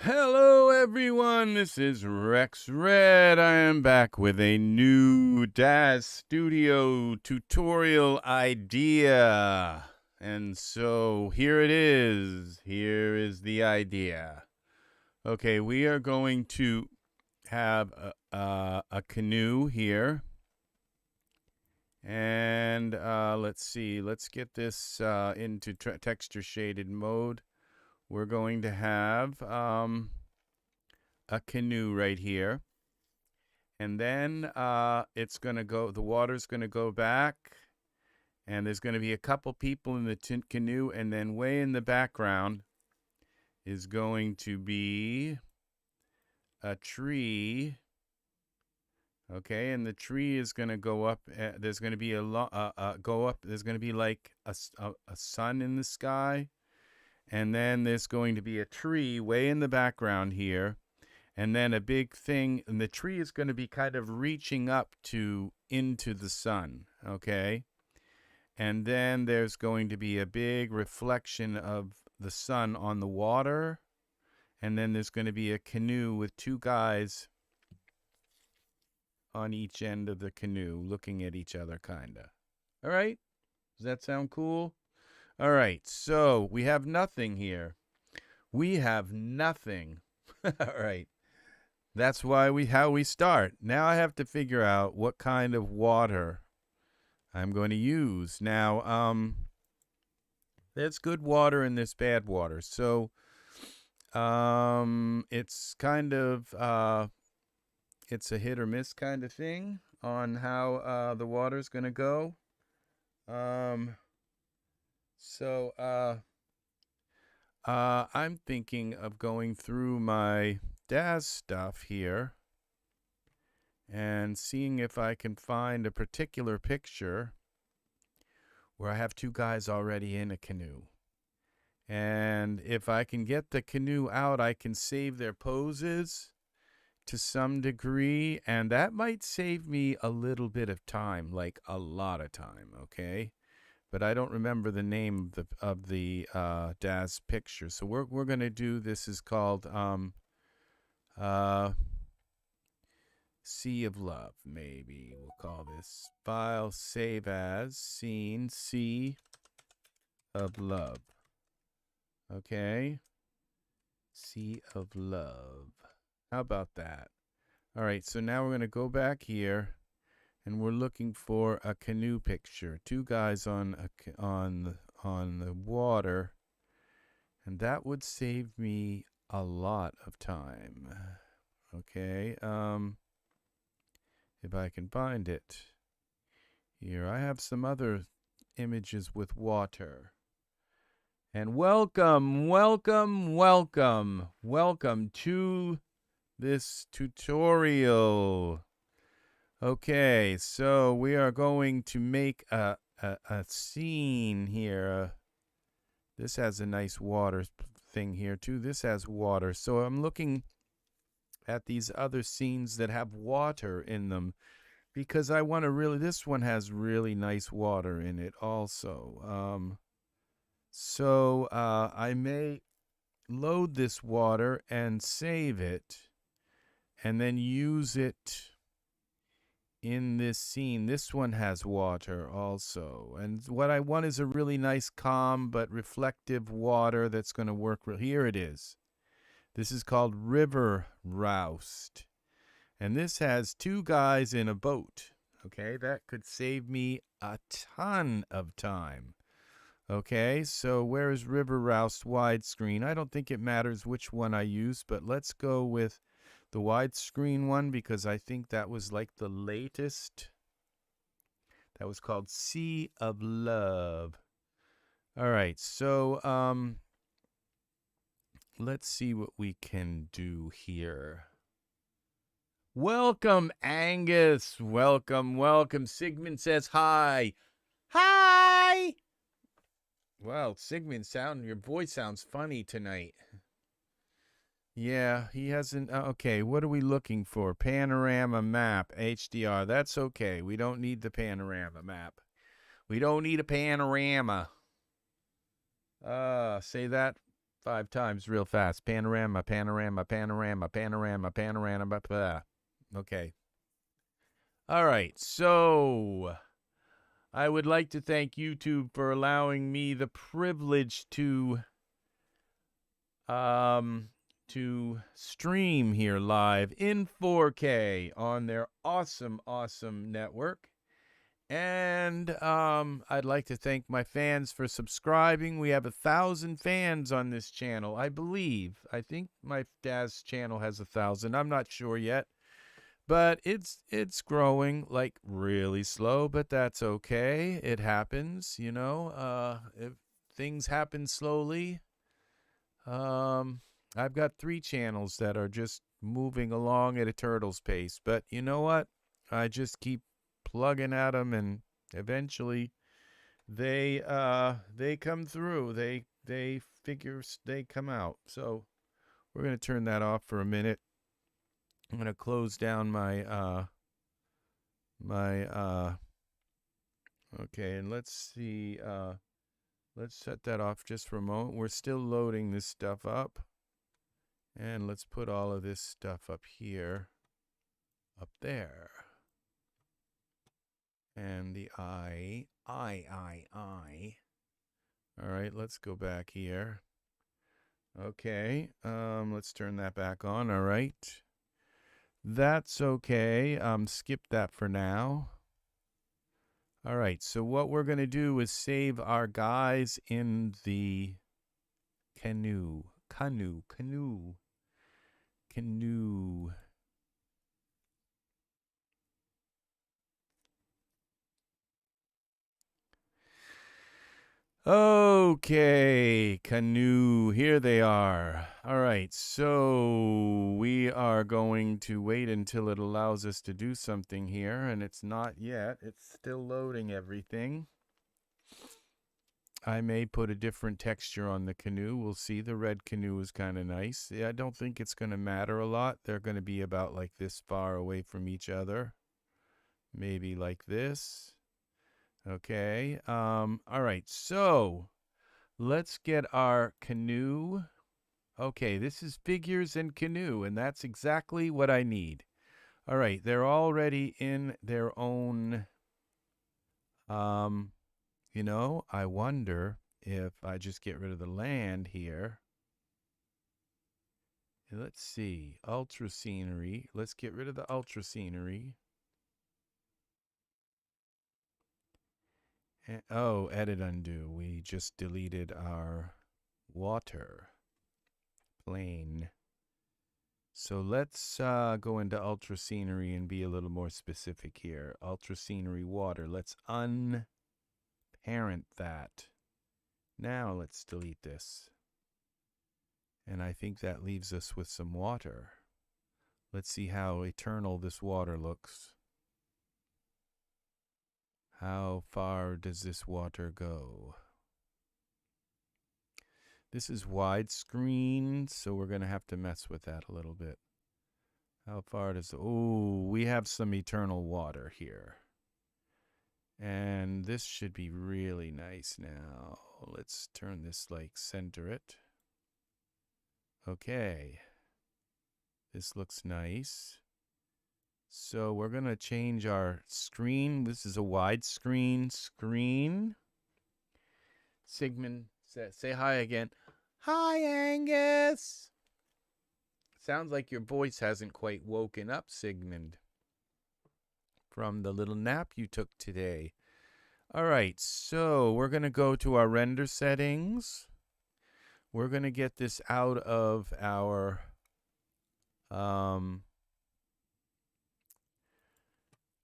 Hello, everyone. This is Rex Red. I am back with a new Daz Studio tutorial idea. And so here it is. Here is the idea. Okay, we are going to have a canoe here. And let's see. Let's get this into texture shaded mode. We're going to have a canoe right here. And then it's going to go, the water's going to go back. And there's going to be a couple people in the canoe. And then way in the background is going to be a tree. Okay, and the tree is going to go up. There's going to be go up. There's going to be like a sun in the sky. And then there's going to be a tree way in the background here. And then a big thing, and the tree is going to be kind of reaching up into the sun, okay? And then there's going to be a big reflection of the sun on the water. And then there's going to be a canoe with two guys on each end of the canoe looking at each other, kind of. All right? Does that sound cool? All right, so we have nothing here. We have nothing. All right. That's how we start. Now I have to figure out what kind of water I'm going to use. Now, there's good water and there's bad water. So, it's kind of it's a hit or miss kind of thing on how the water's going to go. I'm thinking of going through my Daz stuff here and seeing if I can find a particular picture where I have two guys already in a canoe. And if I can get the canoe out, I can save their poses to some degree, and that might save me a little bit of time, like a lot of time, okay? But I don't remember the name of the Daz picture. So we're going to do, this is called Sea of Love, maybe. We'll call this file save as scene Sea of Love. Okay. Sea of Love. How about that? All right, so now we're going to go back here and we're looking for a canoe picture. Two guys on the water. And that would save me a lot of time. Okay. If I can find it. Here, I have some other images with water. And welcome to this tutorial. Okay, so we are going to make a scene here. This has a nice water thing here too. This has water. So I'm looking at these other scenes that have water in them because I want to really, this one has really nice water in it also. I may load this water and save it and then use it in this scene. This one has water also. And what I want is a really nice, calm, but reflective water that's going to work. Here it is. This is called River Roust. And this has two guys in a boat. Okay, that could save me a ton of time. Okay, so where is River Roust widescreen? I don't think it matters which one I use, but let's go with the widescreen one because I think that was like the latest. That was called Sea of Love. All right, so let's see what we can do here. Welcome, Angus. Welcome. Sigmund says hi. Hi. Well, Sigmund, your voice sounds funny tonight. Yeah, he hasn't. Okay, what are we looking for? Panorama map, HDR. That's okay. We don't need the panorama map. We don't need a panorama. Say that 5 times real fast. Panorama, panorama, panorama, panorama, panorama. Blah. Okay. All right. So I would like to thank YouTube for allowing me the privilege to stream here live in 4K on their awesome, awesome network. And I'd like to thank my fans for subscribing. We have 1,000 fans on this channel, I believe. I think my dad's channel has 1,000. I'm not sure yet, but it's growing like really slow. But that's okay. It happens, you know. If things happen slowly, I've got 3 channels that are just moving along at a turtle's pace. But you know what? I just keep plugging at them, and eventually they come through. They come out. So we're gonna turn that off for a minute. I'm gonna close down my okay, and let's see. Let's set that off just for a moment. We're still loading this stuff up. And let's put all of this stuff up here, up there. And the I. All right, let's go back here. Okay, let's turn that back on. All right. That's okay. Skip that for now. All right, so what we're going to do is save our guys in the canoe. Okay, canoe, here they are. All right, so we are going to wait until it allows us to do something here, and it's not yet. It's still loading everything. I may put a different texture on the canoe. We'll see. The red canoe is kind of nice. Yeah, I don't think it's going to matter a lot. They're going to be about like this far away from each other. Maybe like this. Okay. All right, so let's get our canoe. Okay, this is figures and canoe, and that's exactly what I need. All right, they're already in their own, you know, I wonder if I just get rid of the land here. Let's see, ultra scenery. Let's get rid of the ultra scenery. And, oh, edit undo. We just deleted our water plane. So let's go into ultra scenery and be a little more specific here. Ultra scenery water. Let's unparent that. Now let's delete this. And I think that leaves us with some water. Let's see how eternal this water looks. How far does this water go? This is widescreen, so we're going to have to mess with that a little bit. How far does... Oh, we have some eternal water here. And this should be really nice now. Let's turn this, like, center it. Okay. This looks nice. So we're going to change our screen. This is a widescreen screen. Sigmund, say hi again. Hi, Angus. Sounds like your voice hasn't quite woken up, Sigmund, from the little nap you took today. All right, so we're going to go to our render settings. We're going to get this out of our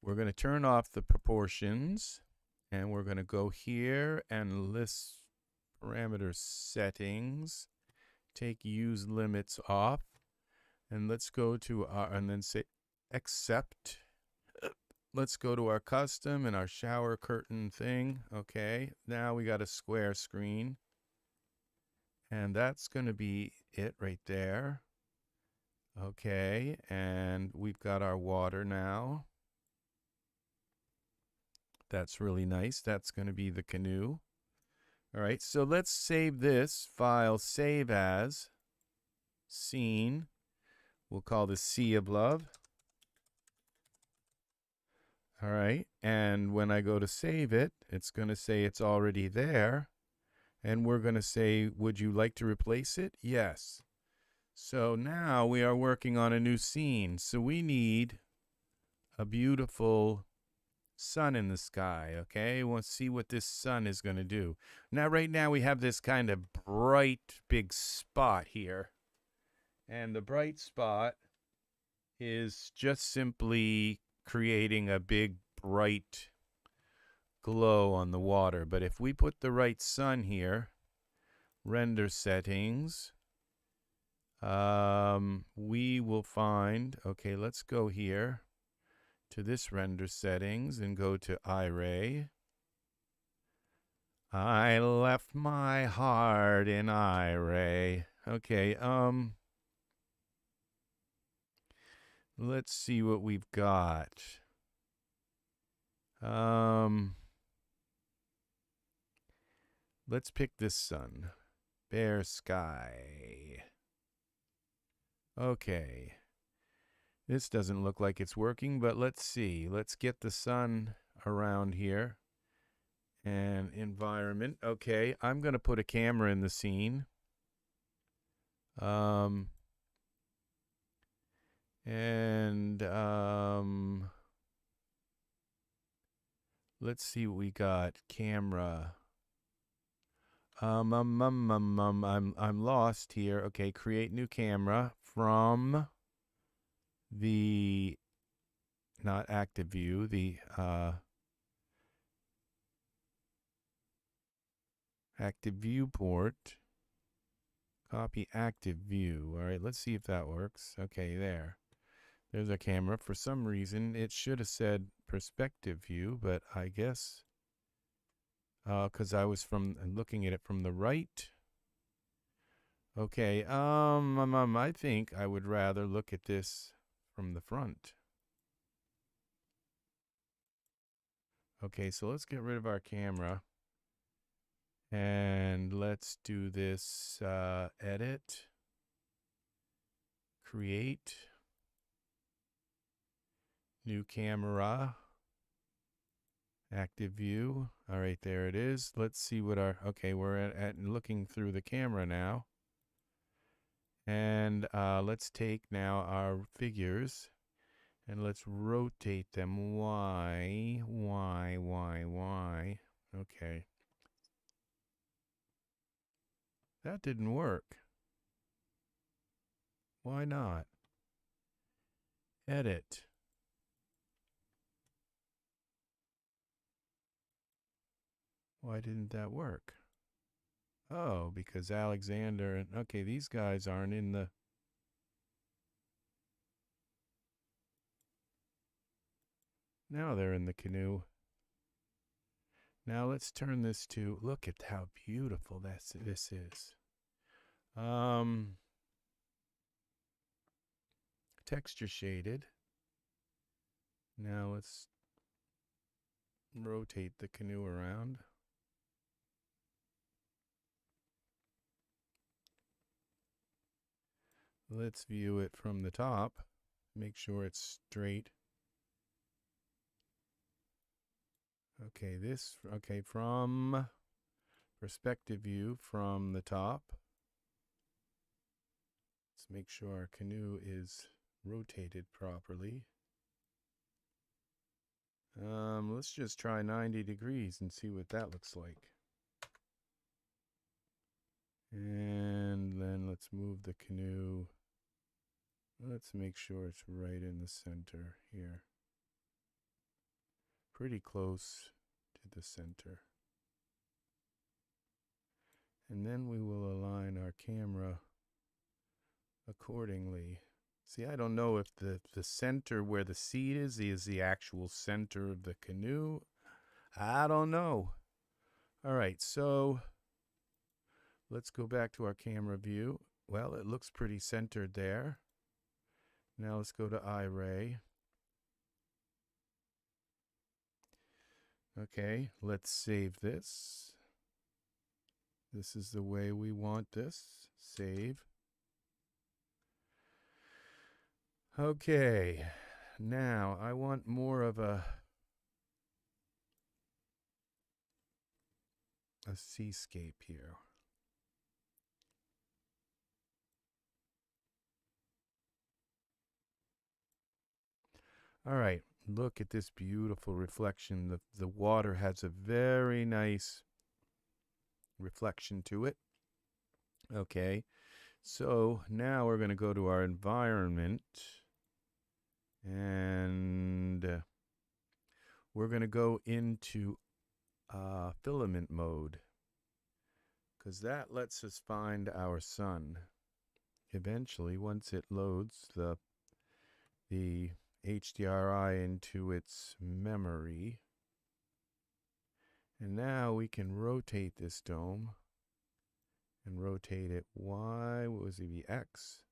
we're going to turn off the proportions, and we're going to go here and list parameter settings, take use limits off, and let's go to our, and then say accept. Let's go to our custom and our shower curtain thing. Okay, now we got a square screen, and that's going to be it right there. Okay, and we've got our water now. That's really nice. That's going to be the canoe. All right, so let's save this file, save as scene. We'll call this Sea of Love. All right, and when I go to save it, it's going to say it's already there. And we're going to say, would you like to replace it? Yes. So now we are working on a new scene. So we need a beautiful sun in the sky, okay? We'll see what this sun is going to do. Now, right now, we have this kind of bright, big spot here. And the bright spot is just simply creating a big, bright glow on the water. But if we put the right sun here, render settings, we will find, okay, let's go here to this render settings and go to iRay. I left my heart in iRay. Okay, let's see what we've got. Let's pick this sun. Bare sky. Okay. This doesn't look like it's working, but let's see. Let's get the sun around here. And environment. Okay, I'm going to put a camera in the scene. Let's see what we got. Camera. I'm lost here. Okay, create new camera from the not active view, the active viewport. Copy active view. All right, let's see if that works. Okay, there. There's a camera. For some reason, it should have said perspective view, but I guess because I was looking at it from the right. Okay, I think I would rather look at this from the front. Okay, so let's get rid of our camera. And let's do this edit, create, new camera, active view. All right, there it is. Let's see what okay, we're at looking through the camera now. And let's take now our figures and let's rotate them. Y. Okay. That didn't work. Why not? Edit. Why didn't that work? Oh, because Alexander and okay, these guys aren't in the. Now they're in the canoe. Now let's turn this to, look at how beautiful this is. Texture shaded. Now let's rotate the canoe around. Let's view it from the top. Make sure it's straight. Okay, from perspective view from the top. Let's make sure our canoe is rotated properly. Let's just try 90 degrees and see what that looks like. And then let's move the canoe. Let's make sure it's right in the center here. Pretty close to the center. And then we will align our camera accordingly. See, I don't know if the center where the seat is the actual center of the canoe. I don't know. All right, so let's go back to our camera view. Well, it looks pretty centered there. Now let's go to iRay. Okay, let's save this. This is the way we want this. Save. Okay. Now I want more of a seascape here. All right, look at this beautiful reflection. The water has a very nice reflection to it. Okay, so now we're going to go to our environment, and we're going to go into filament mode, because that lets us find our sun. Eventually, once it loads the HDRI into its memory. And now we can rotate this dome and rotate it Y. What was it? X.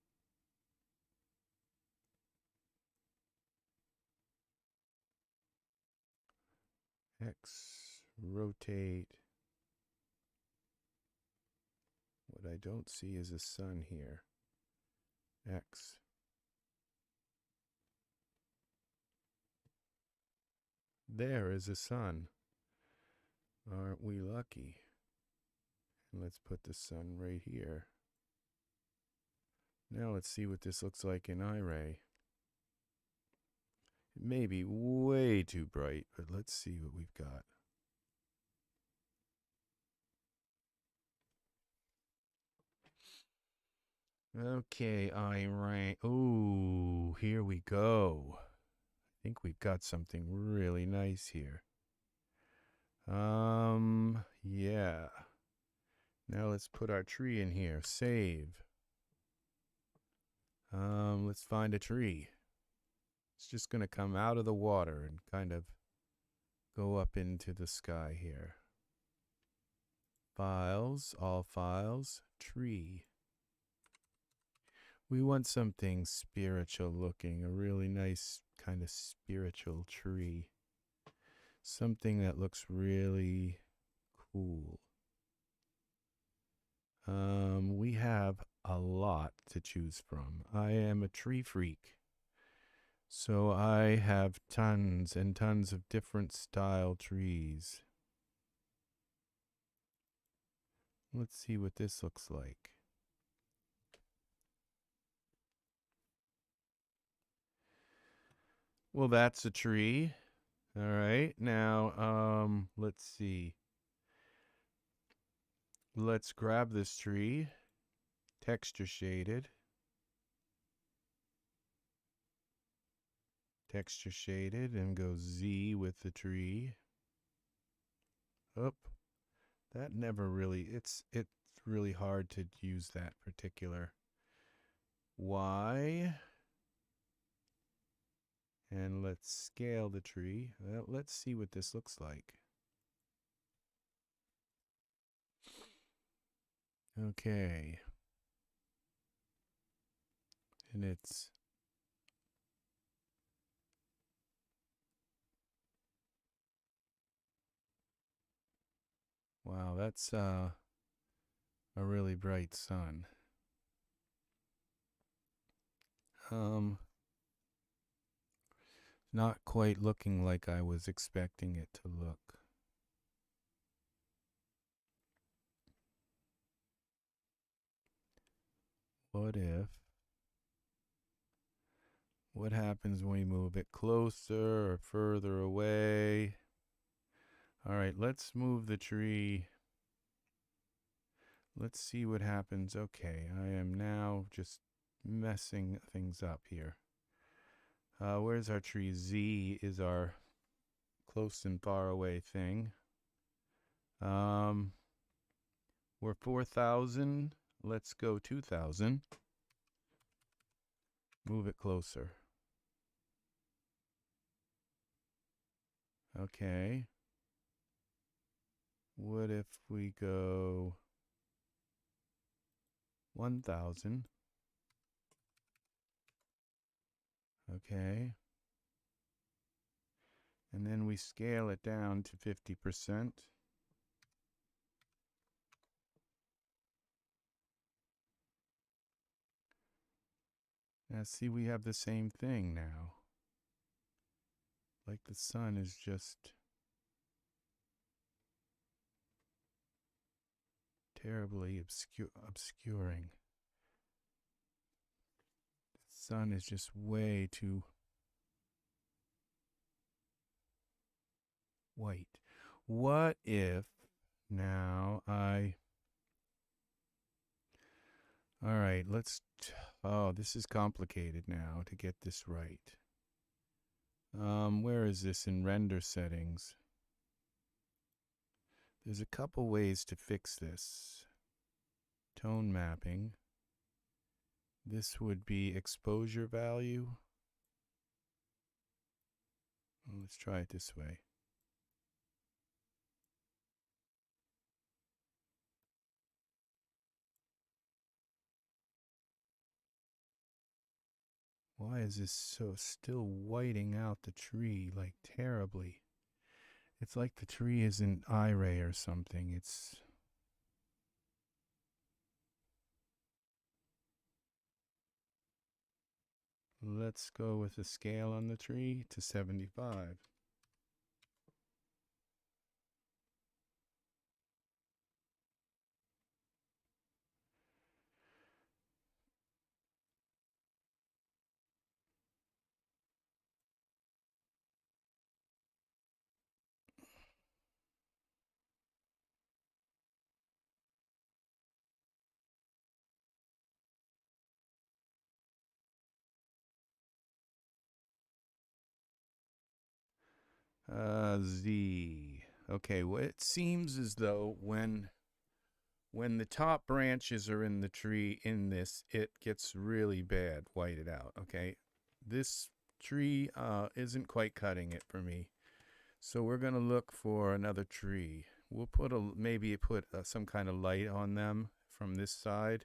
X. Rotate. What I don't see is a sun here. X. There is a sun. Aren't we lucky? And let's put the sun right here. Now let's see what this looks like in iRay. It may be way too bright, but let's see what we've got. Okay, iRay. Oh, here we go. I think we've got something really nice here. Yeah. Now let's put our tree in here. Save. Let's find a tree. It's just going to come out of the water and kind of go up into the sky here. Files, all files, tree. We want something spiritual looking, a really nice kind of spiritual tree. Something that looks really cool. We have a lot to choose from. I am a tree freak. So I have tons and tons of different style trees. Let's see what this looks like. Well, that's a tree. All right. Now, let's see. Let's grab this tree. Texture shaded. Texture shaded, and go Z with the tree. Up. That never really, it's really hard to use that particular Y. And let's scale the tree. Well, let's see what this looks like. Okay. And it's wow, that's a really bright sun. Not quite looking like I was expecting it to look. What happens when we move it closer or further away? All right, let's move the tree. Let's see what happens. Okay, I am now just messing things up here. Where's our tree? Z is our close and far away thing. We're 4,000. Let's go 2,000. Move it closer. Okay. What if we go 1,000? Okay. And then we scale it down to 50%. Now see, we have the same thing now. Like the sun is just terribly obscuring. The sun is just way too white. What if now all right, oh, this is complicated now to get this right. Where is this in render settings? There's a couple ways to fix this. Tone mapping. This would be exposure value. Well, let's try it this way. Why is this so still whiting out the tree like terribly? It's like the tree is in I-ray or something. Let's go with the scale on the tree to 75. Z. Okay, well, it seems as though when the top branches are in the tree in this, it gets really bad, whited out, okay? This tree isn't quite cutting it for me. So we're going to look for another tree. We'll maybe put some kind of light on them from this side.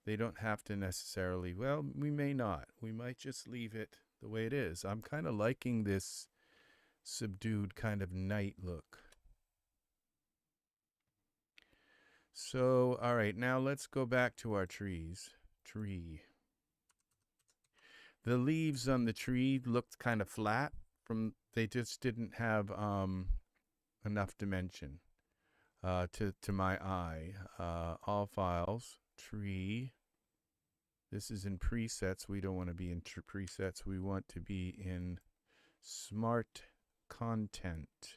They don't have to necessarily, well, we may not. We might just leave it the way it is. I'm kind of liking this subdued kind of night look. So, all right, now let's go back to our trees. Tree. The leaves on the tree looked kind of flat. They just didn't have enough dimension to my eye. All files, tree. This is in presets. We don't want to be in presets. We want to be in smart content.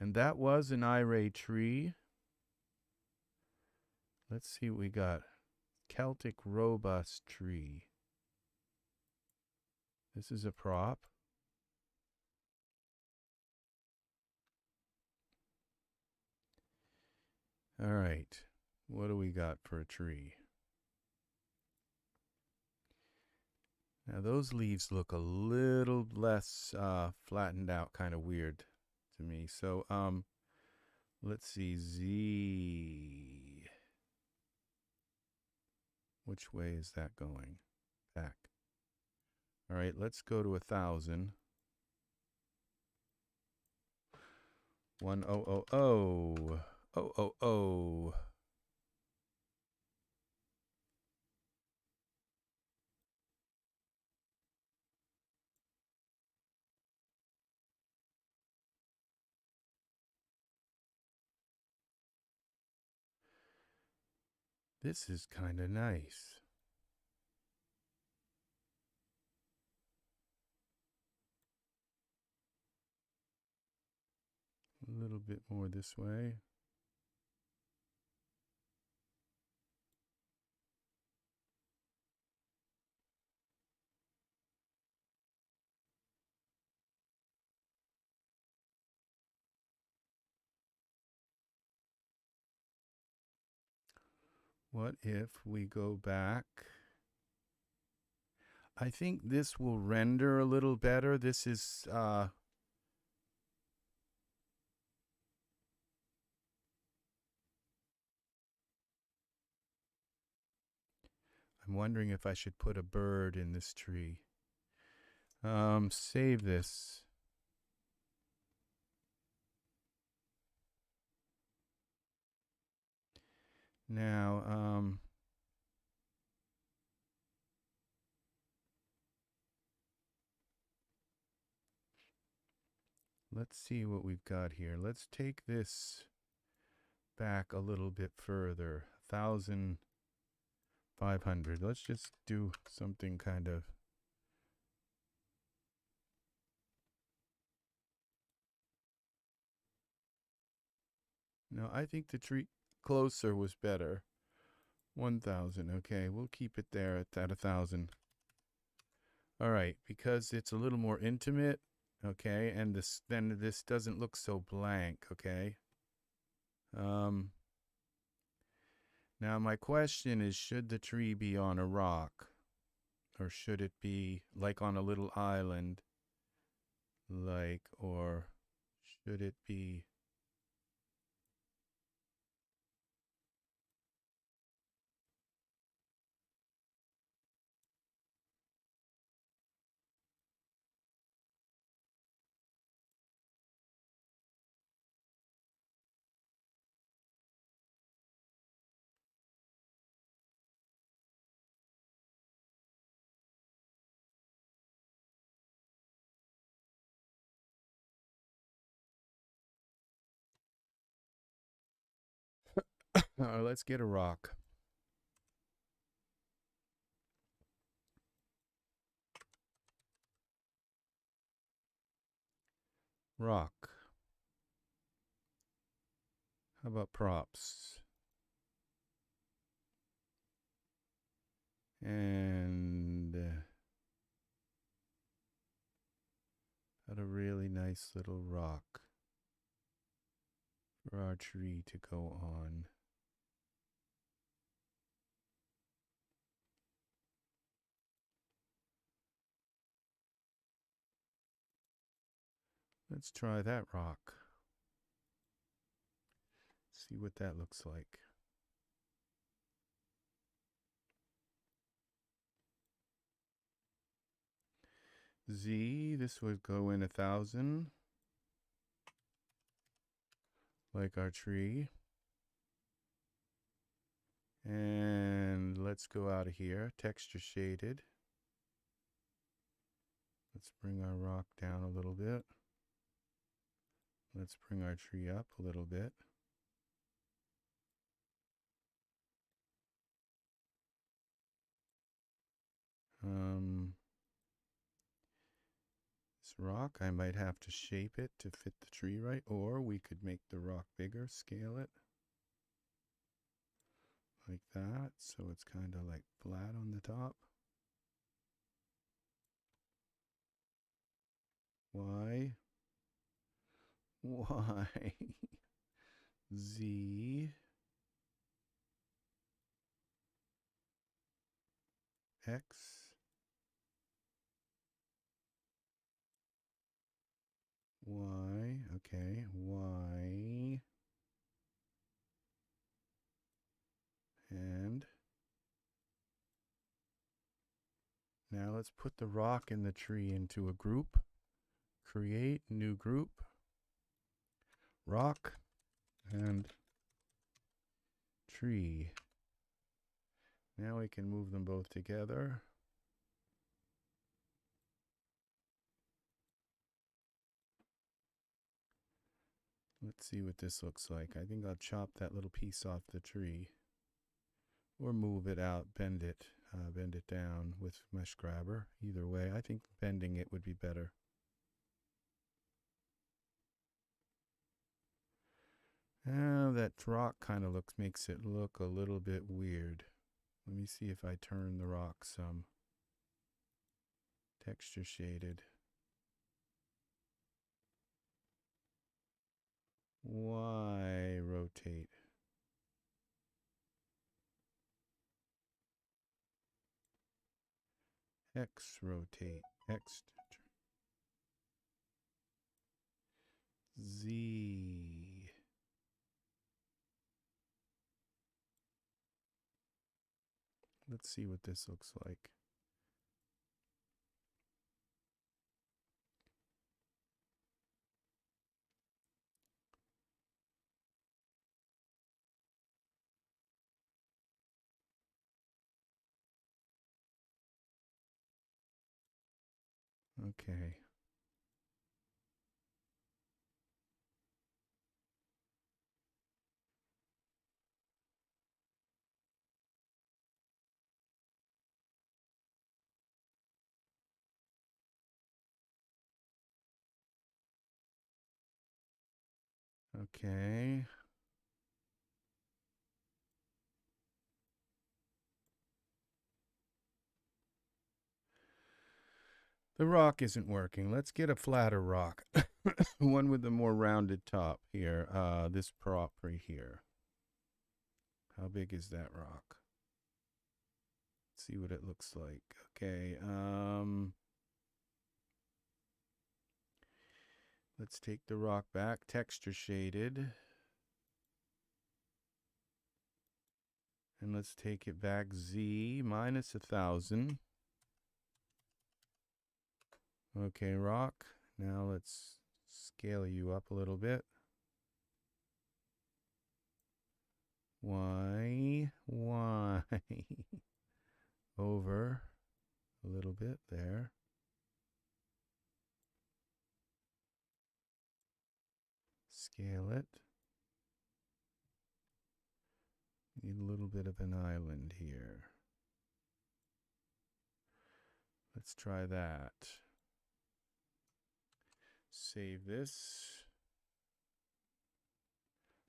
And that was an I-ray tree. Let's see what we got. Celtic robust tree. This is a prop. All right. What do we got for a tree? Now those leaves look a little less flattened out, kind of weird to me. So let's see, Z. Which way is that going? Back. All right, let's go to 1,000. 1000. Oh. This is kind of nice. A little bit more this way. What if we go back? I think this will render a little better. This is I'm wondering if I should put a bird in this tree. Save this. Now, let's see what we've got here. Let's take this back a little bit further. 1,500. Let's just do something kind of. No, I think the tree closer was better. 1,000. Okay, we'll keep it there at that 1,000. All right, because it's a little more intimate. Okay, and this doesn't look so blank. Okay. Now my question is, should the tree be on a rock, or should it be like on a little island, or should it be? Let's get a rock. Rock. How about props? And got a really nice little rock for our tree to go on. Let's try that rock. See what that looks like. Z, this would go in 1,000. Like our tree. And let's go out of here. Texture shaded. Let's bring our rock down a little bit. Let's bring our tree up a little bit. This rock, I might have to shape it to fit the tree right, or we could make the rock bigger, scale it like that, so it's kind of like flat on the top. Y, Y, Z, X, Y, okay, Y, and now let's put the rock and the tree into a group. Create new group, rock and tree. Now we can move them both together. Let's see what this looks like. I think I'll chop that little piece off the tree or move it out, bend it down with mesh grabber. Either way, I think bending it would be better. That rock kind of makes it look a little bit weird. Let me see if I turn the rock some. Texture shaded. Y rotate. X rotate. X. Z. Let's see what this looks like. Okay. Okay. The rock isn't working. Let's get a flatter rock. One with a more rounded top here. This prop right here. How big is that rock? Let's see what it looks like. Okay. Let's take the rock back. Texture shaded. And let's take it back Z minus 1,000. Okay, rock. Now let's scale you up a little bit. Y over a little bit there. Scale it. Need a little bit of an island here. Let's try that. Save this.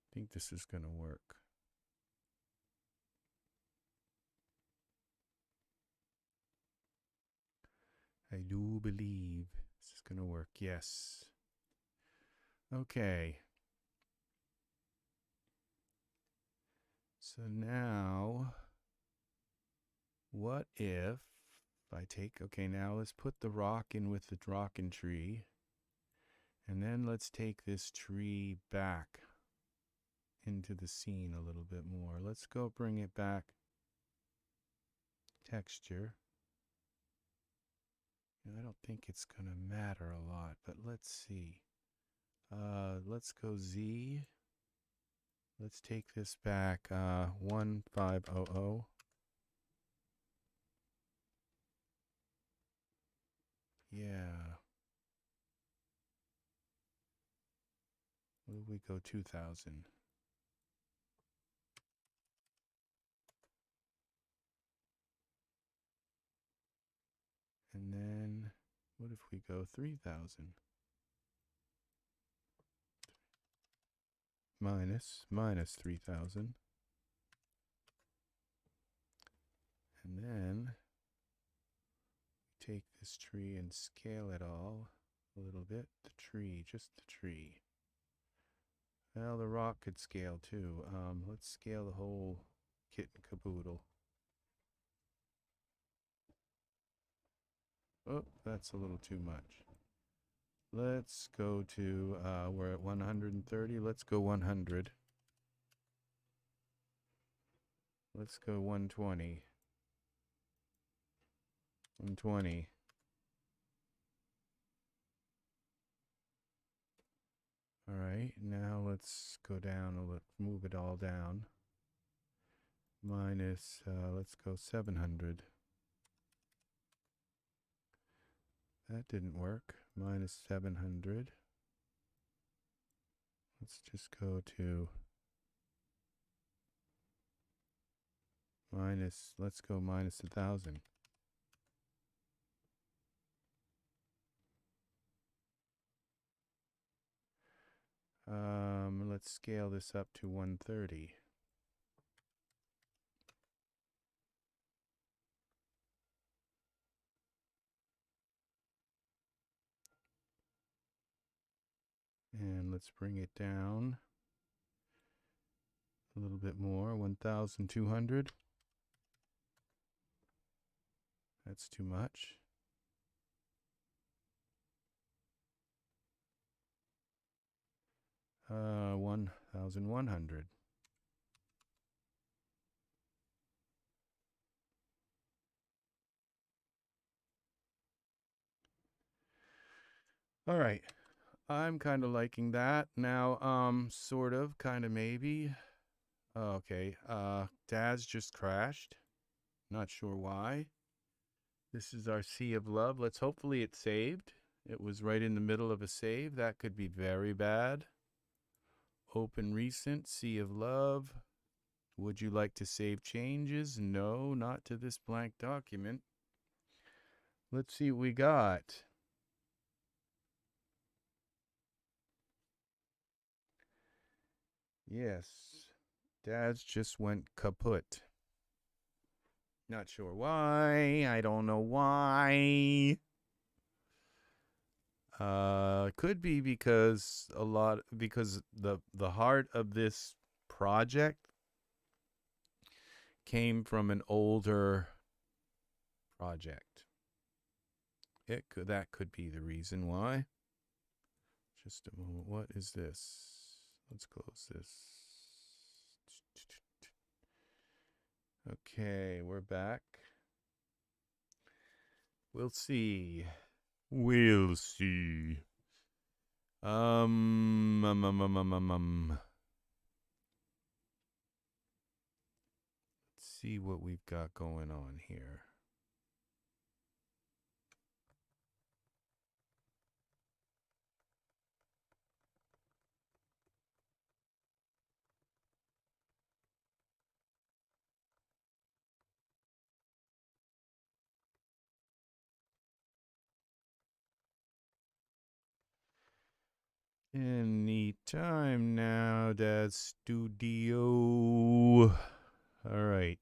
I think this is going to work. I do believe this is going to work. Yes. Okay. So now, what if I take, okay, now let's put the rock in with the rockin' tree. And then let's take this tree back into the scene a little bit more. Let's go bring it back. Texture. I don't think it's going to matter a lot, but let's see. Let's go Z. Let's take this back 1500. Yeah. What did we go 2000? And then what if we go 3000? Minus 3000. And then take this tree and scale it all a little bit. The tree, just the tree. Well, the rock could scale too. Let's scale the whole kit and caboodle. Oh, that's a little too much. Let's go to, we're at 130. Let's go 100. Let's go 120. 120. All right, now let's go down, let's move it all down. Minus, let's go 700. That didn't work. Minus 700. Let's just go to minus, let's go minus 1,000. Let's scale this up to 130. And let's bring it down a little bit more, 1,200. That's too much. Uh, 1,100. All right. I'm kind of liking that. Now, sort of, kind of, maybe. Okay. Daz just crashed. Not sure why. This is our Sea of Love. Let's hopefully it saved. It was right in the middle of a save. That could be very bad. Open recent, Sea of Love. Would you like to save changes? No, not to this blank document. Let's see what we got. Yes. Dad's just went kaput. Not sure why. I don't know why. Could be because the heart of this project came from an older project. That could be the reason why. Just a moment. What is this? Let's close this. Okay, we're back. We'll see. We'll see. Let's see what we've got going on here. Any time now, Dad Studio. All right.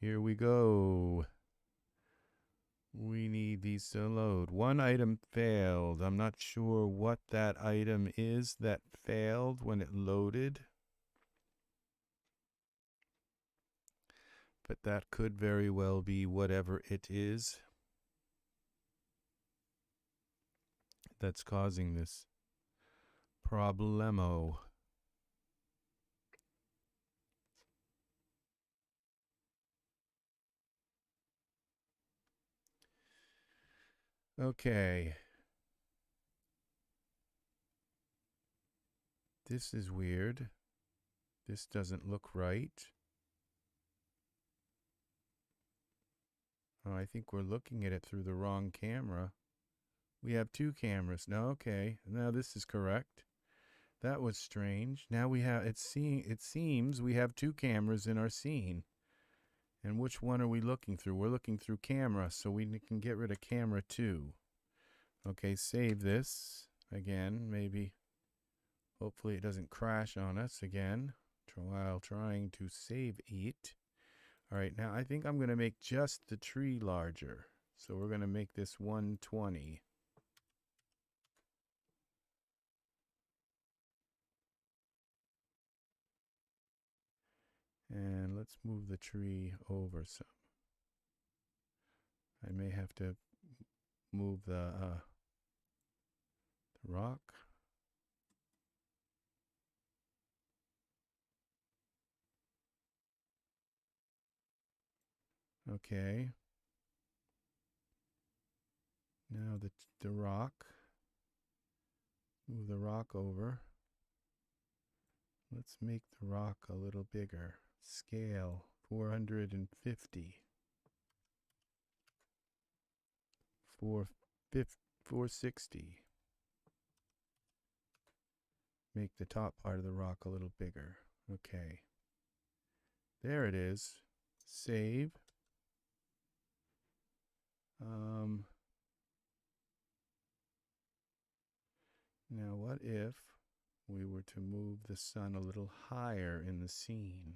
Here we go. We need these to load. One item failed. I'm not sure what that item is that failed when it loaded. But that could very well be whatever it is that's causing this problemo. Okay. This is weird. This doesn't look right. Oh, I think we're looking at it through the wrong camera. We have two cameras. No, okay. Now this is correct. That was strange. Now we have it seems we have two cameras in our scene. And which one are we looking through? We're looking through camera, so we can get rid of camera 2. Okay, save this again. Maybe hopefully it doesn't crash on us again while trying to save it. All right, now I think I'm going to make just the tree larger. So we're going to make this 120. And let's move the tree over some. I may have to move the rock. Okay. Now the rock. Move the rock over. Let's make the rock a little bigger. Scale 450. 460. Make the top part of the rock a little bigger. Okay. There it is. Save. Now what if we were to move the sun a little higher in the scene?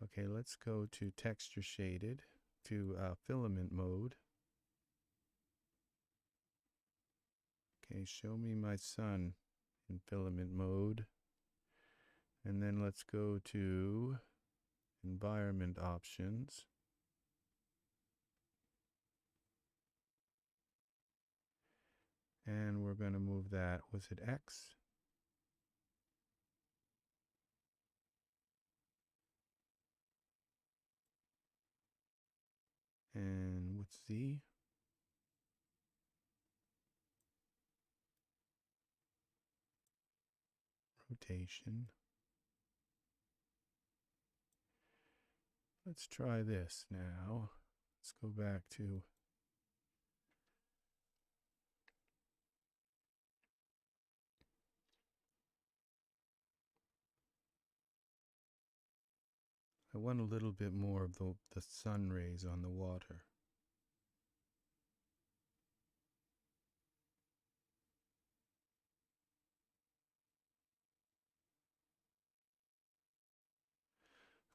Okay, let's go to texture shaded, to filament mode. Okay, show me my sun in filament mode. And then let's go to environment options. And we're going to move that. Was it X? And what's Z? Rotation. Let's try this now. Let's go back to I want a little bit more of the sun rays on the water.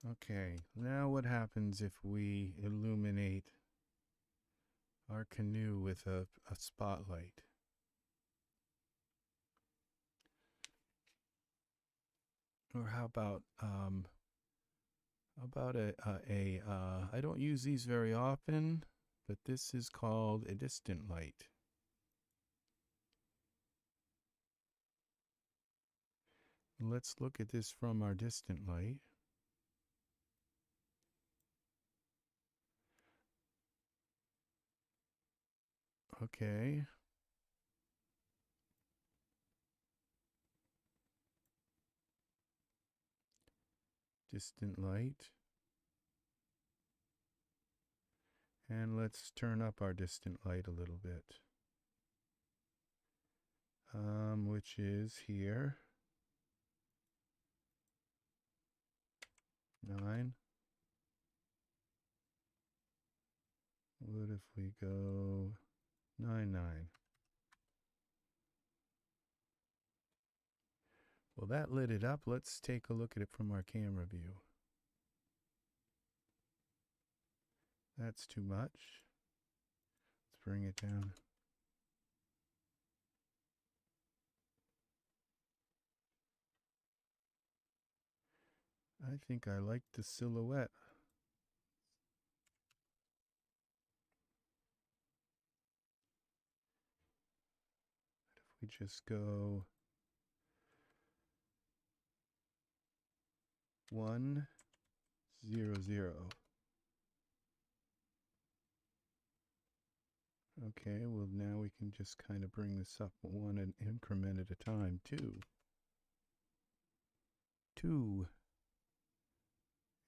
Okay, now what happens if we illuminate our canoe with a spotlight? Or how about I don't use these very often, but this is called a distant light. Let's look at this from our distant light. Okay. Distant light. And let's turn up our distant light a little bit. Which is here. 9. What if we go 9, 9? Well, that lit it up. Let's take a look at it from our camera view. That's too much. Let's bring it down. I think I like the silhouette. If we just go 1, 0, 0. Okay, well now we can just kind of bring this up one increment at a time. 2. 2.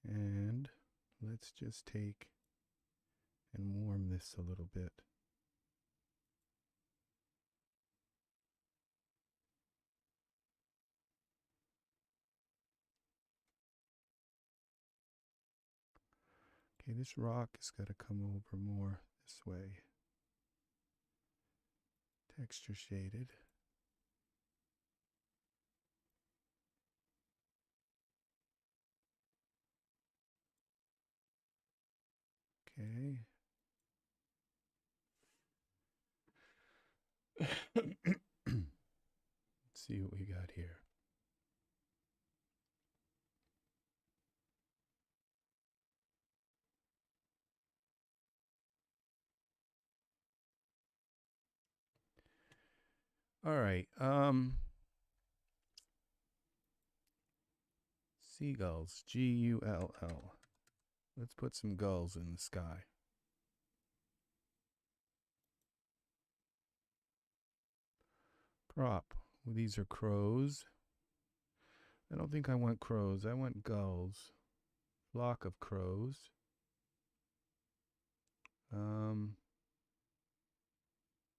And let's just take and warm this a little bit. Okay, this rock has got to come over more this way. Texture shaded. Okay. Let's see what we got here. All right. Seagulls. Gull. Let's put some gulls in the sky. Prop. Well, these are crows. I don't think I want crows. I want gulls. Flock of crows.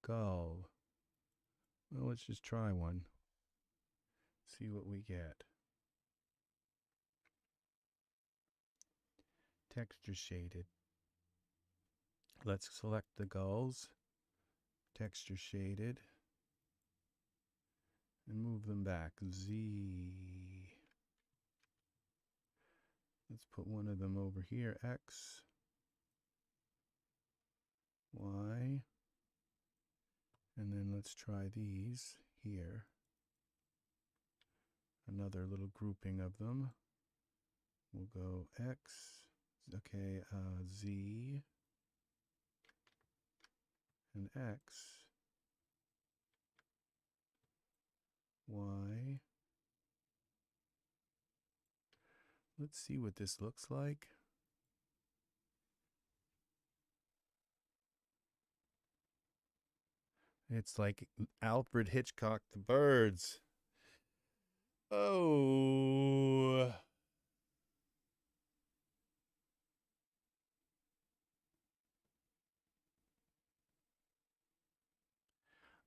Gull. Well, let's just try one. See what we get. Texture shaded. Let's select the gulls. Texture shaded. And move them back. Z. Let's put one of them over here. X. Y. And then let's try these here. Another little grouping of them. We'll go X. Okay, Z. And X. Y. Let's see what this looks like. It's like Alfred Hitchcock, The Birds. Oh.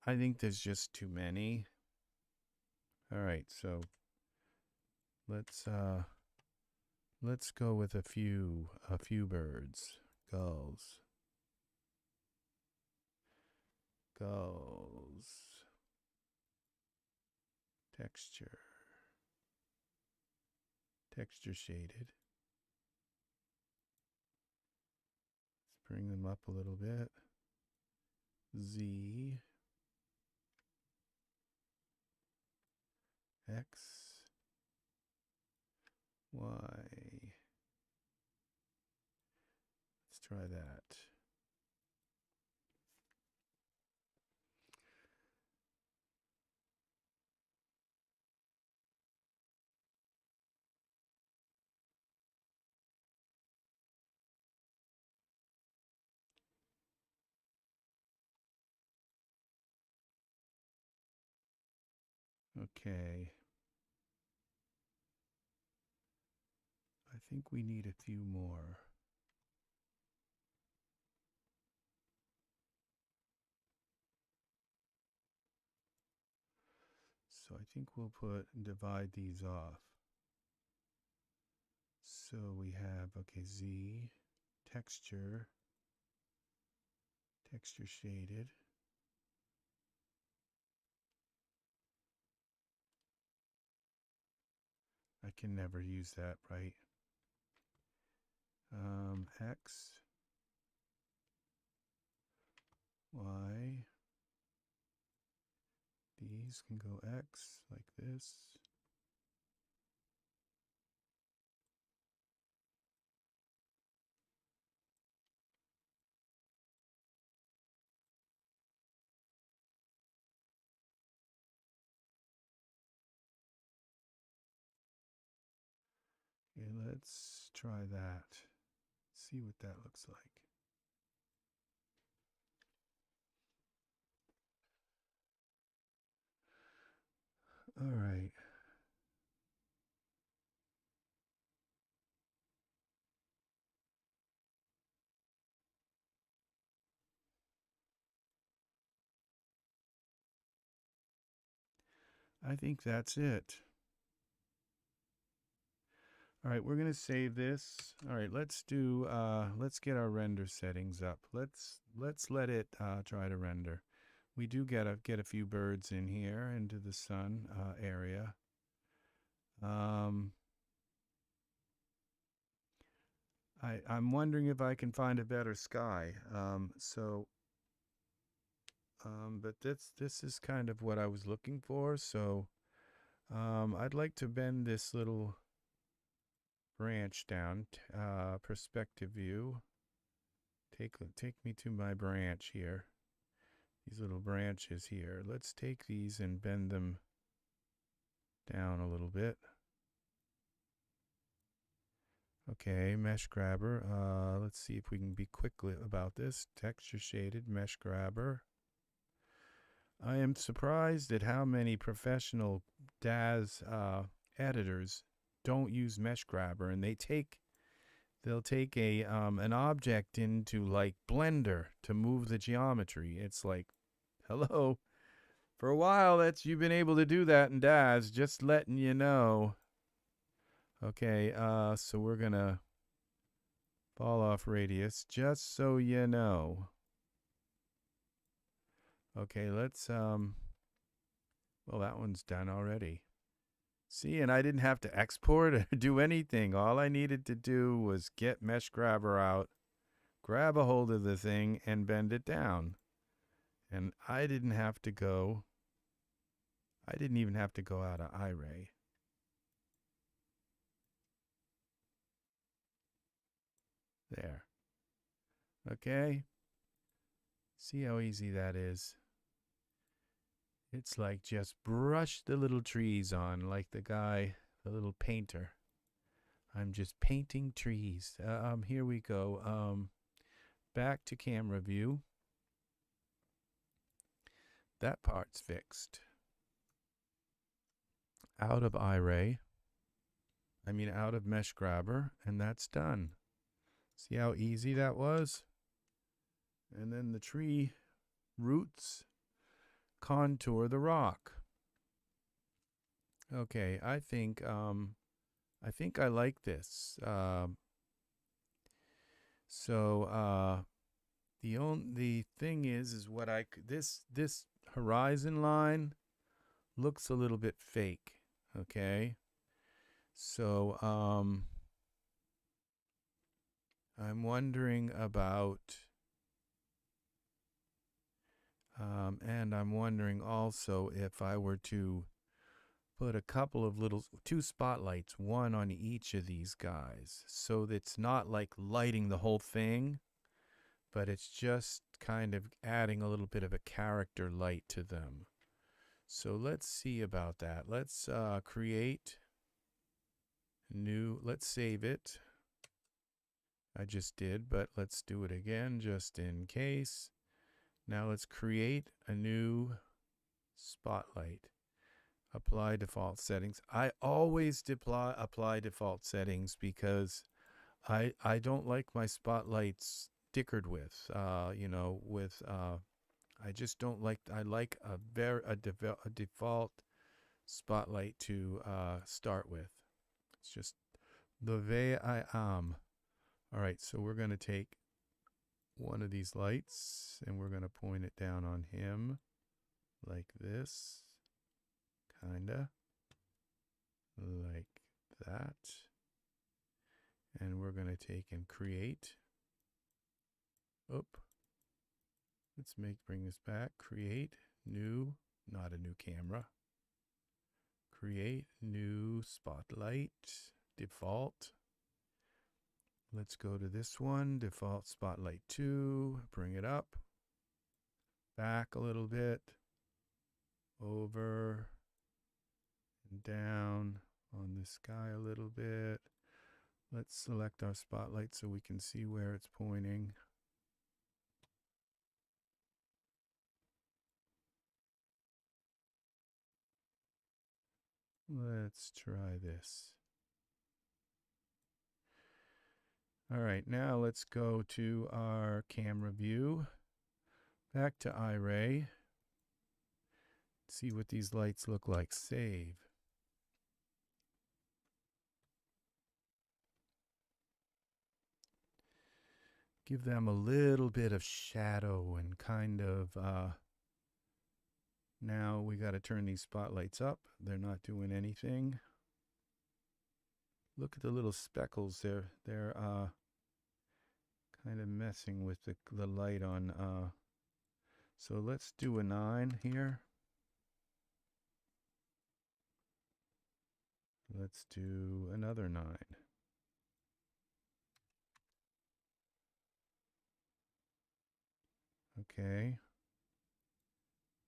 I think there's just too many. All right, so let's go with a few birds. Gulls. Texture. Texture shaded. bring them up a little bit. Z, X, Y. Let's try that. Okay. I think we need a few more. So I think we'll divide these off. So we have, okay, Z, texture shaded. I can never use that, right? X, Y. These can go X like this. Okay, let's try that. See what that looks like. All right. I think that's it. All right, we're going to save this. All right, let's get our render settings up. Let's let it try to render. We do get a few birds in here into the sun area. I'm wondering if I can find a better sky. But this is kind of what I was looking for. So I'd like to bend this little branch down, perspective view. Take me to my branch here. These little branches here. Let's take these and bend them down a little bit. Okay, mesh grabber. Let's see if we can be quick about this. Texture shaded mesh grabber. I am surprised at how many professional DAZ editors don't use mesh grabber, and they'll take an object into like Blender to move the geometry. It's like, hello. For a while, you've been able to do that in DAZ. Just letting you know. Okay, so we're gonna fall off radius, just so you know. Okay, let's well, that one's done already. See, and I didn't have to export or do anything. All I needed to do was get mesh grabber out, grab a hold of the thing, and bend it down. And I didn't even have to go out of iRay. There. Okay. See how easy that is? It's like just brush the little trees on, like the little painter. I'm just painting trees. Here we go. Back to camera view. That part's fixed. Out of iRay. Out of mesh grabber, and that's done. See how easy that was? And then the tree roots contour the rock. Okay, I think I like this. The thing is what this horizon line looks a little bit fake. Okay, so I'm wondering about, and I'm wondering also if I were to put a couple of two spotlights, one on each of these guys, so that it's not like lighting the whole thing, but it's just kind of adding a little bit of a character light to them. So let's see about that. Let's create new, let's save it. I just did, but let's do it again just in case. Now let's create a new spotlight. Apply default settings. I always apply default settings because I don't like my spotlights dickered with, I just don't like, I like a default spotlight to start with. It's just the way I am. All right, so we're going to take one of these lights and we're going to point it down on him like this, kinda like that. And we're going to take and create. Oop. Let's bring this back. Create new, not a new camera. Create new spotlight, default. Let's go to this one, default spotlight 2, bring it up, back a little bit, over, and down on this guy a little bit. Let's select our spotlight so we can see where it's pointing. Let's try this. All right, now let's go to our camera view. Back to iRay. See what these lights look like. Save. Give them a little bit of shadow and kind of, now we got to turn these spotlights up. They're not doing anything. Look at the little speckles. They're kind of messing with the light on. So let's do a 9 here. Let's do another 9. Okay.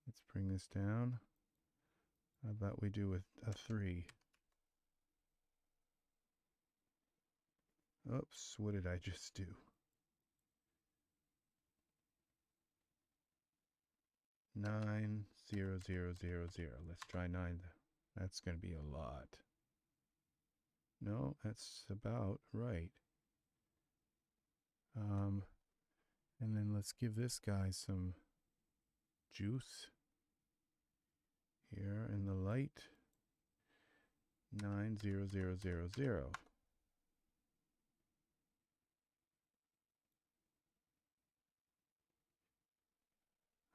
Let's bring this down. How about we do a 3? Oops, what did I just do? 9, 0, 0, 0, 0. Let's try 9. That's going to be a lot. No, that's about right. And then let's give this guy some juice here in the light. 9, 0, 0, 0, 0.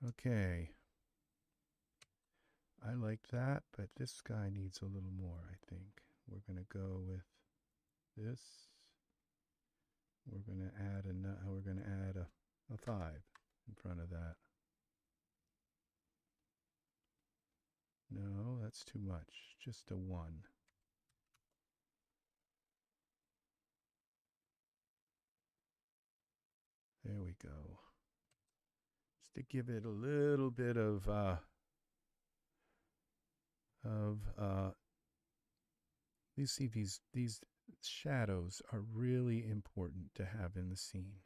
Okay. I like that, but this guy needs a little more, I think. We're going to go with this. We're going to add a 5 in front of that. No, that's too much. Just a 1. There we go. Just to give it a little bit of you see these shadows are really important to have in the scene.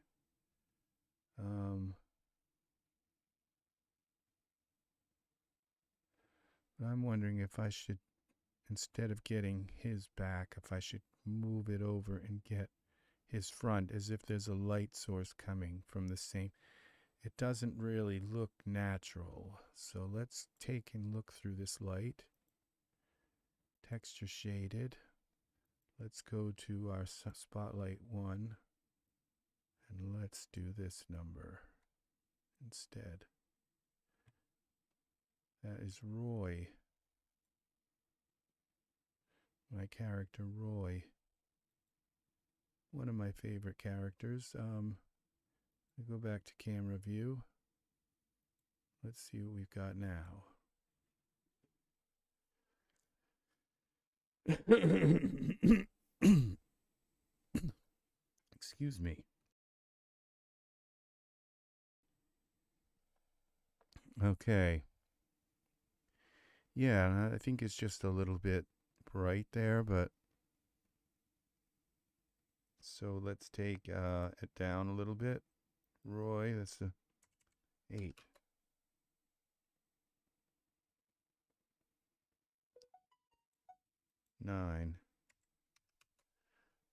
I'm wondering if I should, instead of getting his back, if I should move it over and get his front as if there's a light source coming from the same. It doesn't really look natural. So let's take and look through this light. Texture shaded. Let's go to our spotlight 1 and let's do this number instead. That is Roy. My character Roy. One of my favorite characters. I go back to camera view. Let's see what we've got now. Excuse me. Okay. Yeah, I think it's just a little bit bright there, but so let's take it down a little bit. Roy, that's the 8. 9.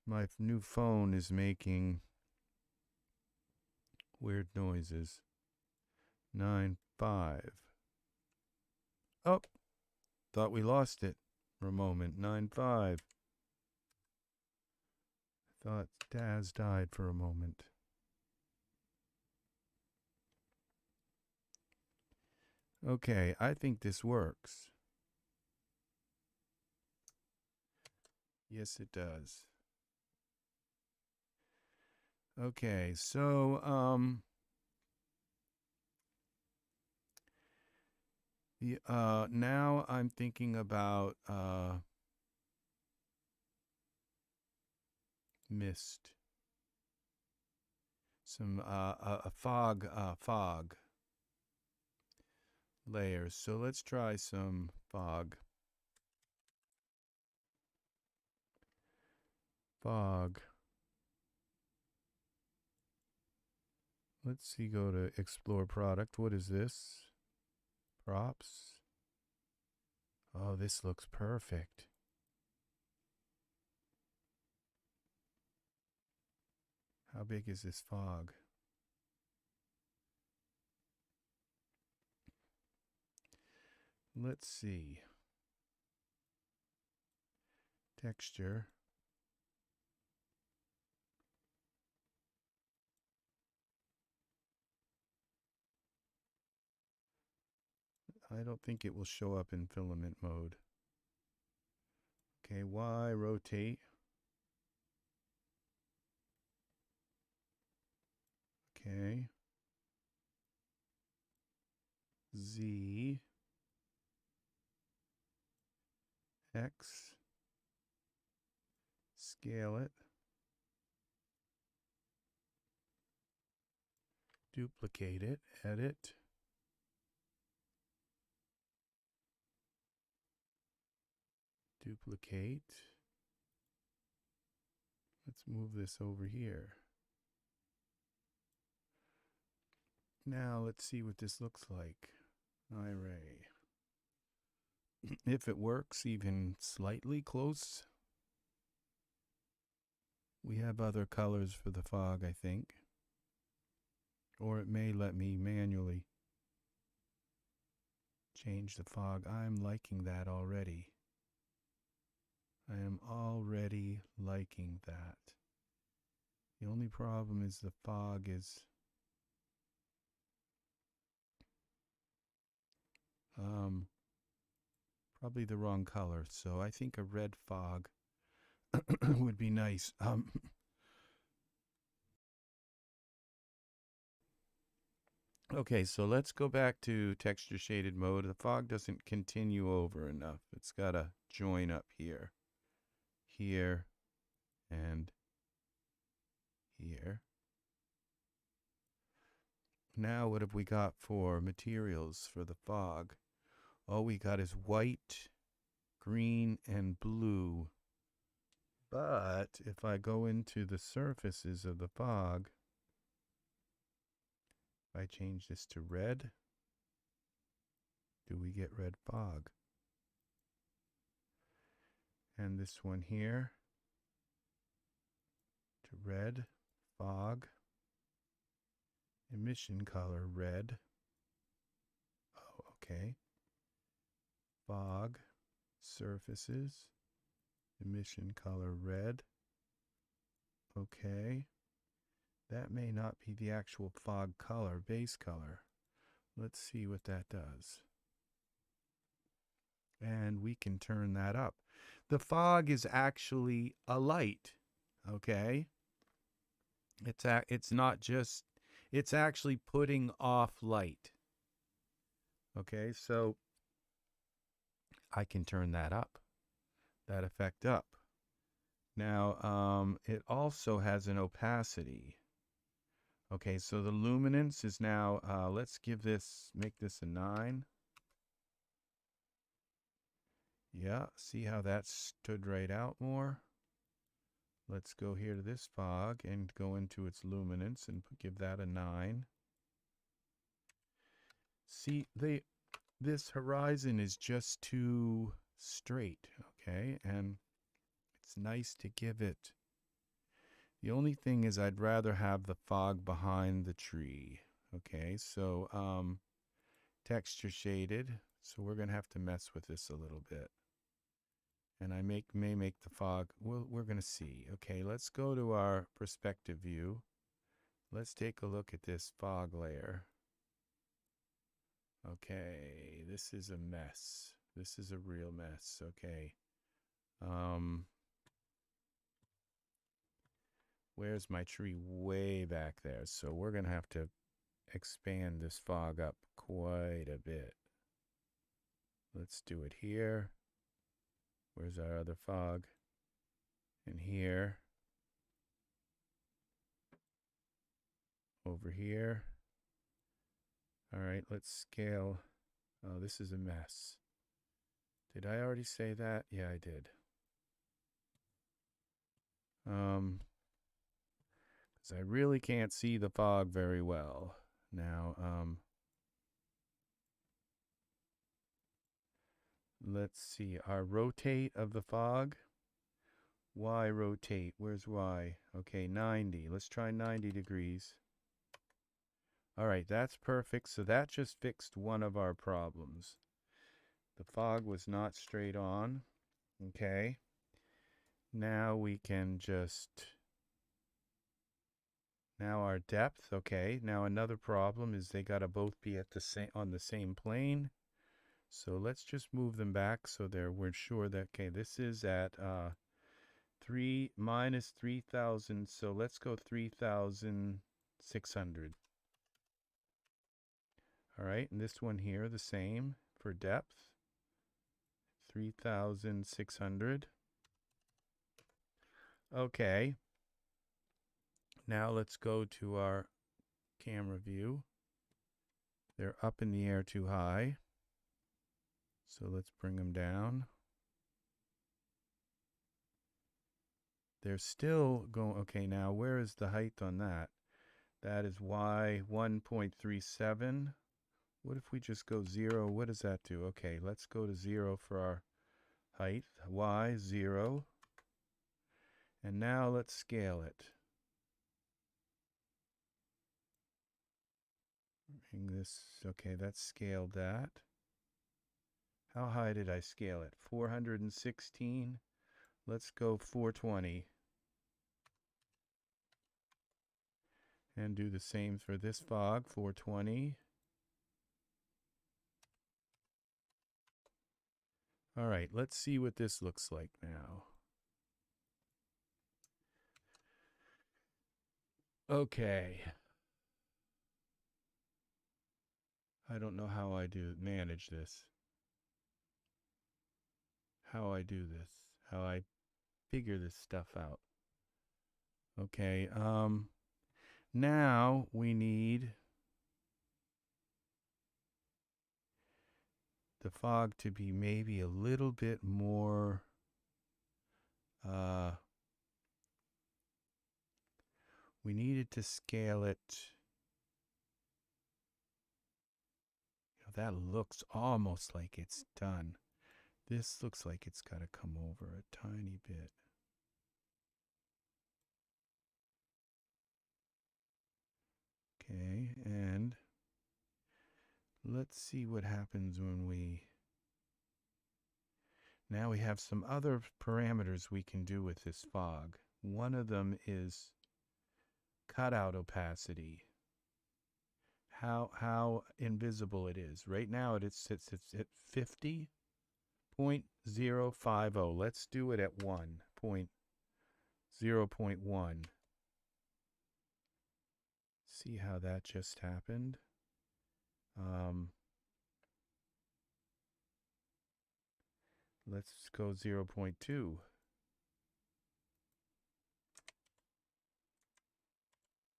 My new phone is making weird noises. 9, 5. Oh, thought we lost it for a moment. 9, 5. Thought Daz died for a moment. Okay, I think this works. Yes, it does. Okay, so now I'm thinking about mist. Some a fog layers. So let's try some fog. Fog. Let's see, go to explore product. What is this? Props. Oh, this looks perfect. How big is this fog? Let's see. Texture. I don't think it will show up in filament mode. Okay, Y, rotate. Okay. Z. X. Scale it. Duplicate it. Edit. Duplicate. Let's move this over here. Now let's see what this looks like. Array. If it works even slightly close. We have other colors for the fog, I think. Or it may let me manually change the fog. I'm liking that already. I am already liking that. The only problem is the fog is probably the wrong color. So I think a red fog would be nice. Okay, so let's go back to texture shaded mode. The fog doesn't continue over enough. It's got to join up here, here, and here. Now what have we got for materials for the fog? All we got is white, green, and blue. But if I go into the surfaces of the fog, if I change this to red, do we get red fog? And this one here to red, fog, emission color red. Oh, okay. Fog, surfaces, emission color red. Okay. That may not be the actual fog color, base color. Let's see what that does. And we can turn that up. The fog is actually a light, okay? It's not just, it's actually putting off light. Okay, so I can turn that up, that effect up. Now, it also has an opacity. Okay, so the luminance is now, let's make this a 9. Yeah, see how that stood right out more? Let's go here to this fog and go into its luminance and give that a 9. See, this horizon is just too straight, okay? And it's nice to give it. The only thing is I'd rather have the fog behind the tree. Okay, so texture shaded. So we're going to have to mess with this a little bit. And I may make the fog, well, we're going to see. Okay, let's go to our perspective view. Let's take a look at this fog layer. Okay, this is a mess. This is a real mess. Okay. Where's my tree? Way back there. So we're going to have to expand this fog up quite a bit. Let's do it here. Where's our other fog? And here. Over here. All right, let's scale. Oh, this is a mess. Did I already say that? Yeah, I did. Because I really can't see the fog very well. Now, let's see. Our rotate of the fog. Y rotate. Where's Y? Okay, 90. Let's try 90 degrees. All right, that's perfect. So that just fixed one of our problems. The fog was not straight on. Okay. Now we can just... Now our depth. Okay. Now another problem is they got to both be at the same on the same plane. So let's just move them back so we're sure that, okay, this is at 3 minus 3,000. So let's go 3,600. All right, and this one here, the same for depth, 3,600. Okay. Now let's go to our camera view. They're up in the air too high. So let's bring them down. They're still going, okay, now where is the height on that? That is Y 1.37. What if we just go 0? What does that do? Okay, let's go to 0 for our height. Y 0. And now let's scale it. Bring this, okay, that's scaled that. How high did I scale it? 416. Let's go 420. And do the same for this fog, 420. All right, let's see what this looks like now. Okay. I don't know how I manage this. How I do this. How I figure this stuff out. Okay, now we need the fog to be maybe a little bit more we needed to scale it. You know, that looks almost like it's done. This looks like it's got to come over a tiny bit. Okay, and let's see what happens when now we have some other parameters we can do with this fog. One of them is cutout opacity. How invisible it is. Right now it's at 50.050. Let's do it at 1.0.1. see how that just happened. Let's go 0.2.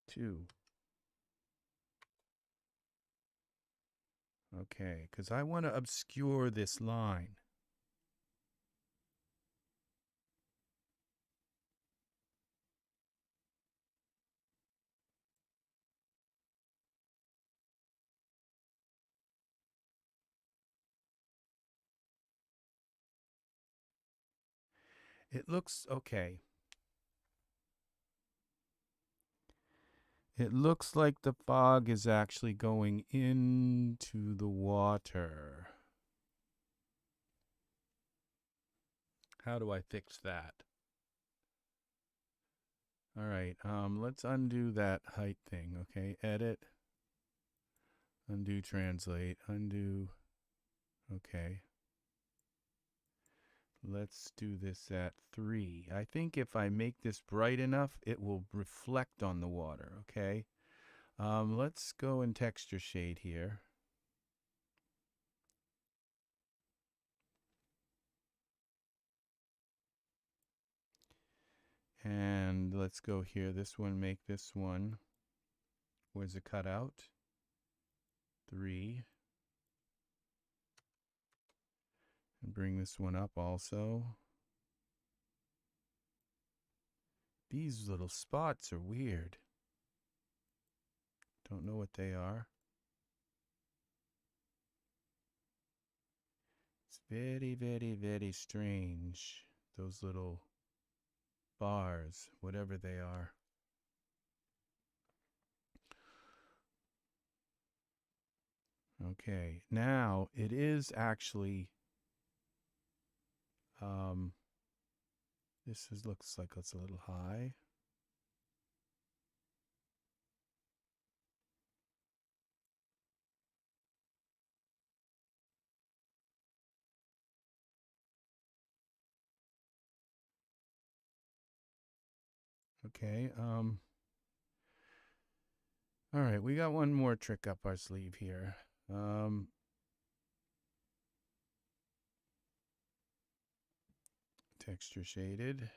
2. Okay, because I want to obscure this line. It looks okay. It looks like the fog is actually going into the water. How do I fix that? All right, let's undo that height thing, okay? Edit, undo translate, undo, okay. Let's do this at 3. I think if I make this bright enough, it will reflect on the water, okay? Let's go in texture shade here. And let's go here. This one, make this one. Where's the cutout? 3. And bring this one up also. These little spots are weird. Don't know what they are. It's very, very, very strange. Those little bars, whatever they are. Okay, now it is actually, looks like it's a little high. Okay, all right, we got one more trick up our sleeve here. Texture shaded.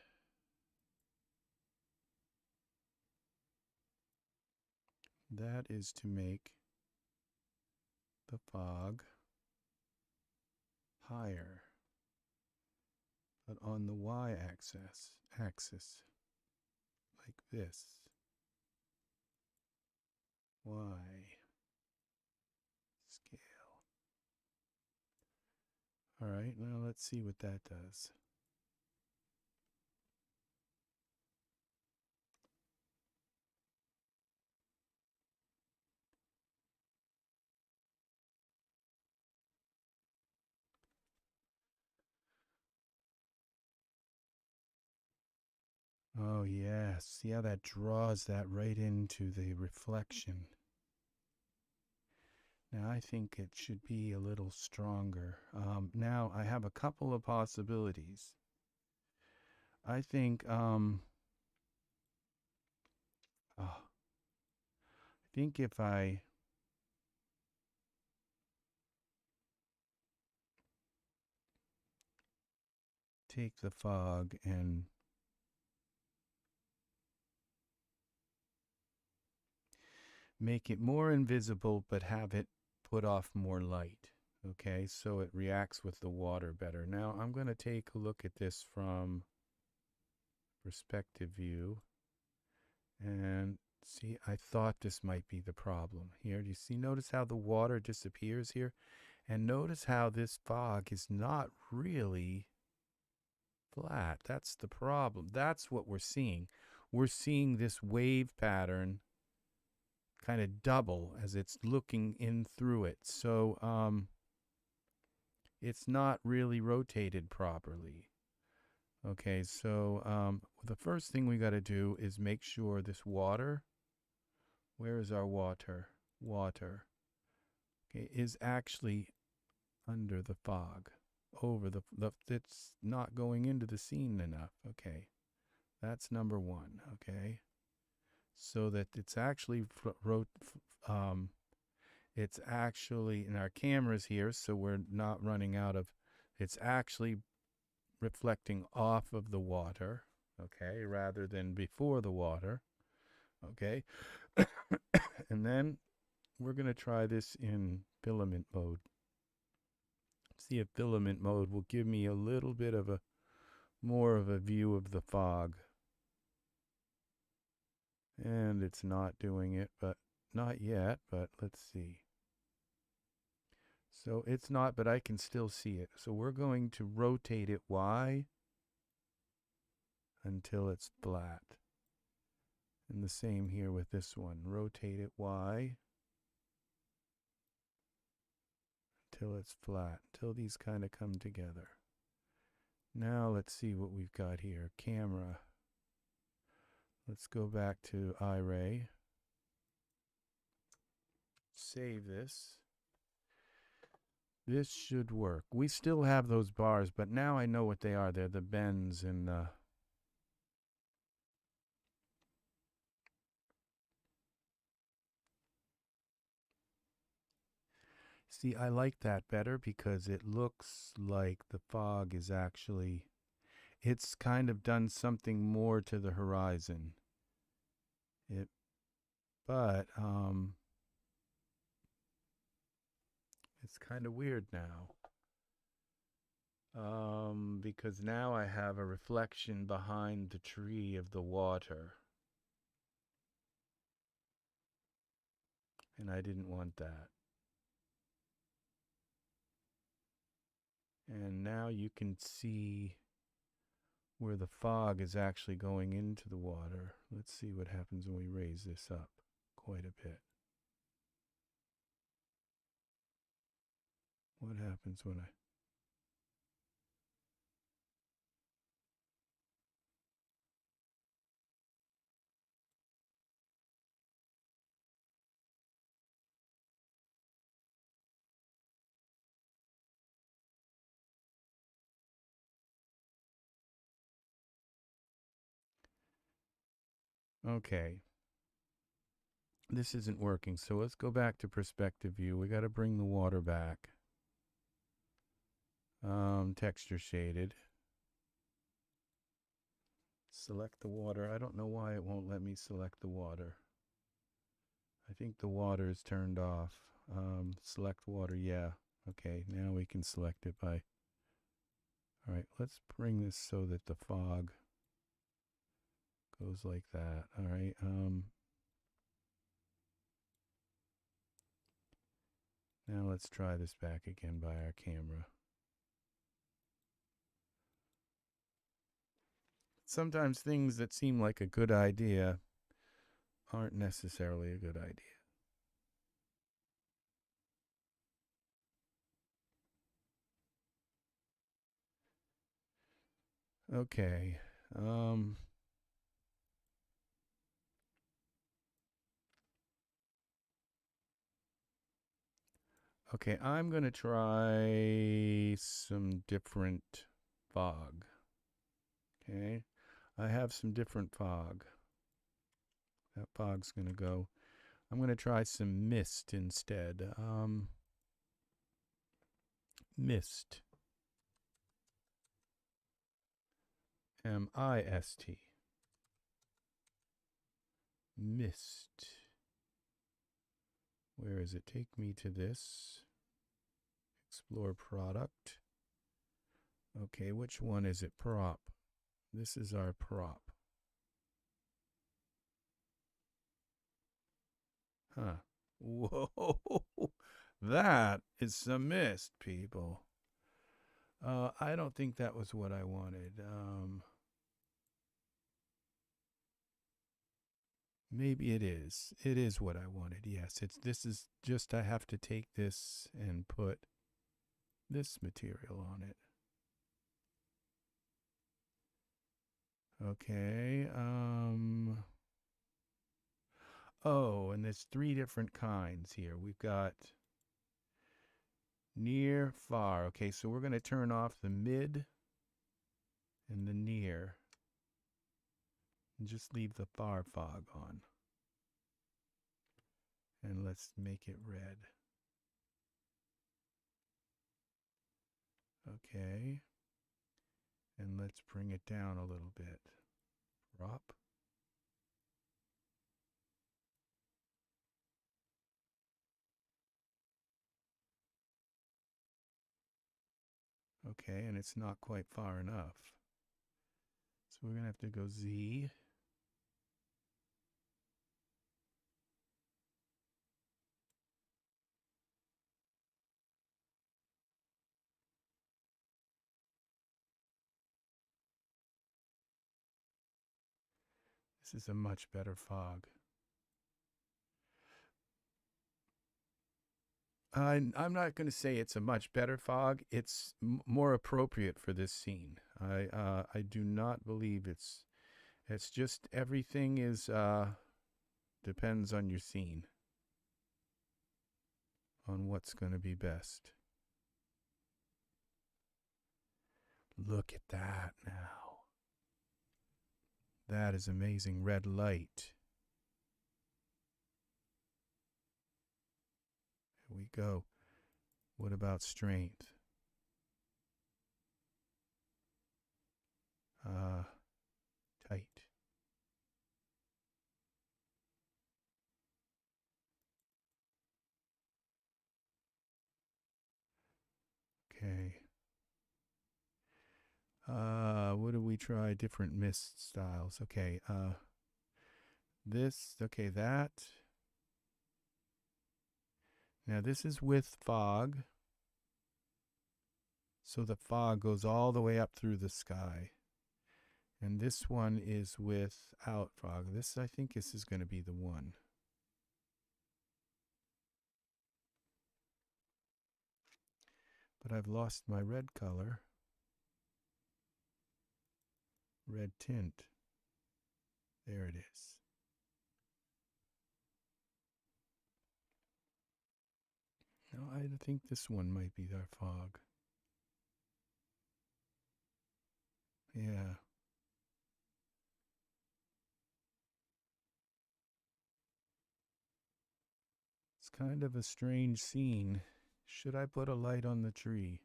That is to make the fog higher, but on the y-axis, like this. Y scale. All right, now let's see what that does. Oh, yes. See how that draws that right into the reflection. Now, I think it should be a little stronger. Now, I have a couple of possibilities. I think, if I take the fog and make it more invisible, but have it put off more light. Okay, so it reacts with the water better. Now I'm going to take a look at this from perspective view and see, I thought this might be the problem here. Do you see, notice how the water disappears here? And notice how this fog is not really flat. That's the problem. That's what we're seeing. We're seeing this wave pattern kind of double as it's looking in through it. So it's not really rotated properly. Okay, so the first thing we got to do is make sure this water, where is our water? Water, okay, is actually under the fog, over the it's not going into the scene enough. Okay, that's number one. Okay, so that it's actually it's actually in our cameras here, so we're not running out of, it's actually reflecting off of the water, okay, rather than before the water, okay. And then we're going to try this in filament mode. See if filament mode will give me a little bit of a more of a view of the fog. And it's not doing it, but not yet, but let's see. So it's not, but I can still see it. So we're going to rotate it Y until it's flat. And the same here with this one. Rotate it Y until it's flat, until these kind of come together. Now let's see what we've got here. Camera. Let's go back to iRay. Save this. This should work. We still have those bars, but now I know what they are. They're the bends and see, I like that better because it looks like the fog is actually, it's kind of done something more to the horizon. But it's kind of weird now. Because now I have a reflection behind the tree of the water. And I didn't want that. And now you can see where the fog is actually going into the water. Let's see what happens when we raise this up quite a bit. What happens when I... Okay. This isn't working, so let's go back to perspective view. We got to bring the water back. Texture shaded. Select the water. I don't know why it won't let me select the water. I think the water is turned off. Select water, yeah. Okay, now we can select it by... All right, let's bring this so that the fog goes like that. All right. Now let's try this back again by our camera. Sometimes things that seem like a good idea aren't necessarily a good idea. Okay. Okay, I'm going to try some different fog. Okay. I have some different fog. That fog's going to go. I'm going to try some mist instead. Mist. M-I-S-T. Mist. Where is it? Take me to this. Explore product. Okay, which one is it? Prop. This is our prop. Huh. Whoa. That is some mist, people. I don't think that was what I wanted. Maybe it is. It is what I wanted. Yes, this is just, I have to take this and put this material on it. Okay. Oh, and there's 3 different kinds here. We've got near, far. Okay, so we're going to turn off the mid and the near and just leave the far fog on. let's make it red. Okay. And let's bring it down a little bit. Drop. Okay, and it's not quite far enough. So we're going to have to go Z. This is a much better fog. I'm not going to say it's a much better fog. It's more appropriate for this scene. I do not believe it's just everything is depends on your scene, on what's going to be best. Look at that now. That is amazing red light. Here we go. What about strength? Tight. Okay. What do we try? Different mist styles. Okay. This. Okay, that. Now this is with fog. So the fog goes all the way up through the sky. And this one is without fog. This, I think this is going to be the one. But I've lost my red color. Red tint. There it is. No, I think this one might be our fog. Yeah. It's kind of a strange scene. Should I put a light on the tree?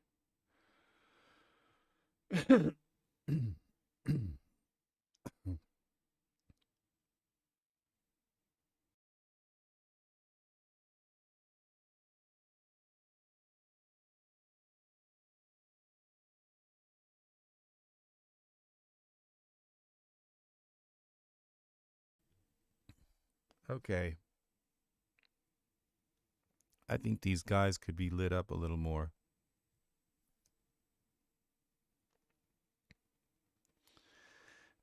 Okay. I think these guys could be lit up a little more.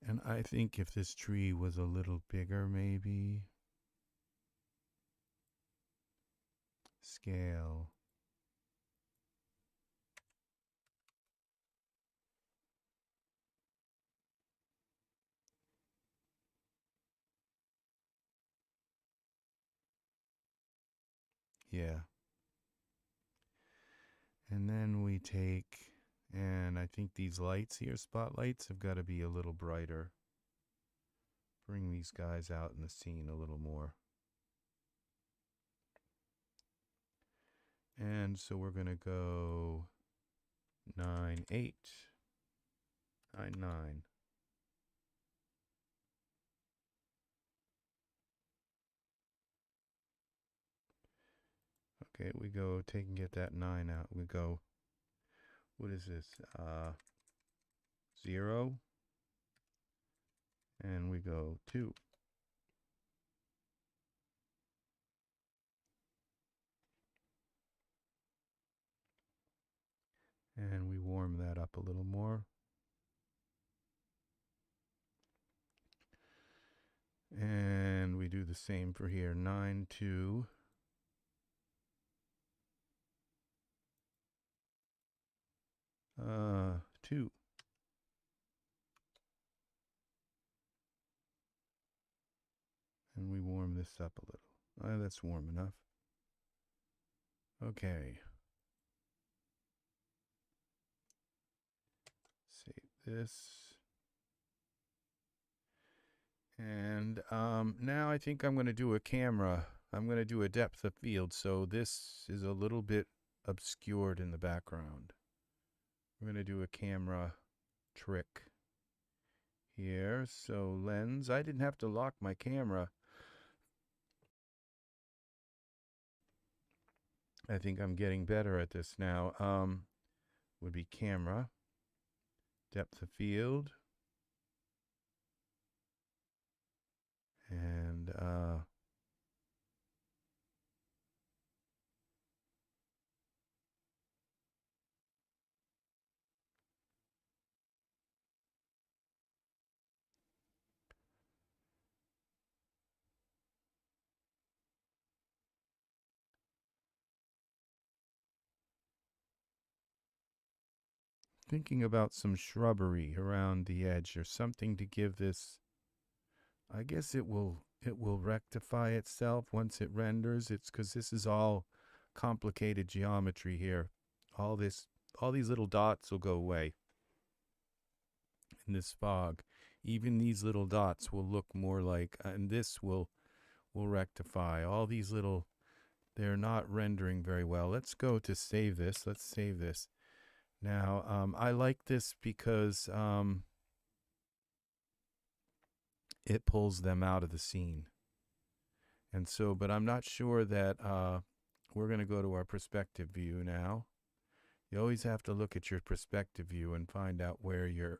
And I think if this tree was a little bigger, maybe. Scale. Yeah. And then we take, and I think these lights here, spotlights, have got to be a little brighter. Bring these guys out in the scene a little more. And so we're going to go 9, 8, 9, 9. Okay, we go take and get that 9 out. We go, what is this? 0. And we go 2. And we warm that up a little more. And we do the same for here. 9, 2. 2. And we warm this up a little. That's warm enough. Okay. Save this. And now I think I'm going to do a camera I'm going to do a depth of field, so this is a little bit obscured in the background. We're going to do a camera trick here. So lens, I didn't have to lock my camera. I think I'm getting better at this now. Would be camera, depth of field, and thinking about some shrubbery around the edge or something to give this. I guess it will rectify itself once it renders. It's because this is all complicated geometry here. All these little dots will go away in this fog. Even these little dots will look more like, and this will rectify. All these little, they're not rendering very well. Let's go to save this. Let's save this. Now, I like this because it pulls them out of the scene. And so, but I'm not sure that we're going to go to our perspective view now. You always have to look at your perspective view and find out where your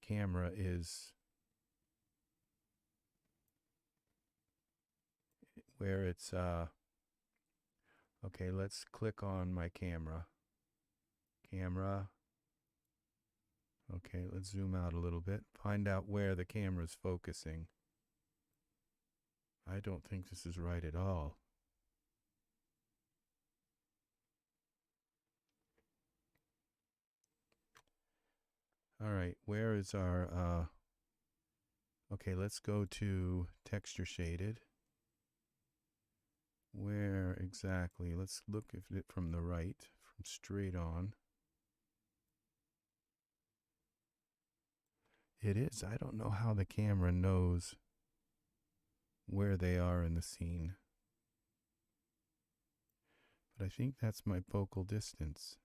camera is, where it's, okay, let's click on my camera. Camera. Okay, let's zoom out a little bit. Find out where the camera's focusing. I don't think this is right at all. All right, where is our, okay, let's go to texture shaded. Where exactly? Let's look at it from the right, from straight on. It is. I don't know how the camera knows where they are in the scene. But I think that's my focal distance.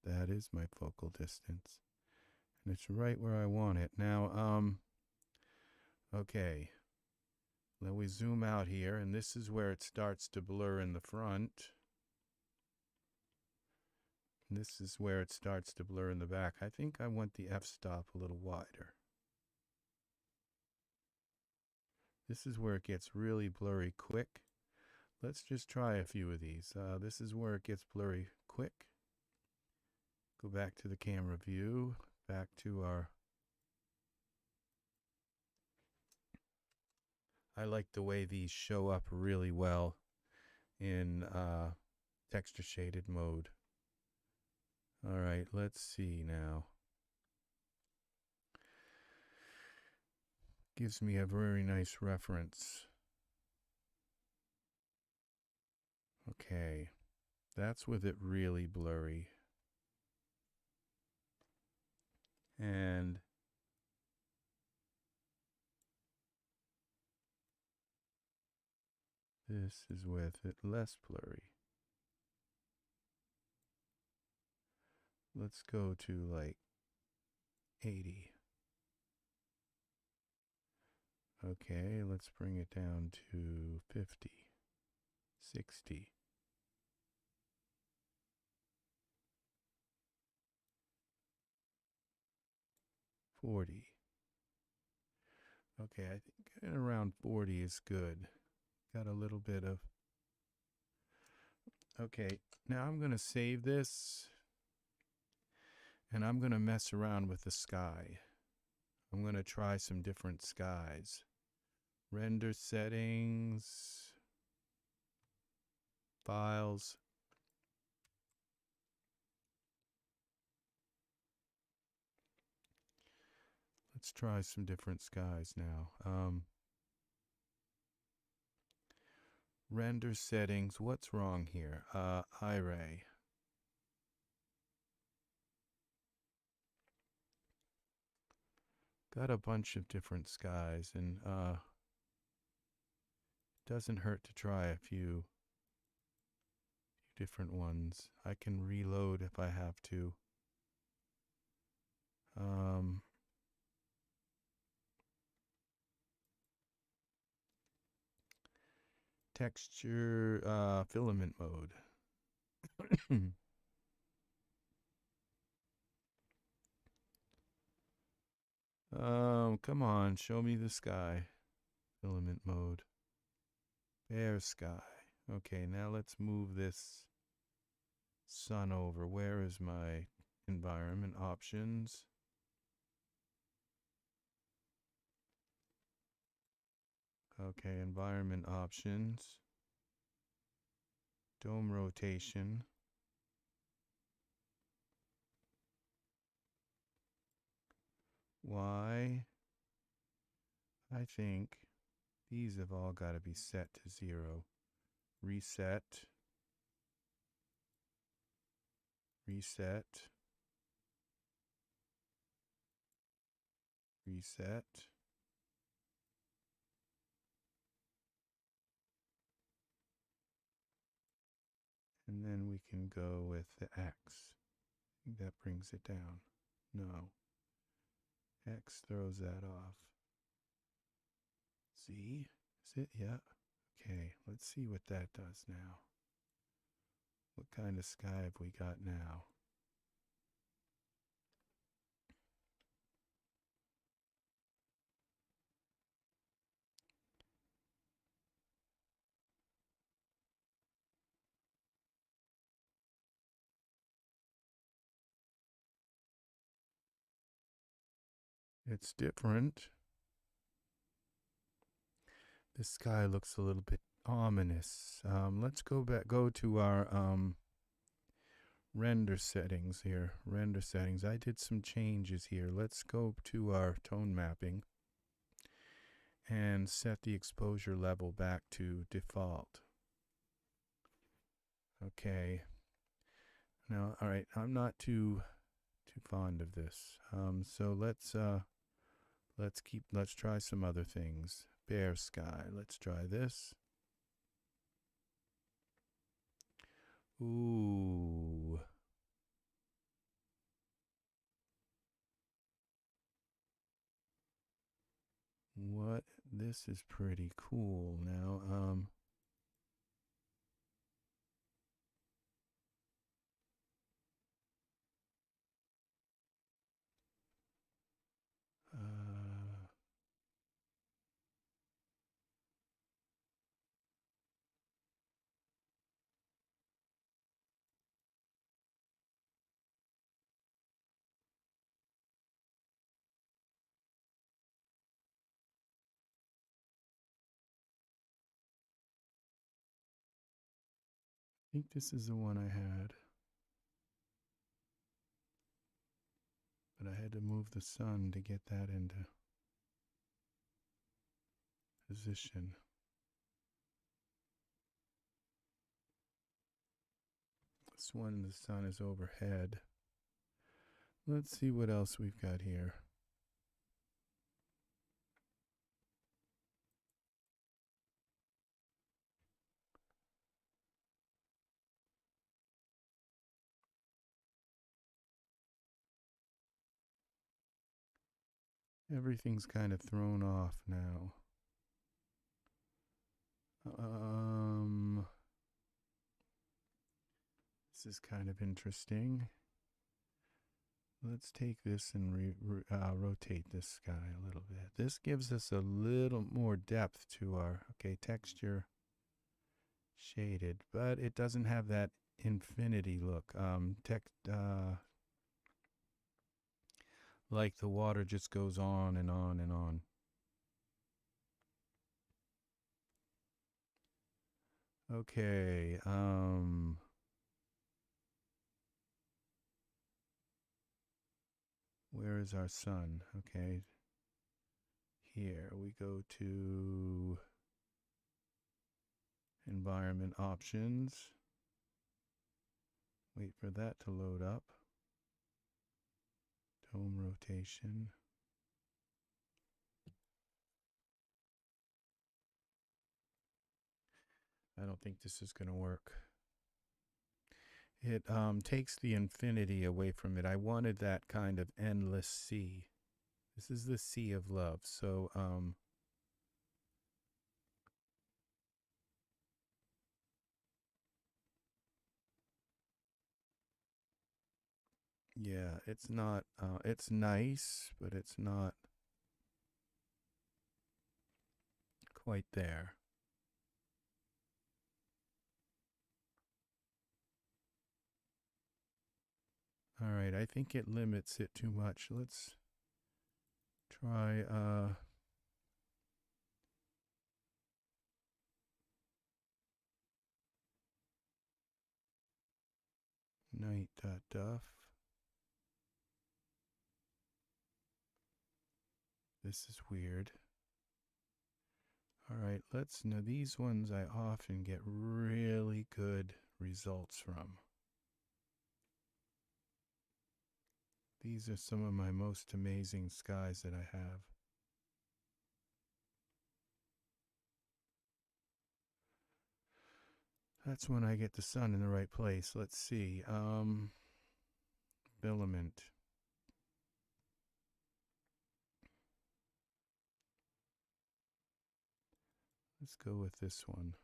That is my focal distance. And it's right where I want it. Now, okay. Let me zoom out here, and this is where it starts to blur in the front. And this is where it starts to blur in the back. I think I want the f-stop a little wider. This is where it gets really blurry quick. Let's just try a few of these. This is where it gets blurry quick. Go back to the camera view, back to our... I like the way these show up really well in texture shaded mode. All right, let's see now. Gives me a very nice reference. Okay, that's with it really blurry. And this is with it less blurry. Let's go to like 80. Okay, let's bring it down to 50, 60. 40. Okay, I think around 40 is good. Got a little bit of... Okay, now I'm going to save this. And I'm going to mess around with the sky. I'm going to try some different skies. Render settings. Files. Let's try some different skies now. Render settings. What's wrong here? Iray. Got a bunch of different skies, and Doesn't hurt to try a few different ones. I can reload if I have to. Texture filament mode. Come on, show me the sky. Filament mode. Bare sky. Okay, now let's move this sun over. Where is my environment options? Okay, environment options. Dome rotation. Y. I think these have all got to be set to 0. Reset. Reset. Reset. And then we can go with the X. I think that brings it down. No. X throws that off. Z? Is it? Yeah. Okay, let's see what that does now. What kind of sky have we got now? It's different. This sky looks a little bit ominous. Let's go to our render settings here. Render settings. I did some changes here. Let's go to our tone mapping and set the exposure level back to default. Okay. Now, all right, I'm not too fond of this. So let's try some other things. Bare sky. Let's try this. Ooh. What? This is pretty cool. Now, I think this is the one I had. But I had to move the sun to get that into position. This one, the sun is overhead. Let's see what else we've got here. Everything's kind of thrown off now. This is kind of interesting. Let's take this and rotate this sky a little bit. This gives us a little more depth to our, okay, texture shaded, but it doesn't have that infinity look. Like the water just goes on and on and on. Okay, where is our sun? Okay, here we go to environment options. Wait for that to load up. Dome rotation. I don't think this is going to work. It takes the infinity away from it. I wanted that kind of endless sea. This is the sea of love. So, yeah, it's not, it's nice, but it's not quite there. All right, I think it limits it too much. Let's try night.duff. This is weird. All right, now these ones I often get really good results from. These are some of my most amazing skies that I have. That's when I get the sun in the right place. Let's see. Filament. Let's go with this one.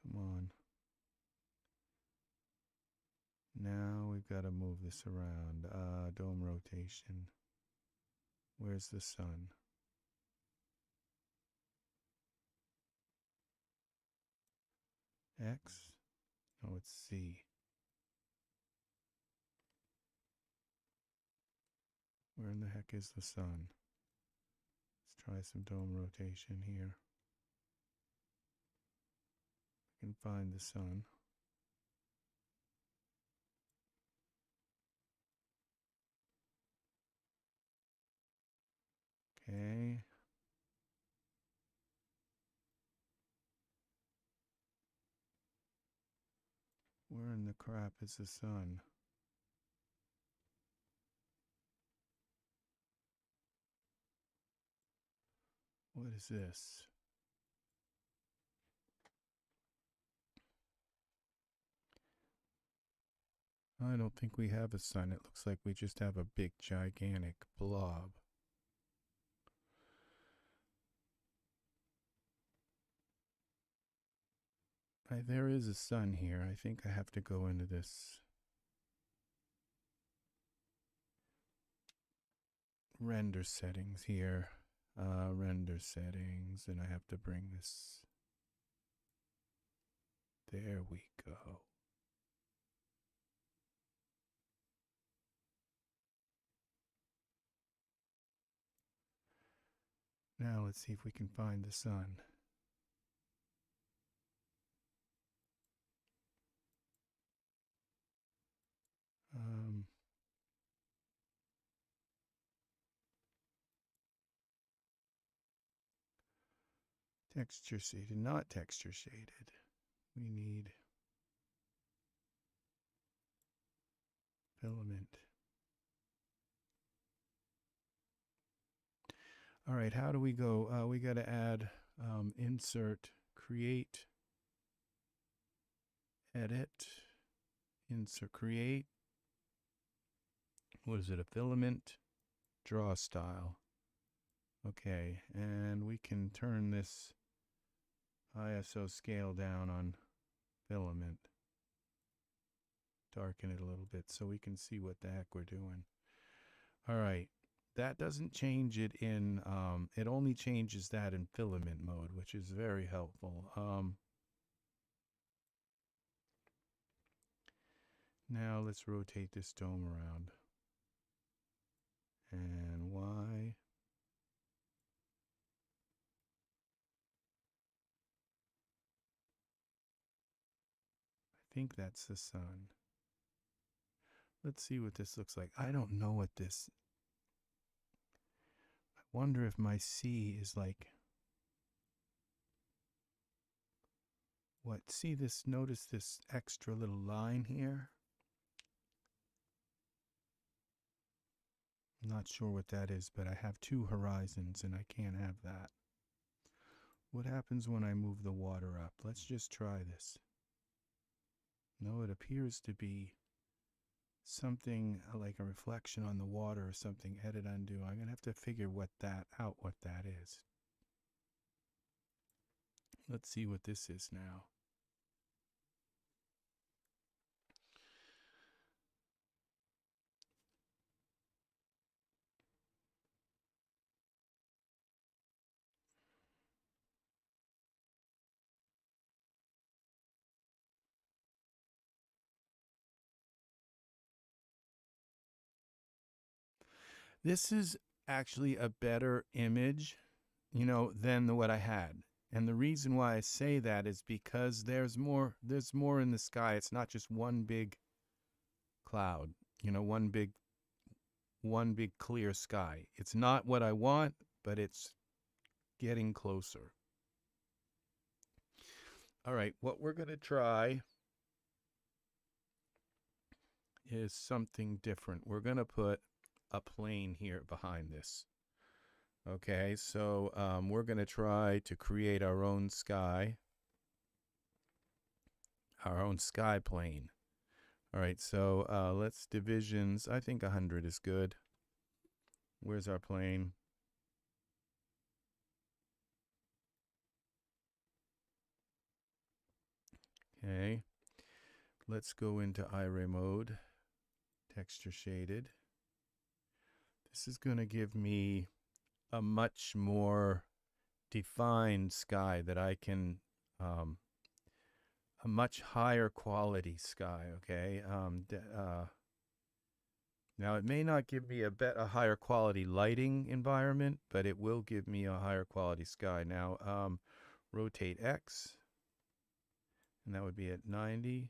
Come on. Now we've got to move this around. Dome rotation. Where's the sun? X? No, it's C. Where in the heck is the sun? Let's try some dome rotation here. I can find the sun. Okay. Where in the crap is the sun? What is this? I don't think we have a sun. It looks like we just have a big, gigantic blob. There is a sun here. I think I have to go into this render settings here. Render settings, and I have to bring this. There we go. Now let's see if we can find the sun. Texture shaded, not texture shaded. We need filament. All right, how do we go? We got to add insert, create, edit, insert, create. What is it? A filament, draw style. Okay, and we can turn this ISO scale down on filament. Darken it a little bit so we can see what the heck we're doing. All right, that doesn't change it in, it only changes that in filament mode, which is very helpful. Now let's rotate this dome around. And Y. I think that's the sun. Let's see what this looks like. I don't know what this. I wonder if my C is like. What? See this? Notice this extra little line here? Not sure what that is, but I have two horizons and I can't have that. What happens when I move the water up? Let's just try this. No, it appears to be something like a reflection on the water or something. Edit undo. I'm going to have to figure what that is. Let's see what this is now. This is actually a better image, than what I had. And the reason why I say that is because there's more in the sky. It's not just one big cloud, one big clear sky. It's not what I want, but it's getting closer. All right, what we're going to try is something different. We're going to put a plane here behind this. Okay, so we're going to try to create our own sky plane. All right, so let's divisions. I think 100 is good. Where's our plane? Okay, let's go into iRay mode, texture shaded. This is going to give me a much more defined sky that I can, a much higher quality sky, okay? Now, it may not give me a higher quality lighting environment, but it will give me a higher quality sky. Now, rotate X, and that would be at 90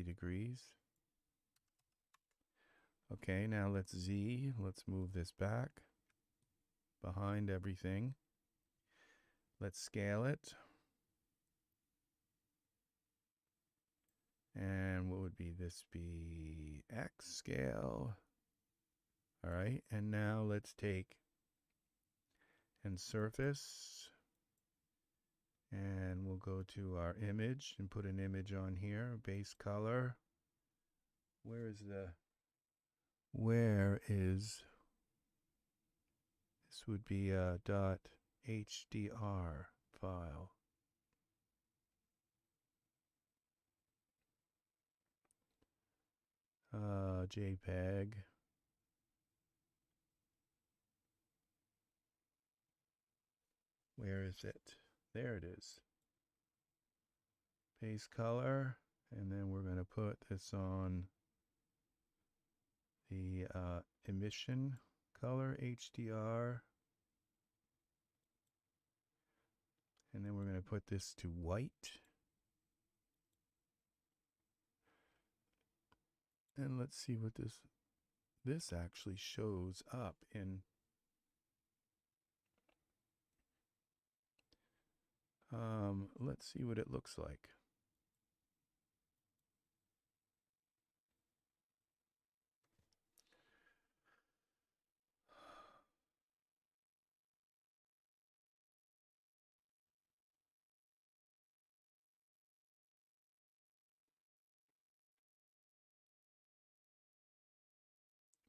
degrees. Okay, now let's Z. Let's move this back behind everything. Let's scale it. And what would this be? X scale. All right, and now let's take and surface. And we'll go to our image and put an image on here. Base color. Where is this would be a .hdr file. JPEG. Where is it? There it is. Base color, and then we're going to put this on the emission color, HDR. And then we're going to put this to white. And let's see what this actually shows up in. Let's see what it looks like.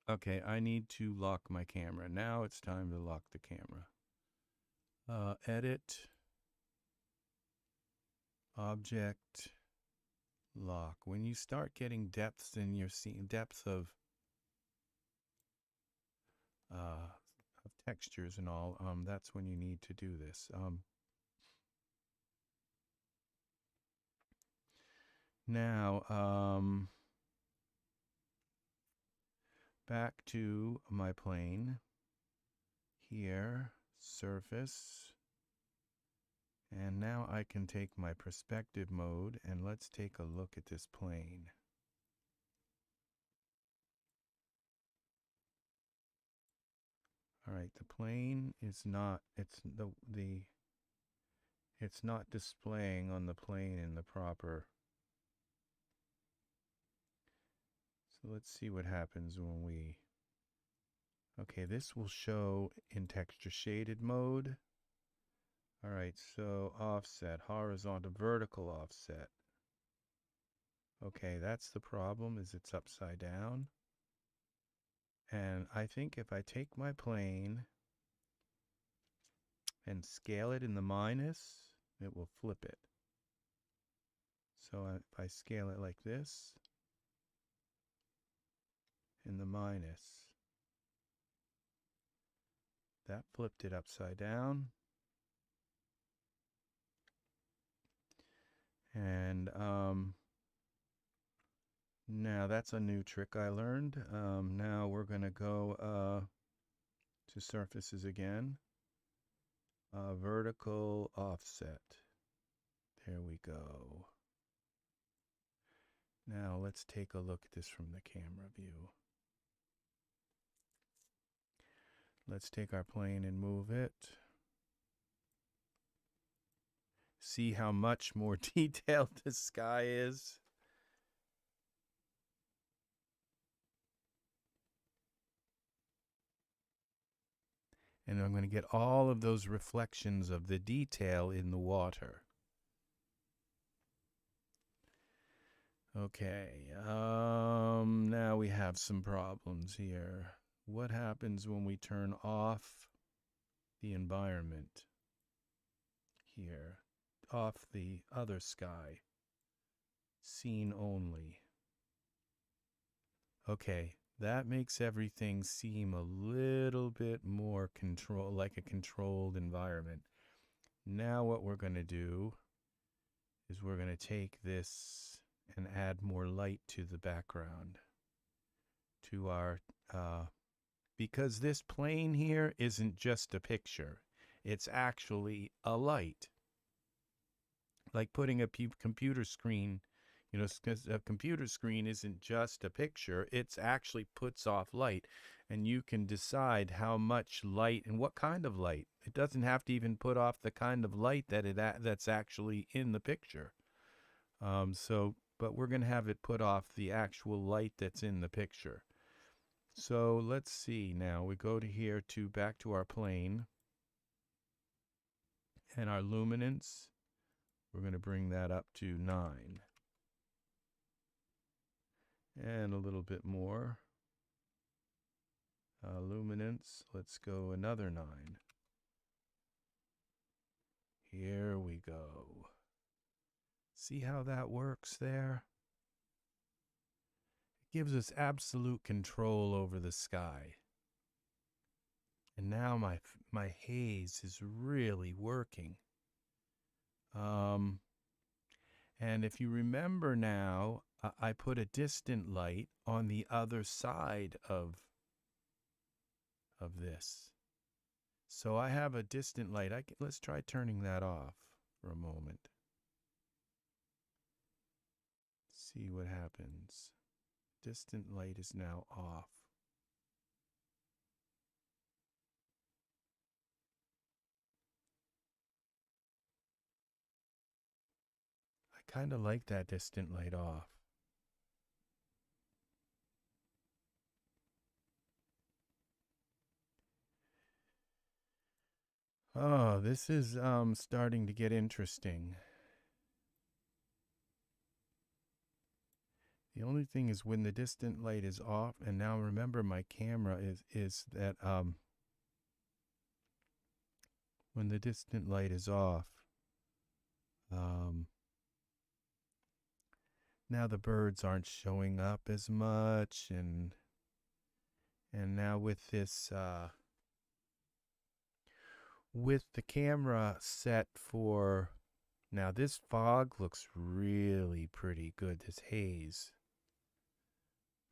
Okay, I need to lock my camera. Now it's time to lock the camera. Edit, object, lock. When you start getting depths and you're seeing depth of textures and all, that's when you need to do this. Now, back to my plane. Here, surface. And now I can take my perspective mode and let's take a look at this plane. All right, the plane is not, it's not displaying on the plane in the proper. So let's see what happens when we Okay, this will show in texture shaded mode. All right, so offset, horizontal, vertical offset. Okay, that's the problem, is it's upside down. And I think if I take my plane and scale it in the minus, it will flip it. So if I scale it like this, in the minus, that flipped it upside down. And now that's a new trick I learned. Now we're going to go to surfaces again. Vertical offset. There we go. Now let's take a look at this from the camera view. Let's take our plane and move it. See how much more detailed the sky is. And I'm going to get all of those reflections of the detail in the water. Okay, now we have some problems here. What happens when we turn off the environment here? Off the other sky. Scene only. Okay, that makes everything seem a little bit more like a controlled environment. Now what we're going to do is we're going to take this and add more light to the background, to our because this plane here isn't just a picture, it's actually a light. Like putting a computer screen, you know, a computer screen isn't just a picture, it's actually puts off light, and you can decide how much light and what kind of light. It doesn't have to even put off the kind of light that's actually in the picture. But we're going to have it put off the actual light that's in the picture. So let's see now. We go to here back to our plane and our luminance. We're going to bring that up to 9. And a little bit more. Luminance, let's go another 9. Here we go. See how that works there? It gives us absolute control over the sky. And now my haze is really working. And if you remember now, I put a distant light on the other side of this. So I have a distant light. Let's try turning that off for a moment. See what happens. Distant light is now off. I kind of like that distant light off. Oh, this is starting to get interesting. The only thing is when the distant light is off, and now remember my camera is that when the distant light is off, now the birds aren't showing up as much, and now with this with the camera set for now, this fog looks really pretty good, this haze.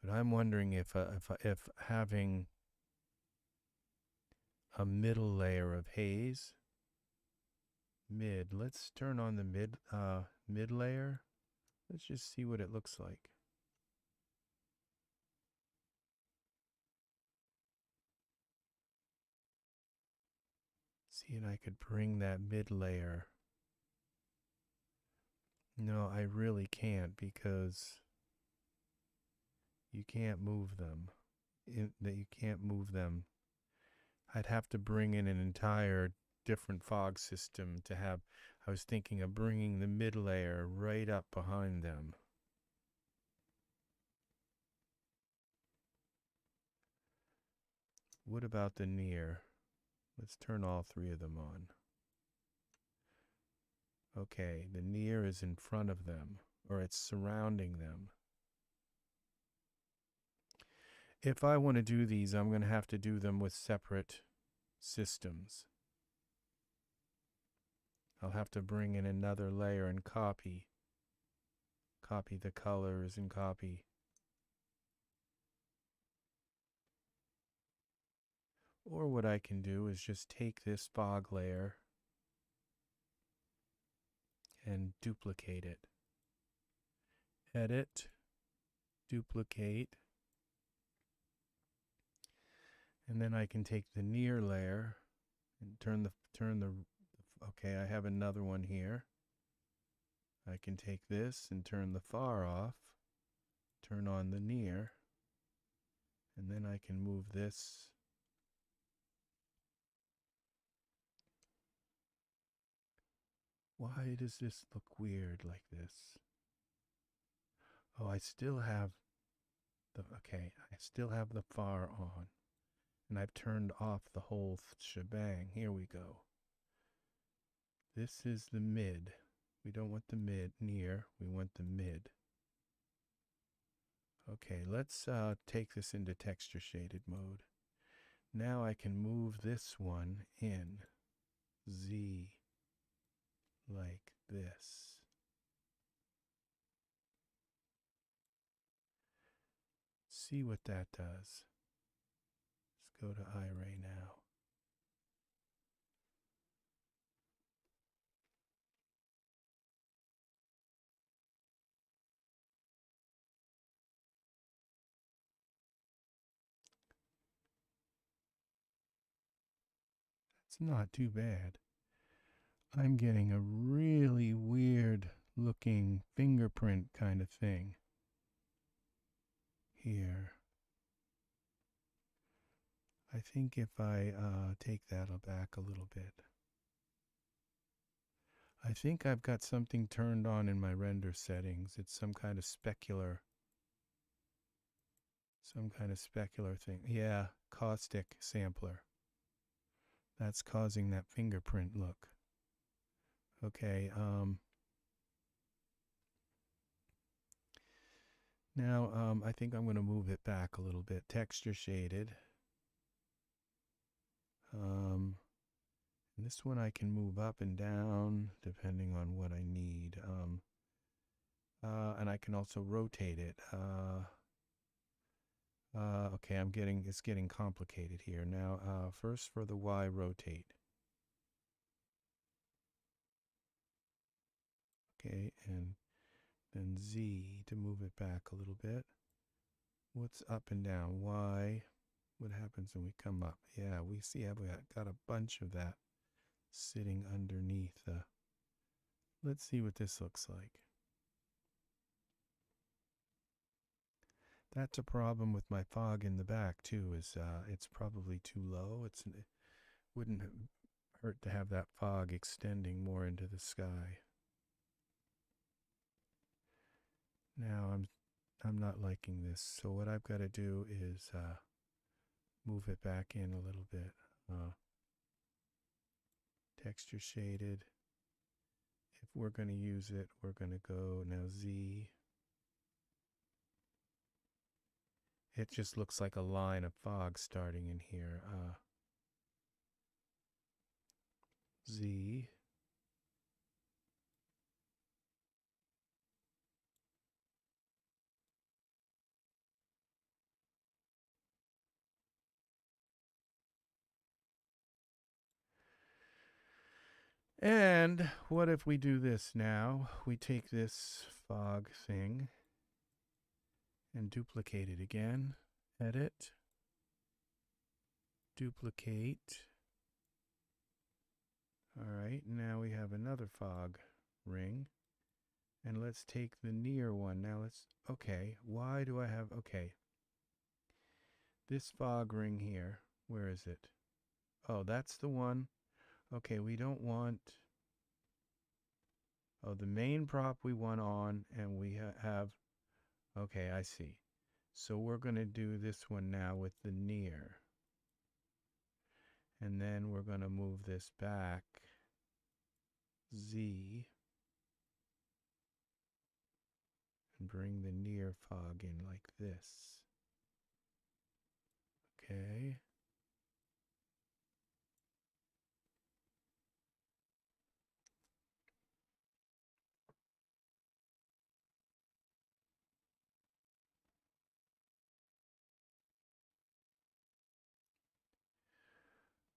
But I'm wondering if having a middle layer of haze, let's turn on the mid layer. Let's just see what it looks like. See, and I could bring that mid layer. No, I really can't, because you can't move them. You can't move them I'd have to bring in an entire different fog system to have. I was thinking of bringing the mid layer right up behind them. What about the near? Let's turn all three of them on. Okay, the near is in front of them, or it's surrounding them. If I want to do these, I'm going to have to do them with separate systems. I'll have to bring in another layer and copy the colors and copy. Or what I can do is just take this fog layer and duplicate it. Edit, duplicate, and then I can take the near layer and turn the okay, I have another one here. I can take this and turn the far off, turn on the near, and then I can move this. Why does this look weird like this? Oh, I still have okay, I still have the far on. And I've turned off the whole shebang. Here we go. This is the mid. We don't want the mid near, we want the mid. Okay, let's take this into texture shaded mode. Now I can move this one in Z like this. See what that does. Let's go to iRay now. It's not too bad. I'm getting a really weird looking fingerprint kind of thing here. I think if I take that back a little bit, I think I've got something turned on in my render settings. It's some kind of specular thing. Yeah, caustic sampler. That's causing that fingerprint look. Okay, now I think I'm going to move it back a little bit. Texture shaded. This one I can move up and down depending on what I need. And I can also rotate it. Okay, it's getting complicated here. Now, first for the Y, rotate. Okay, and then Z to move it back a little bit. What's up and down? Y, what happens when we come up? Yeah, we see I've got a bunch of that sitting underneath. Let's see what this looks like. That's a problem with my fog in the back too, is it's probably too low. It wouldn't hurt to have that fog extending more into the sky. Now I'm not liking this, so what I've got to do is move it back in a little bit. Texture shaded. If we're going to use it, we're going to go now Z. It just looks like a line of fog starting in here. Z. And what if we do this now? We take this fog thing and duplicate it again. Edit. Duplicate. All right, now we have another fog ring. And let's take the near one. Now okay, why do I have, okay. This fog ring here, where is it? Oh, that's the one. Okay, we don't want. Oh, the main prop we want on, and we have. Okay, I see. So we're going to do this one now with the near. And then we're going to move this back Z and bring the near fog in like this. Okay.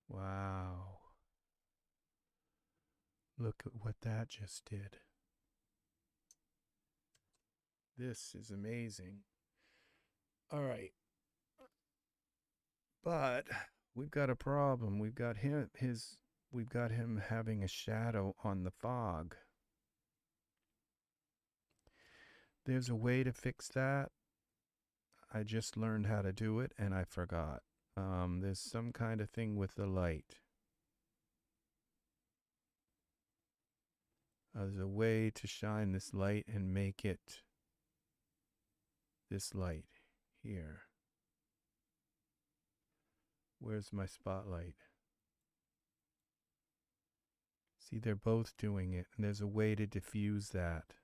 Wow. Look at what that just did. This is amazing. All right. But we've got a problem. We've got him having a shadow on the fog. There's a way to fix that. I just learned how to do it and I forgot. There's some kind of thing with the light. There's a way to shine this light and make it this light here. Where's my spotlight? See, they're both doing it, and there's a way to diffuse that.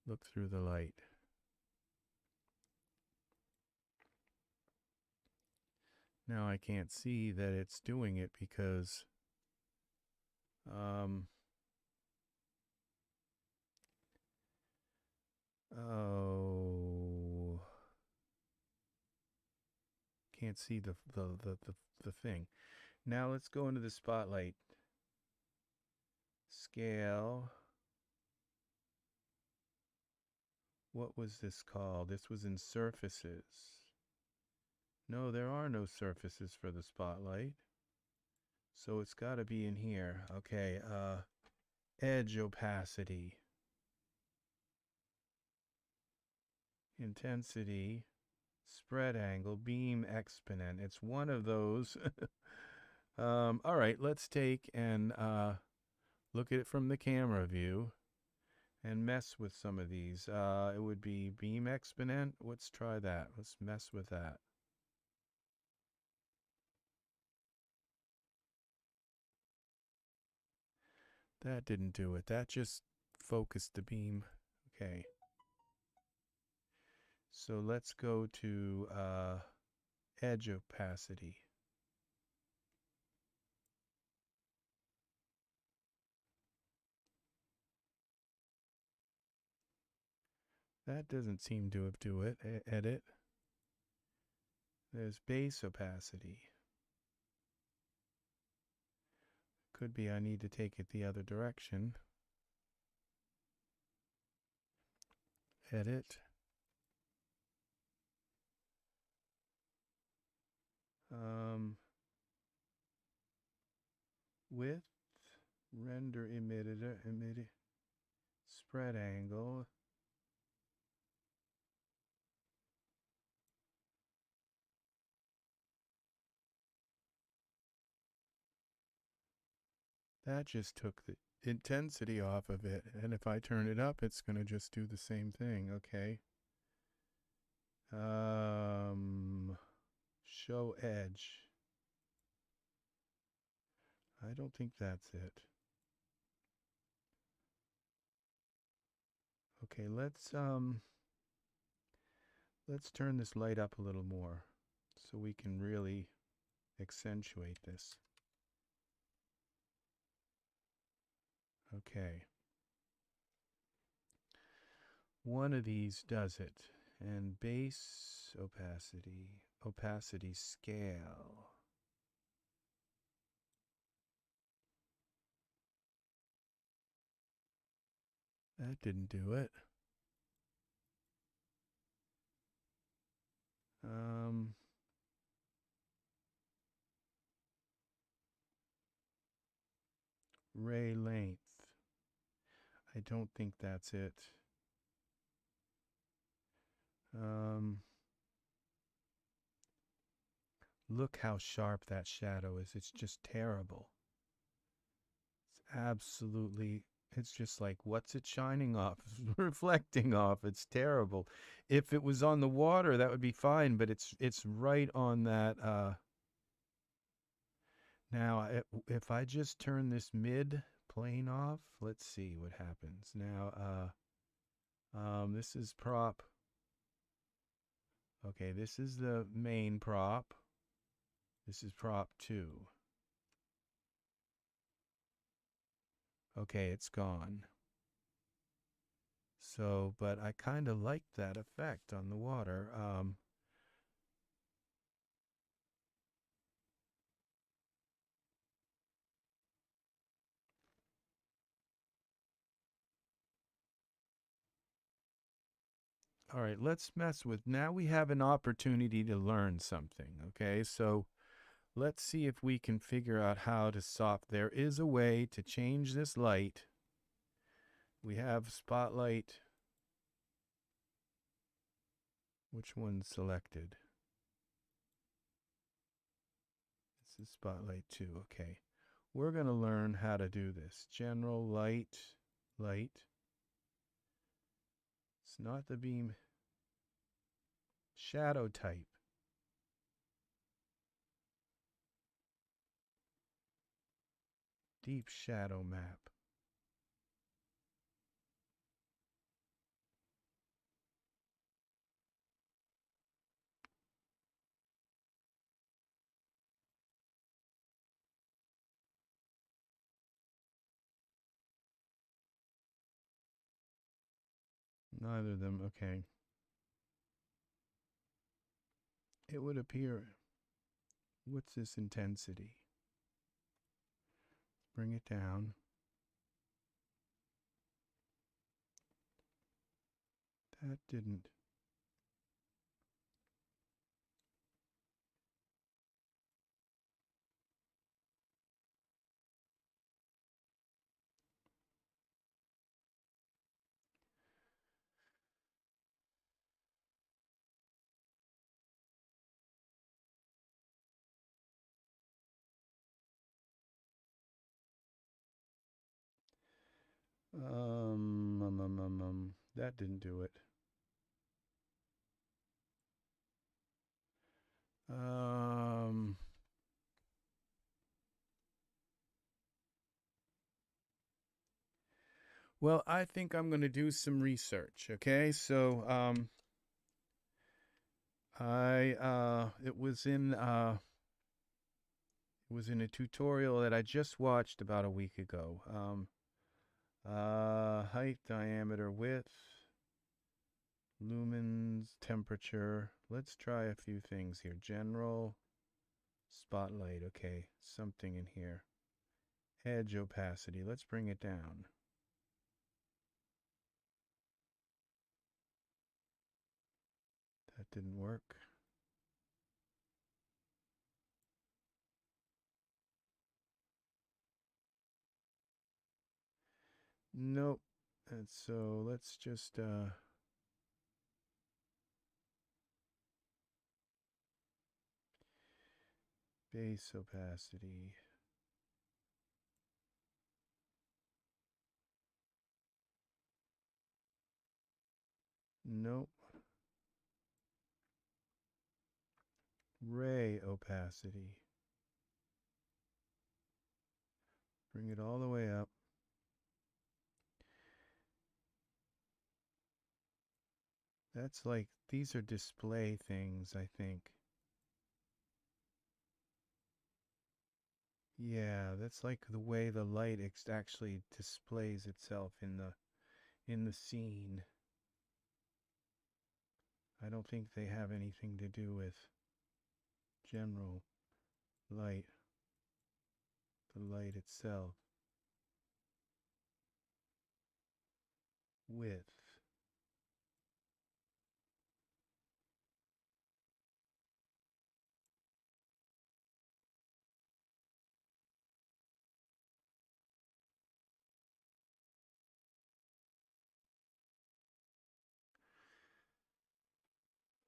Look through the light. Now I can't see that it's doing it because oh, can't see the thing. Now let's go into the spotlight. Scale. What was this called? This was in surfaces. No, there are no surfaces for the spotlight. So it's got to be in here. Okay, edge opacity. Intensity. Spread angle. Beam exponent. It's one of those. All right, let's take and look at it from the camera view and mess with some of these. It would be beam exponent. Let's try that. Let's mess with that. That didn't do it. That just focused the beam. Okay. So let's go to edge opacity. That doesn't seem to have do it. Edit. There's base opacity. Could be I need to take it the other direction. Edit. Width. Render emitted. Spread angle. That just took the intensity off of it. And if I turn it up, it's going to just do the same thing. Okay. Show edge. I don't think that's it. Okay, let's turn this light up a little more so we can really accentuate this. Okay. One of these does it. And base opacity, opacity scale. That didn't do it. Ray length. I don't think that's it. Look how sharp that shadow is. It's just terrible. It's absolutely, it's just like, what's it shining off? Reflecting off. It's terrible. If it was on the water, that would be fine, but it's right on that. Now, if I just turn this mid plane off, let's see what happens. Now, this is prop. Okay, this is the main prop. This is prop 2. Okay, it's gone. So, but I kind of like that effect on the water. All right, let's mess with. Now we have an opportunity to learn something. Okay, so let's see if we can figure out how to There is a way to change this light. We have spotlight. Which one's selected? This is spotlight 2. Okay. We're going to learn how to do this. General light, light. It's not the beam. Shadow type. Deep shadow map. Neither of them. Okay. It would appear. What's this intensity? Bring it down. That didn't. That didn't do it. Um, well, I think I'm going to do some research. Okay, so it was in a tutorial that I just watched about a week ago. Height, diameter, width, lumens, temperature. Let's try a few things here. General, spotlight. Okay, something in here. Edge opacity. Let's bring it down. That didn't work. Nope. And so let's just base opacity. Nope. Ray opacity. Bring it all the way up. That's like, these are display things, I think. Yeah, that's like the way the light actually displays itself in the scene. I don't think they have anything to do with general light, the light itself. Width.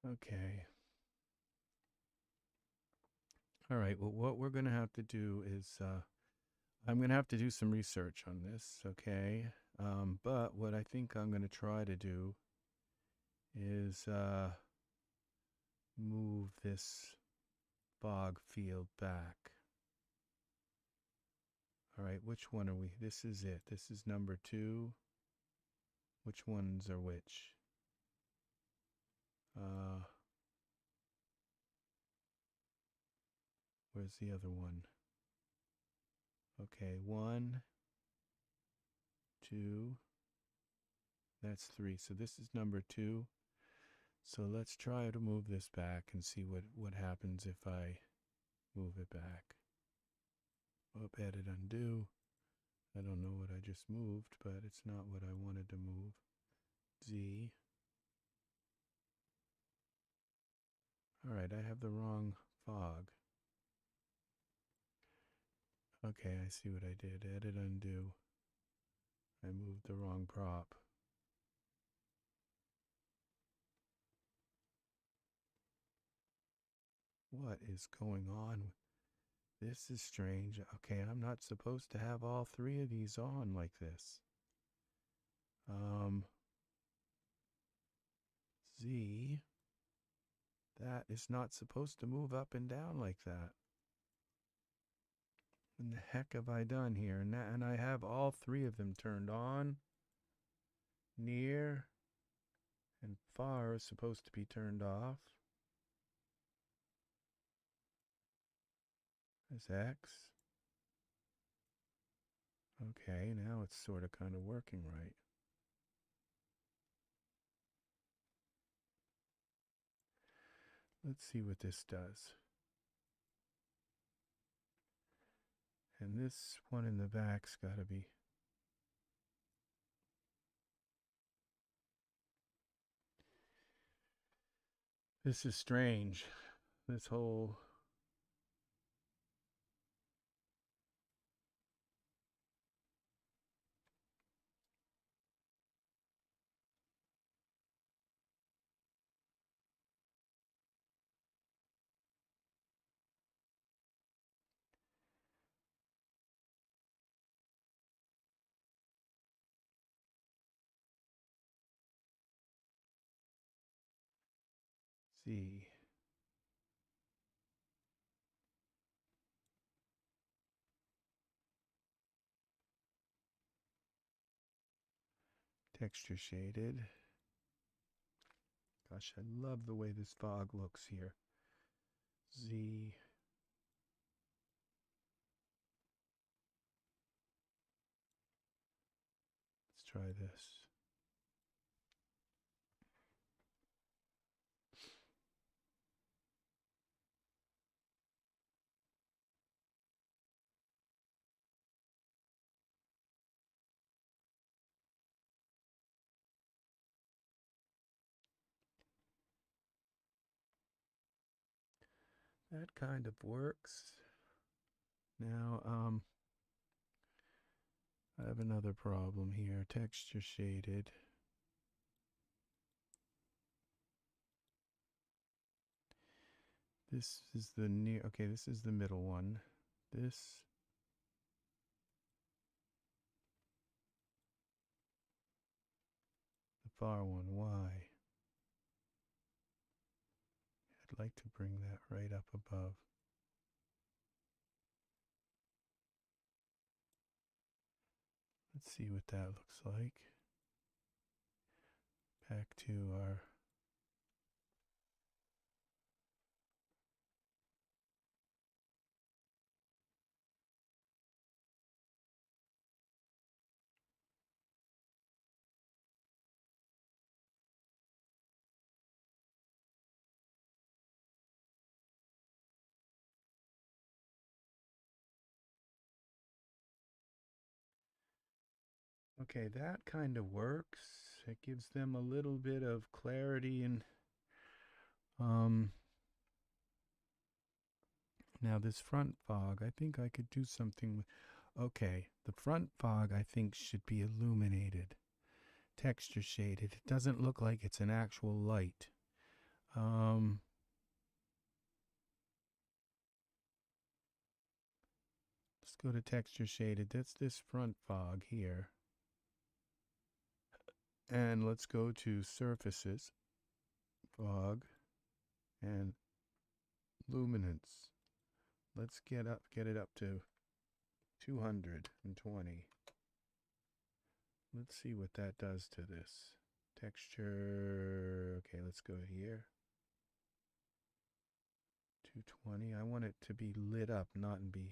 Okay. All right, well, what we're going to have to do is I'm going to have to do some research on this, okay? But what I think I'm going to try to do is move this fog field back. All right, which one are we? This is it. This is number 2. Which ones are which? Where's the other one? Okay, 1, 2. That's 3. So this is number 2. So let's try to move this back and see what happens if I move it back. Up, edit, undo. I don't know what I just moved, but it's not what I wanted to move. Z. All right, I have the wrong fog. Okay, I see what I did. Edit, undo. I moved the wrong prop. What is going on? This is strange. Okay, I'm not supposed to have all 3 of these on like this. Z. That is not supposed to move up and down like that. What the heck have I done here? And I have all 3 of them turned on. Near and far is supposed to be turned off. As X. Okay, now it's sort of kind of working right. Let's see what this does. And this one in the back's got to be. This is strange. This whole. See. Texture shaded. Gosh, I love the way this fog looks here. Z. Let's try this. That kind of works. Now, I have another problem here. Texture shaded. This is the near. Okay, this is the middle one. This. The far one. Why? I'd like to bring that right up above. Let's see what that looks like. Back to our. Okay, that kind of works. It gives them a little bit of clarity and now this front fog, I think I could do something with. Okay, the front fog I think should be illuminated, texture shaded. It doesn't look like it's an actual light. go to texture shaded. That's this front fog here. And let's go to surfaces, fog, and luminance. Let's get it up to 220. Let's see what that does to this. Texture, okay, let's go here. 220. I want it to be lit up, not be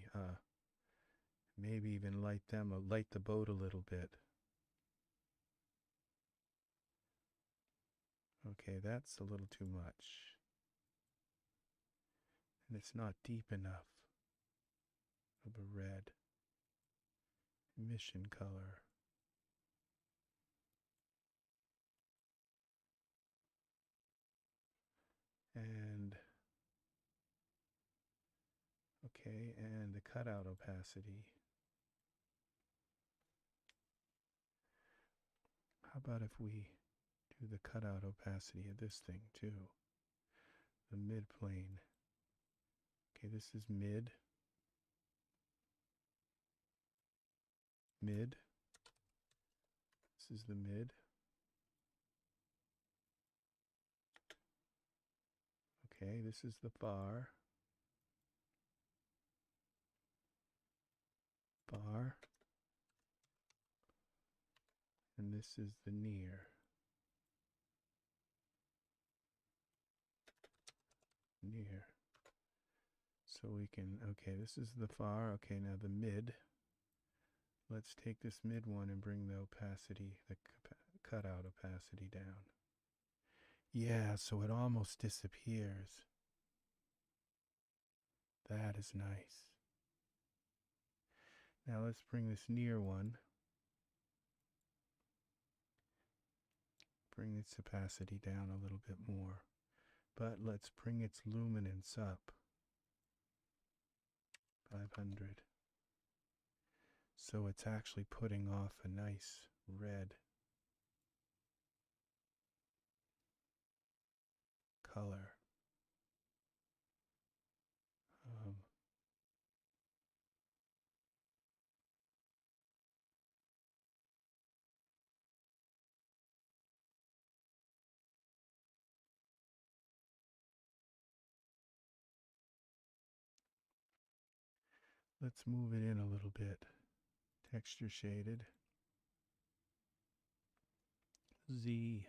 maybe even light the boat a little bit. Okay, that's a little too much. And it's not deep enough of a red. Emission color. And okay, and the cutout opacity. How about if we do the cutout opacity of this thing too? The mid plane. Okay, this is mid. Mid. This is the mid. Okay, this is the far. Far. And this is the near. Near. So we can, okay, this is the far. Okay, now the mid. Let's take this mid one and bring the opacity, the cutout opacity down. Yeah, so it almost disappears. That is nice. Now let's bring this near one. Bring its opacity down a little bit more. But let's bring its luminance up. 500. So it's actually putting off a nice red color. Let's move it in a little bit. Texture shaded. Z.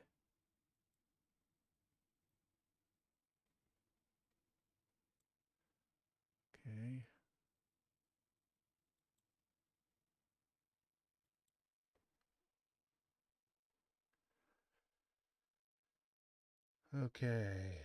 Okay. Okay.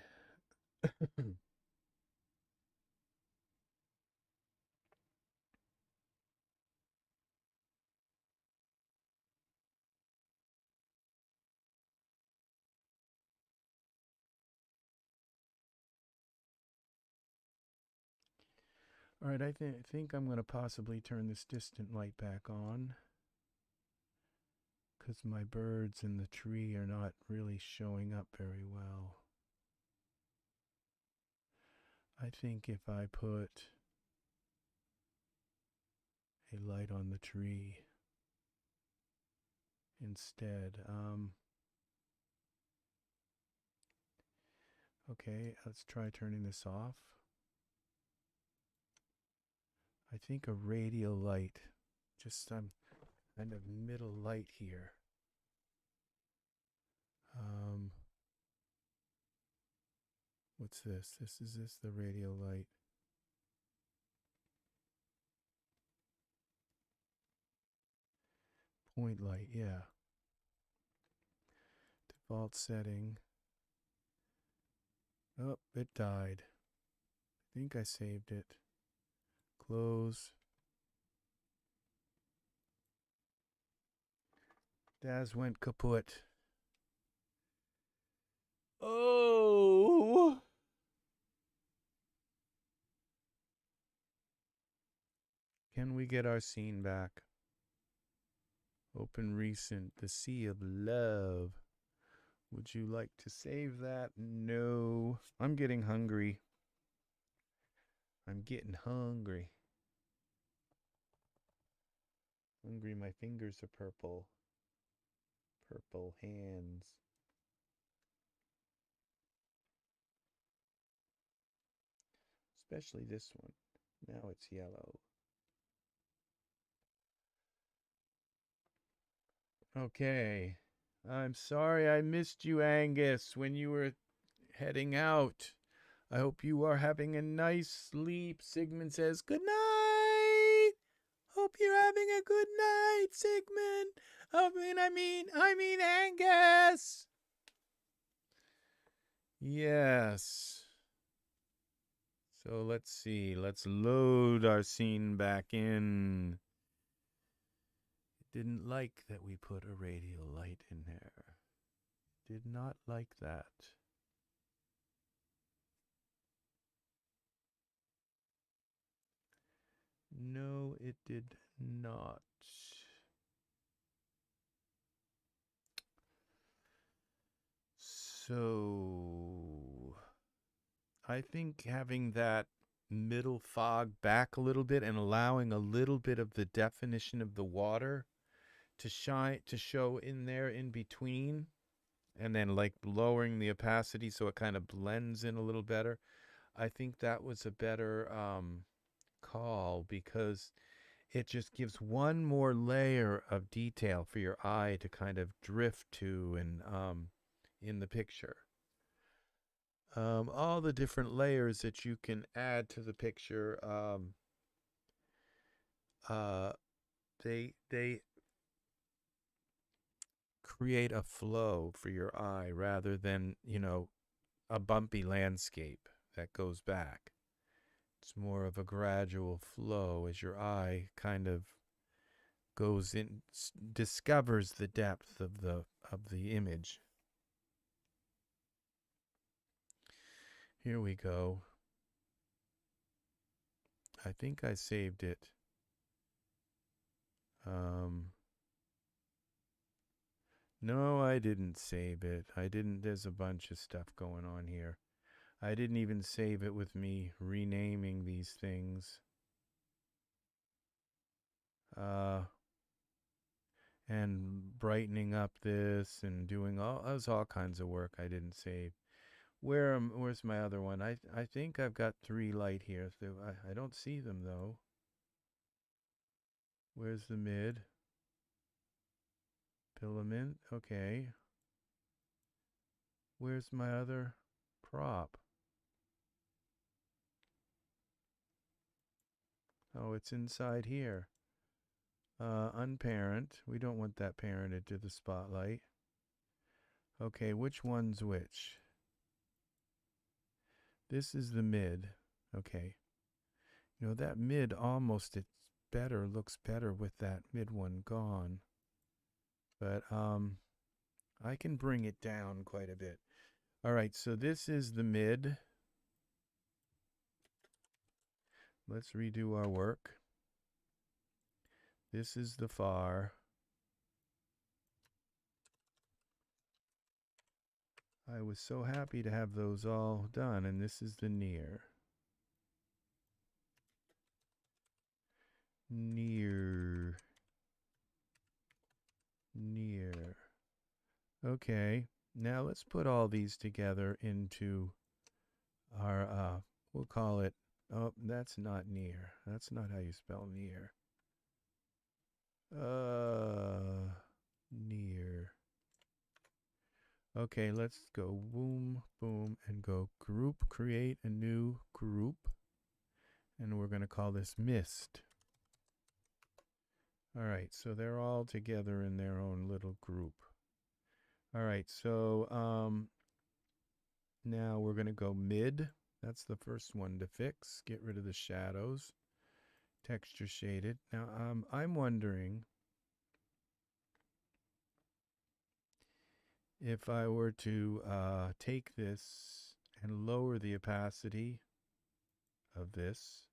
All right, I think I'm going to possibly turn this distant light back on because my birds in the tree are not really showing up very well. I think if I put a light on the tree instead, okay, let's try turning this off. I think a radial light, just some kind of middle light here. What's this? This is the radial light. Point light, yeah. Default setting. Oh, it died. I think I saved it. Close. Daz went kaput. Oh! Can we get our scene back? Open recent, the Sea of Love. Would you like to save that? No. I'm getting hungry. I'm getting hungry. Hungry, my fingers are purple. Purple hands. Especially this one. Now it's yellow. Okay. I'm sorry I missed you, Angus, when you were heading out. I hope you are having a nice sleep. Sigmund says, good night. Hope you're having a good night, Sigmund. I mean, Angus. Yes. So let's see. Let's load our scene back in. It didn't like that we put a radial light in there. Did not like that. No, it did not. So I think having that middle fog back a little bit and allowing a little bit of the definition of the water to show in there in between, and then like lowering the opacity so it kind of blends in a little better. I think that was a better call, because it just gives one more layer of detail for your eye to kind of drift to and in the picture. All the different layers that you can add to the picture, uh, they create a flow for your eye rather than, a bumpy landscape that goes back. It's more of a gradual flow as your eye kind of goes in, discovers the depth of the image. Here we go. I think I saved it. No, I didn't save it. I didn't. There's a bunch of stuff going on here. I didn't even save it with me renaming these things. And brightening up this and doing all kinds of work I didn't save. Where's my other one? I think I've got 3 light here. So I don't see them though. Where's the mid? Filament. Okay. Where's my other prop? Oh, it's inside here. Unparent. We don't want that parented to the spotlight. Okay, which one's which? This is the mid. Okay. That mid almost, it's better, looks better with that mid one gone. But I can bring it down quite a bit. All right, so this is the mid. Let's redo our work. This is the far. I was so happy to have those all done, and this is the near. Near. Near. Okay, now let's put all these together into our, we'll call it, oh, that's not near. That's not how you spell near. Near. Okay, let's go boom, boom, and go group, create a new group. And we're going to call this mist. All right, so they're all together in their own little group. All right, so now we're going to go mid. That's the first one to fix. Get rid of the shadows. Texture shaded. Now I'm wondering if I were to take this and lower the opacity of this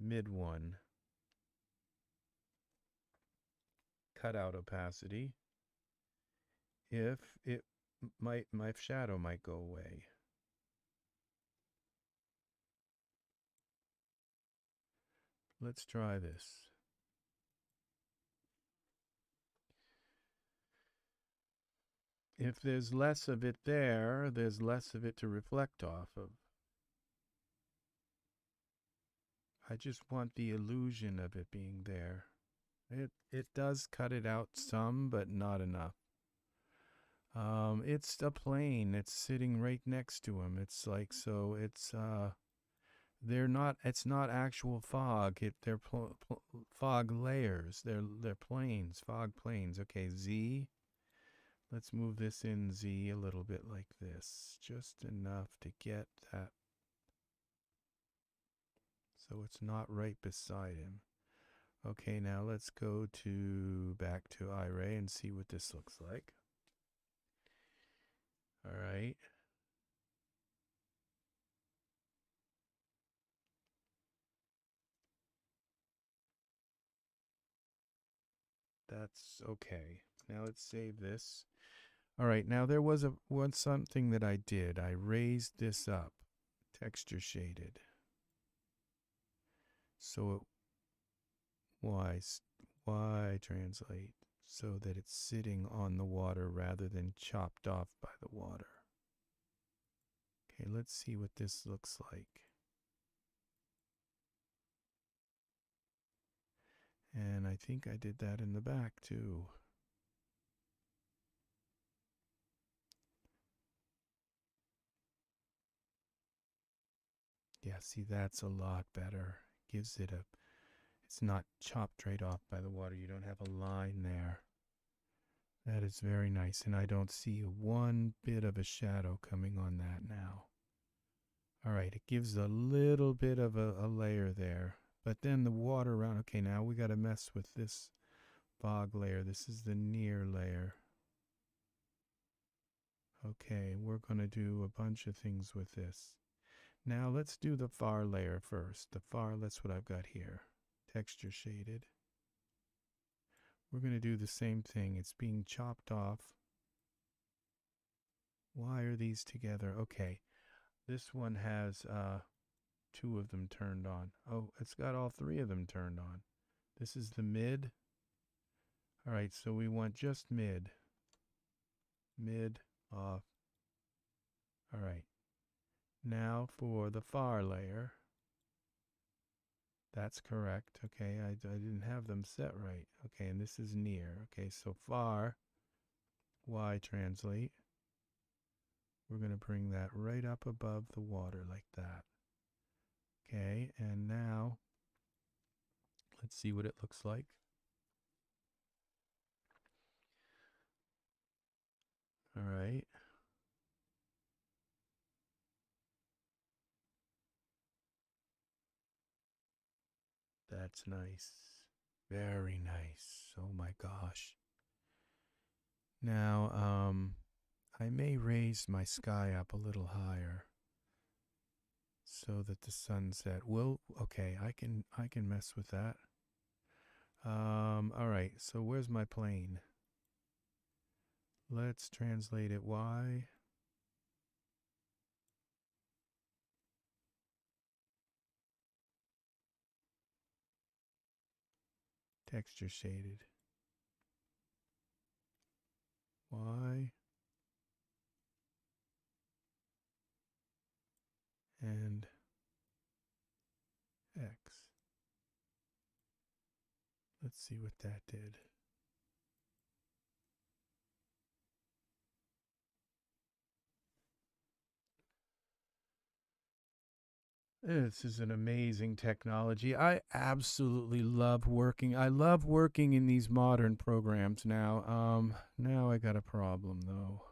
mid one, cut out opacity, if it might, my shadow might go away. Let's try this. If there's less of it there, there's less of it to reflect off of. I just want the illusion of it being there. It does cut it out some, but not enough. It's a plane. It's sitting right next to him. It's like so. They're not. It's not actual fog. They're fog layers. They're planes. Fog planes. Okay, Z. Let's move this in Z a little bit like this, just enough to get that, so it's not right beside him. Okay, now let's go to back to iRay and see what this looks like. All right. That's okay. Now let's save this. All right, now there was something that I did. I raised this up, texture shaded. So it, why translate so that it's sitting on the water rather than chopped off by the water. Okay, let's see what this looks like. And I think I did that in the back too. Yeah, see, that's a lot better. Gives it a, it's not chopped right off by the water. You don't have a line there. That is very nice. And I don't see one bit of a shadow coming on that now. All right, it gives a little bit of a layer there. But then the water around, okay, now we got to mess with this fog layer. This is the near layer. Okay, we're going to do a bunch of things with this. Now let's do the far layer first. The far, that's what I've got here. Texture shaded. We're going to do the same thing. It's being chopped off. Why are these together? Okay, this one has two of them turned on. Oh, it's got all three of them turned on. This is the mid. All right, so we want just mid. Mid, off. All right. Now for the far layer. That's correct. Okay, I didn't have them set right. Okay, and this is near. Okay, so far, Y translate. We're going to bring that right up above the water like that. Okay, and now let's see what it looks like. All right. That's nice. Very nice. Oh my gosh. Now, I may raise my sky up a little higher so that the sunset will, okay, I can mess with that. All right, so where's my plane? Let's translate it Y. Texture shaded. Y. And X. Let's see what that did. This is an amazing technology. I absolutely love working. I love working in these modern programs now. Now I got a problem though.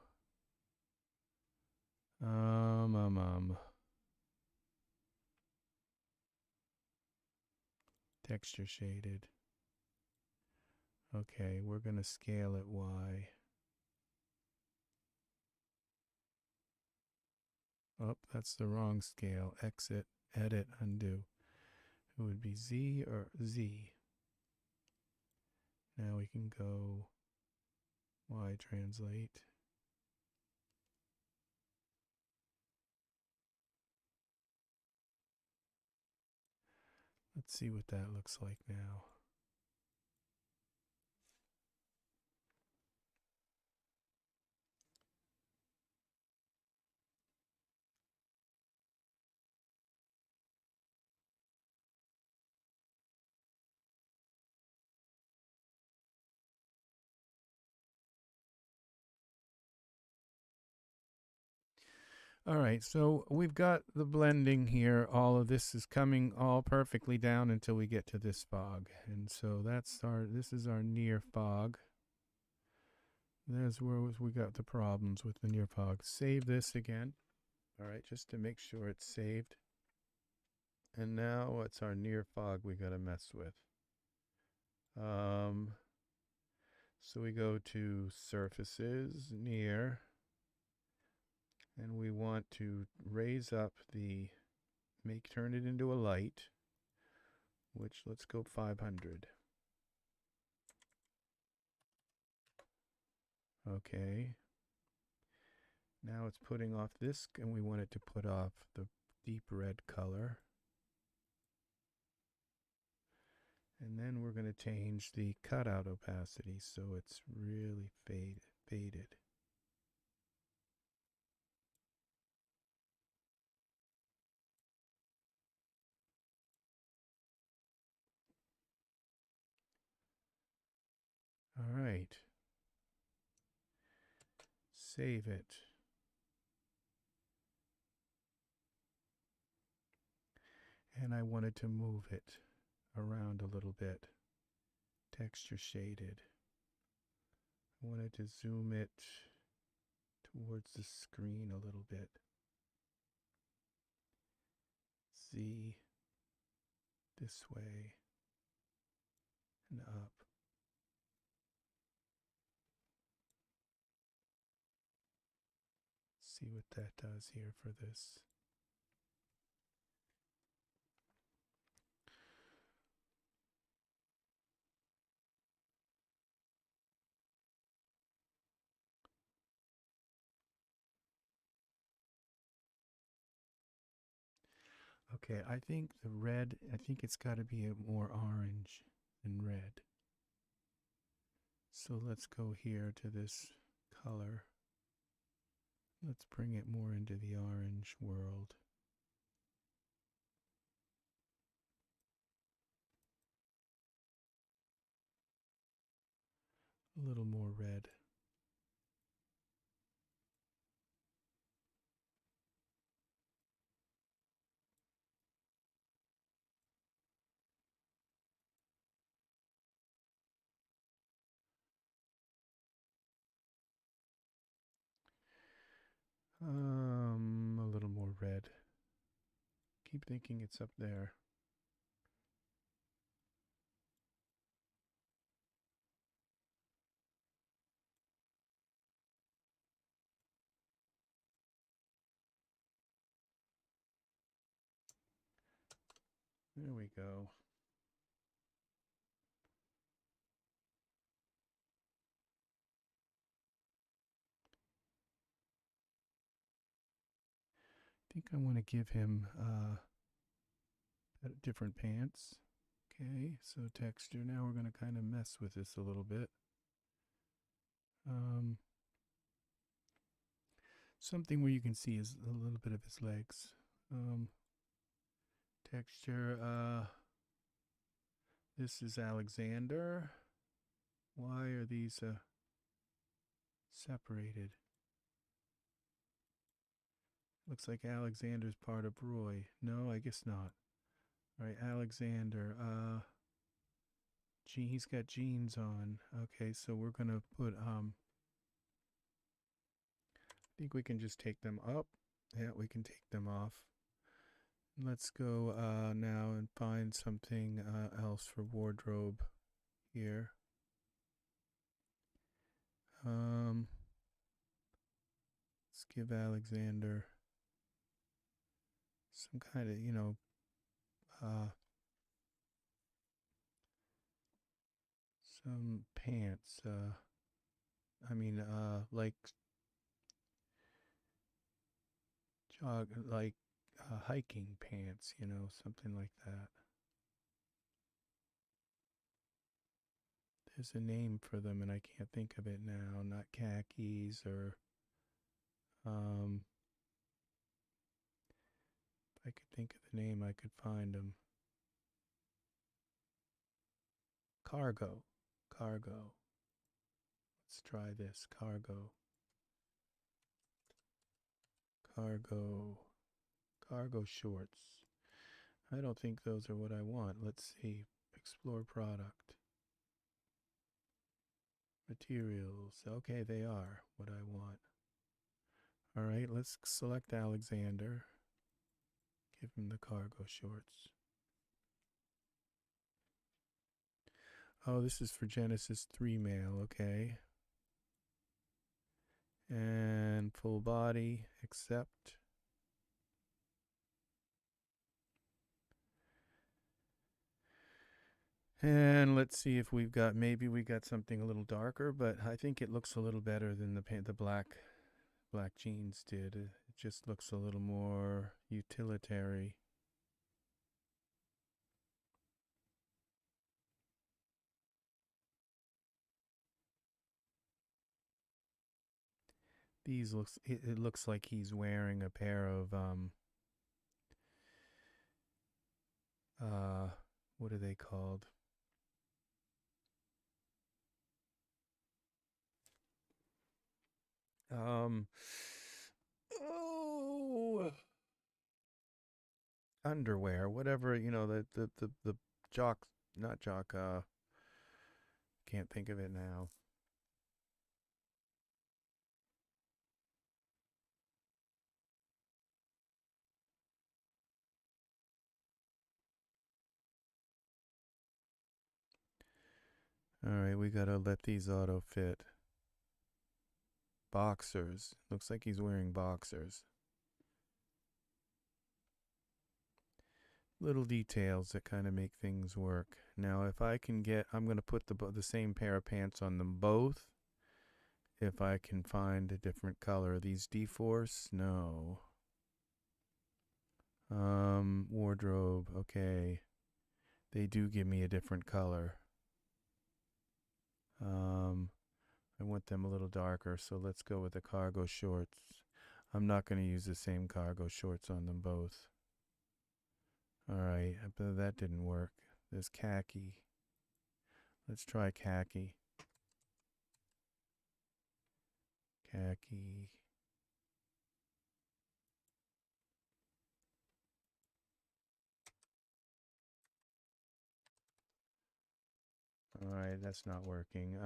Texture shaded. Okay, we're gonna scale it Y. Oh, that's the wrong scale. Exit, edit, undo. It would be Z or Z. Now we can go Y translate. Let's see what that looks like now. All right, so we've got the blending here. All of this is coming all perfectly down until we get to this fog. And so this is our near fog. There's where we got the problems with the near fog. Save this again. All right, just to make sure it's saved. And now what's our near fog we got to mess with? So we go to surfaces, near, and we want to raise up turn it into a light, which let's go 500. Okay. Now it's putting off this, and we want it to put off the deep red color. And then we're going to change the cutout opacity so it's really faded. All right. Save it. And I wanted to move it around a little bit. Texture shaded. I wanted to zoom it towards the screen a little bit. Z this way and up. See what that does here for this. Okay, I think it's got to be a more orange than red. So let's go here to this color. Let's bring it more into the orange world. A little more red. A little more red. Keep thinking it's up there. There we go. I think I want to give him different pants. Okay, so texture. Now we're going to kind of mess with this a little bit. Something where you can see is a little bit of his legs. Texture. This is Alexander. Why are these separated? Looks like Alexander's part of Roy. No, I guess not. All right, Alexander. He's got jeans on. Okay, so we're gonna put I think we can just take them up. Yeah, we can take them off. Let's go now and find something else for wardrobe here. Let's give Alexander some kind of, some pants. Like hiking pants, something like that. There's a name for them and I can't think of it now. Not khakis or if I could think of the name, I could find them. Cargo. Cargo. Let's try this. Cargo. Cargo shorts. I don't think those are what I want. Let's see. Explore product. Materials. Okay, they are what I want. All right, let's select Alexander. Give him the cargo shorts. Oh, this is for Genesis 3 male, okay. And full body, accept. And let's see if we've got, maybe we got something a little darker, but I think it looks a little better than the black jeans did. It just looks a little more utilitarian. It looks like he's wearing a pair of what are they called? Um oh, underwear, whatever, you know, the jock, not jock, can't think of it now. All right, we gotta let these auto fit. Boxers. Looks like he's wearing boxers. Little details that kind of make things work. Now, if I can get, I'm going to put the same pair of pants on them both. If I can find a different color. These D-Force? No. Wardrobe. Okay. They do give me a different color. I want them a little darker, so let's go with the cargo shorts. I'm not going to use the same cargo shorts on them both. All right, but that didn't work. There's khaki. Let's try khaki. Khaki. All right, that's not working.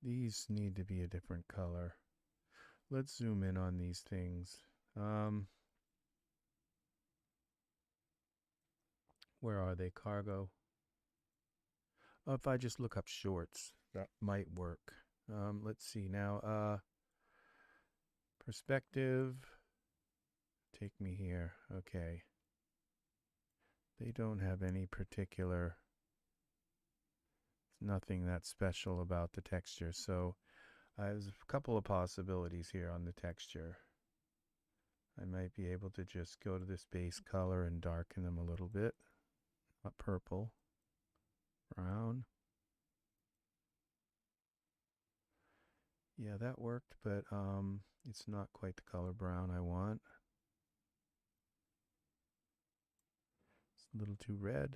These need to be a different color. Let's zoom in on these things. Where are they? Cargo. Oh, if I just look up shorts, that might work. Let's see now. Perspective. Take me here. Okay. They don't have any particular, nothing that special about the texture. So there's a couple of possibilities here on the texture. I might be able to just go to this base color and darken them a little bit. Purple, brown. Yeah, that worked, but it's not quite the color brown I want. It's a little too red.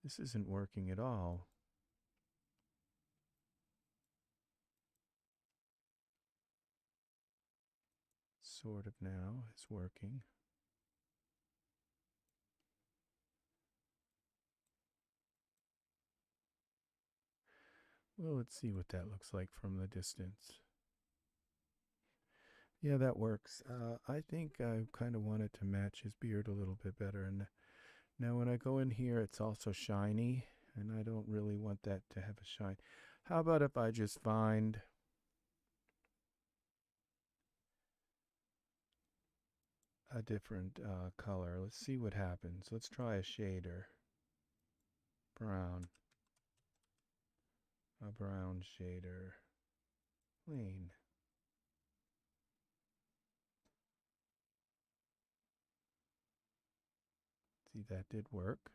This isn't working at all. Sort of now, it's working. Well, let's see what that looks like from the distance. Yeah, that works. I think I kind of want it to match his beard a little bit better. And now when I go in here, it's also shiny, and I don't really want that to have a shine. How about if I just find a different color? Let's see what happens. Let's try a shader. Brown. A brown shader. Plain. See, that did work.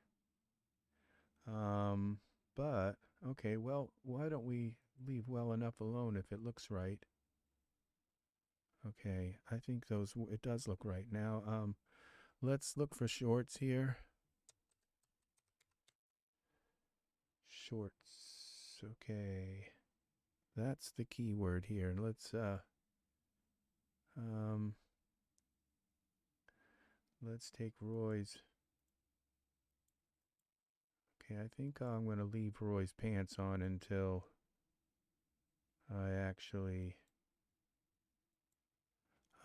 But, okay, well, why don't we leave well enough alone if it looks right? Okay, I think it does look right. Now, let's look for shorts here. shorts. Okay. That's the key word here. Um let's take Roy's. Okay, I think I'm going to leave Roy's pants on until I actually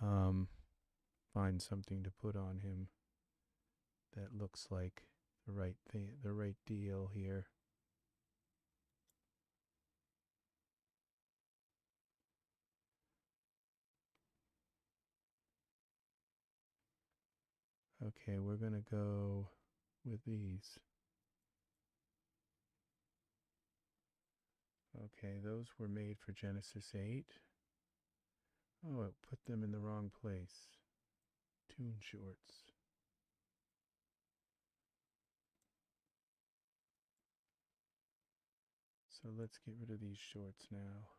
find something to put on him that looks like the right thing, the right deal here. Okay, we're going to go with these. Okay, those were made for Genesis 8. Oh, it put them in the wrong place. Tune shorts. So let's get rid of these shorts now.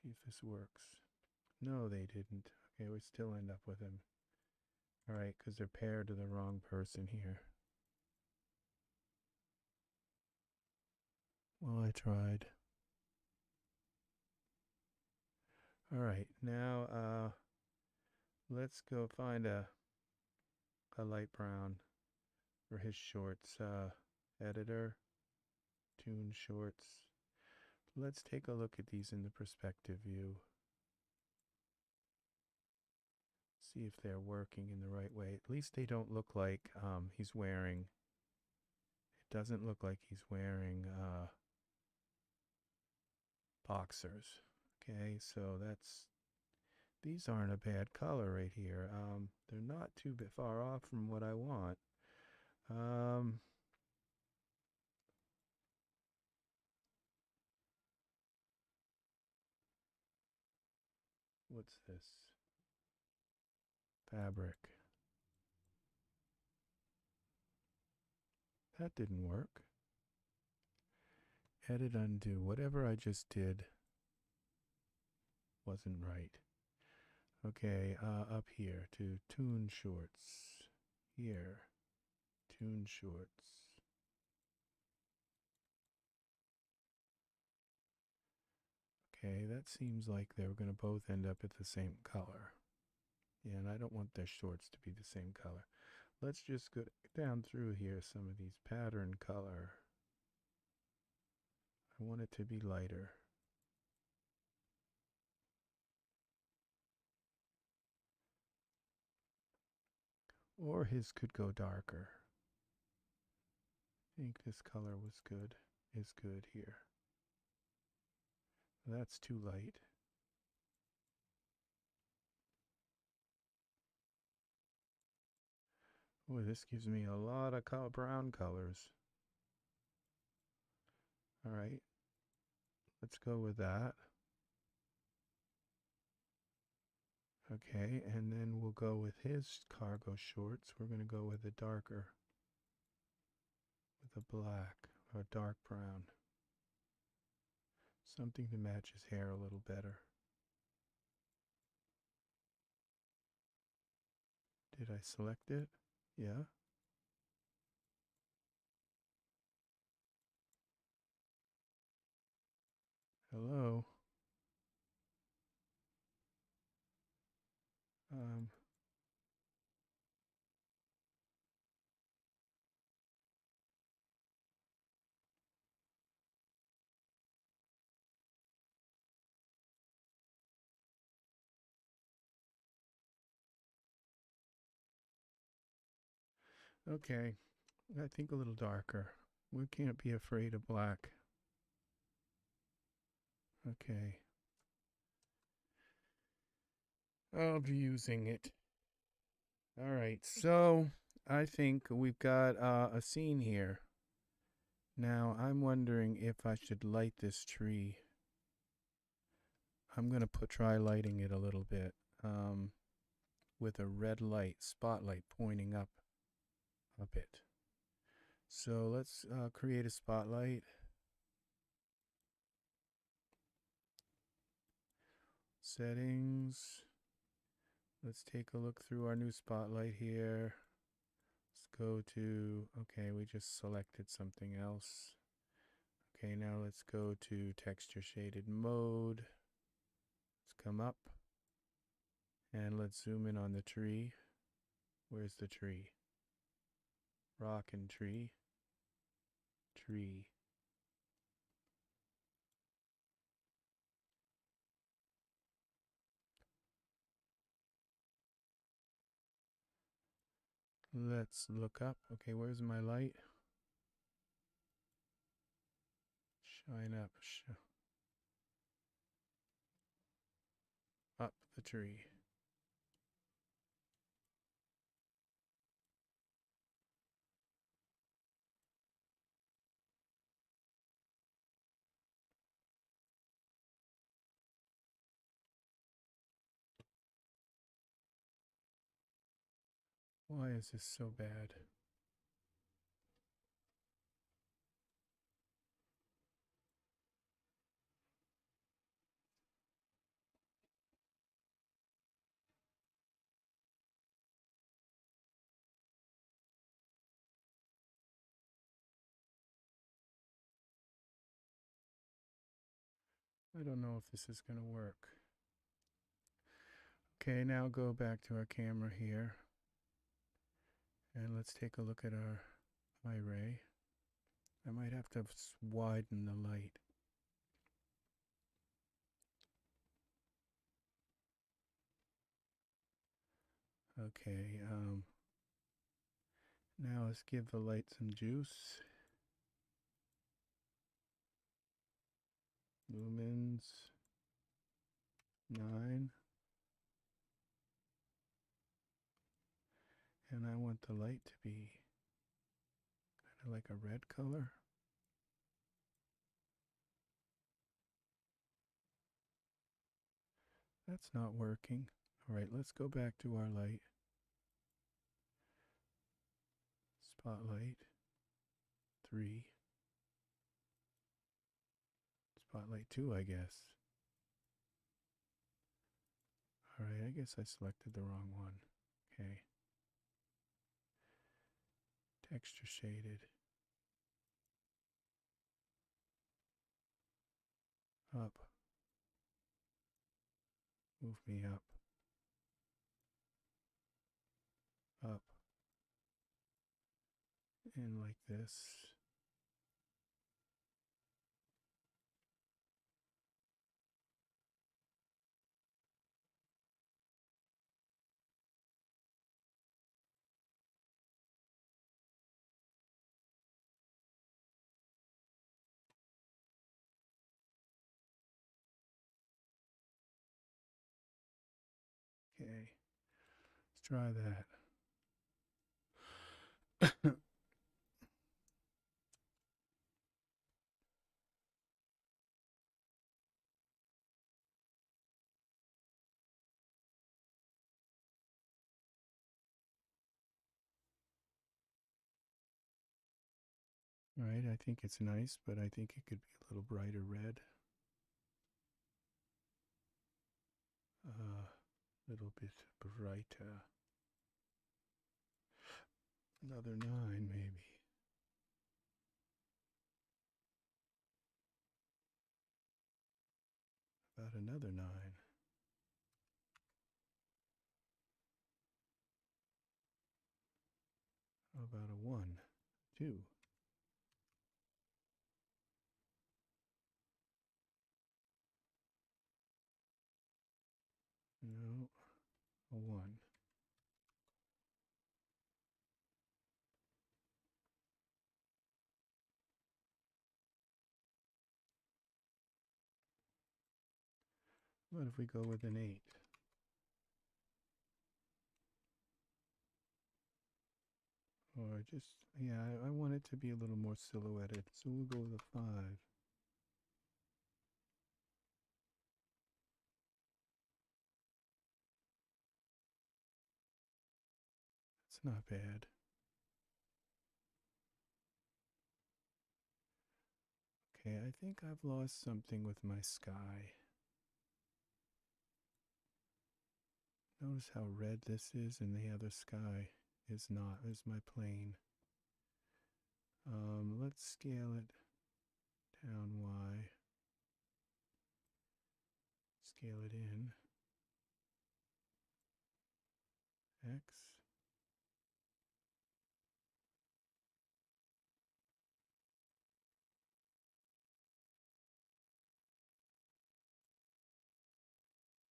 See if this works. No, they didn't. Okay, we still end up with them. All right, because they're paired to the wrong person here. Well, I tried. All right, now let's go find a light brown for his shorts. Editor, tune shorts. Let's take a look at these in the perspective view. See if they're working in the right way. At least they don't look like he's wearing. It doesn't look like he's wearing boxers. Okay, so these aren't a bad color right here. They're not too far off from what I want. What's this? Fabric. That didn't work. Edit, undo. Whatever I just did wasn't right. Okay, up here to tune shorts. Here, tune shorts. Okay, that seems like they're going to both end up at the same color. Yeah, and I don't want their shorts to be the same color. Let's just go down through here some of these pattern color. I want it to be lighter. Or his could go darker. I think this color was good, is good here. That's too light. Boy, this gives me a lot of brown colors. All right, let's go with that. Okay, and then we'll go with his cargo shorts. We're going to go with a darker, with a black or dark brown. Something to match his hair a little better. Did I select it? Yeah. Hello. Um, okay, I think a little darker. We can't be afraid of black. Okay. I'll be using it. All right, so I think we've got a scene here. Now, I'm wondering if I should light this tree. I'm going to try lighting it a little bit with a red light, spotlight pointing up a bit. So let's create a spotlight. Settings. Let's take a look through our new spotlight here. Let's go to, okay, we just selected something else. Okay, now let's go to texture shaded mode. Let's come up and let's zoom in on the tree. Where's the tree? Rock and tree. Tree. Let's look up. Okay, where's my light? Shine up. Up the tree. Why is this so bad? I don't know if this is going to work. Okay, now go back to our camera here. And let's take a look at our eye ray. I might have to widen the light. Okay, now let's give the light some juice. Lumens 9. And I want the light to be kind of like a red color. That's not working. All right, let's go back to our light. Spotlight 3. Spotlight 2, I guess. All right, I guess I selected the wrong one. Okay. Texture shaded. Up. Move me up. Up. And like this. Okay. Let's try that. All right, I think it's nice, but I think it could be a little brighter red. A little bit brighter. Another 9, maybe. About another 9. How about a 1, 2? No, a 1. What if we go with an 8? Or just, yeah, I want it to be a little more silhouetted, so we'll go with a 5. It's not bad. Okay, I think I've lost something with my sky. Notice how red this is and the other sky is not, is my plane. Let's scale it down Y. Scale it in. X.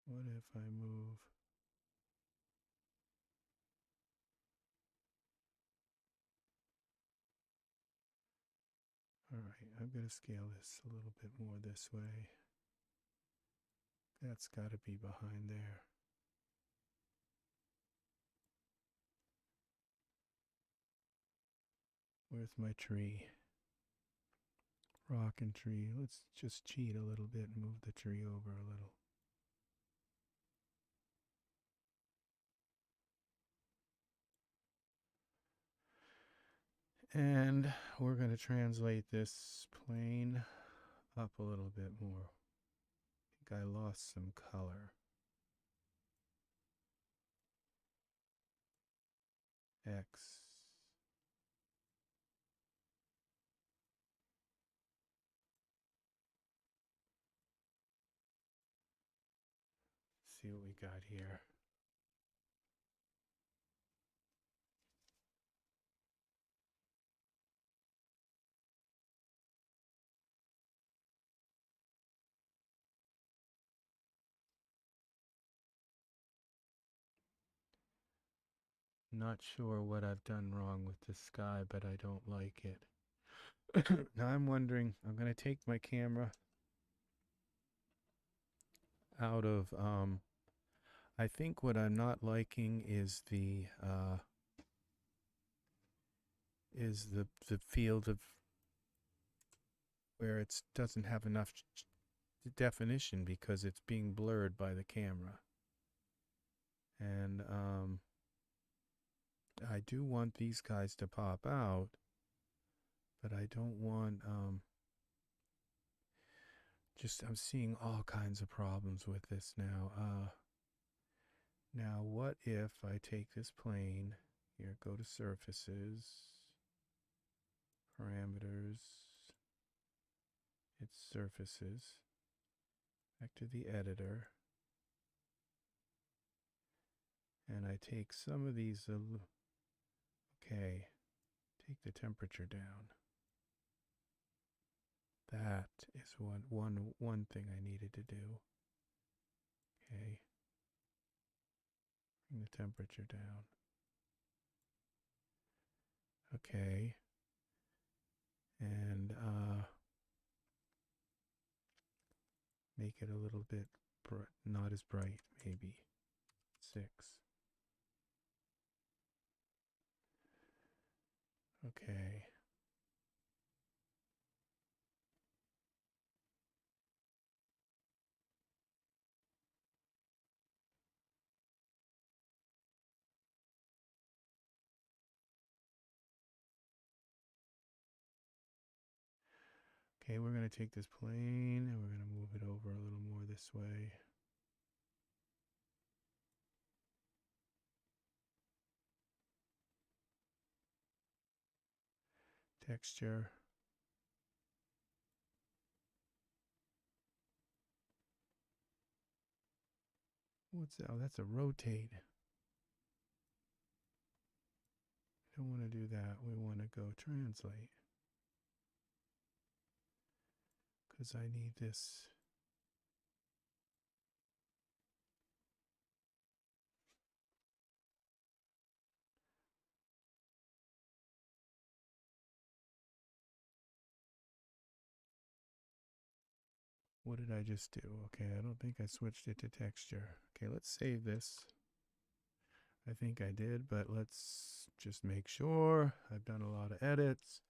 What if I move? All right, I'm going to scale this a little bit more this way. That's got to be behind there. Where's my tree? Rock and tree. Let's just cheat a little bit and move the tree over a little. And we're going to translate this plane up a little bit more. I think I lost some color. X. See what we got here. Not sure what I've done wrong with the sky, but I don't like it. Now I'm wondering, I'm going to take my camera out of, I think what I'm not liking is the field of where it doesn't have enough definition because it's being blurred by the camera. And I do want these guys to pop out, but I don't want, I'm seeing all kinds of problems with this now. Now what if I take this plane, here, go to surfaces, parameters, its surfaces, back to the editor, and I take some of these, okay, take the temperature down. That is one thing I needed to do. Okay. Bring the temperature down. Okay. And make it a little bit not as bright, maybe 6. Okay. Okay, we're going to take this plane and we're going to move it over a little more this way. Texture. What's that? Oh, that's a rotate. We don't want to do that. We want to go translate. Because I need this. What did I just do? Okay, I don't think I switched it to texture. Okay, let's save this. I think I did, but let's just make sure. I've done a lot of edits.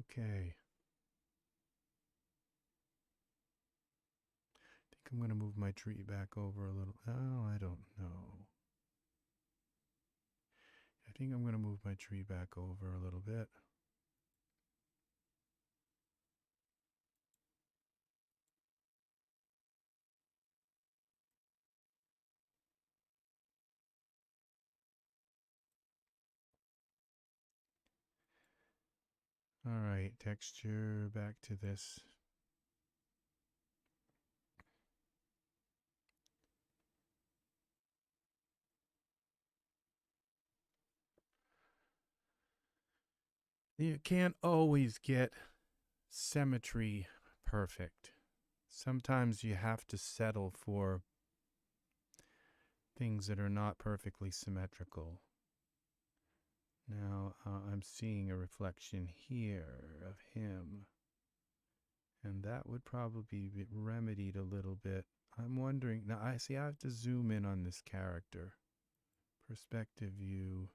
Okay. I think I'm going to move my tree back over a little. Oh, I don't know. I think I'm going to move my tree back over a little bit. All right, texture back to this. You can't always get symmetry perfect. Sometimes you have to settle for things that are not perfectly symmetrical. Now I'm seeing a reflection here of him, and that would probably be remedied a little bit. I'm wondering, now I have to zoom in on this character. Perspective view.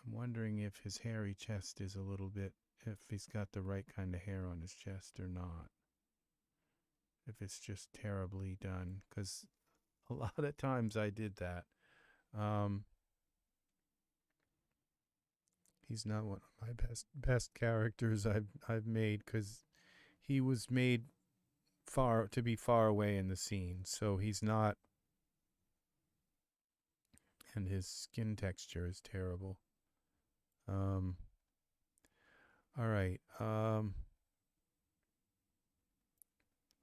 I'm wondering if his hairy chest is a little bit, if he's got the right kind of hair on his chest or not. If it's just terribly done, because a lot of times I did that. He's not one of my best characters I've made, because he was made to be far away in the scene, so he's not, and his skin texture is terrible. All right.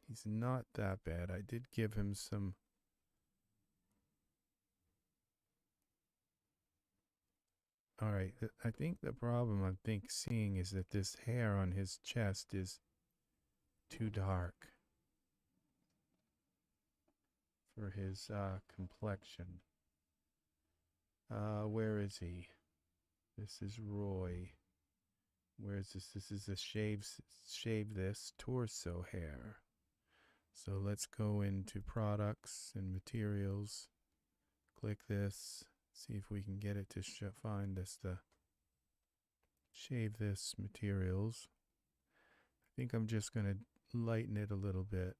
He's not that bad. I did give him some. All right. I think the problem I'm seeing is that this hair on his chest is too dark for his complexion. Where is he? This is Roy. Where is this? This is a shave this torso hair. So let's go into products and materials. Click this. See if we can get it to find us the shave this materials. I think I'm just going to lighten it a little bit.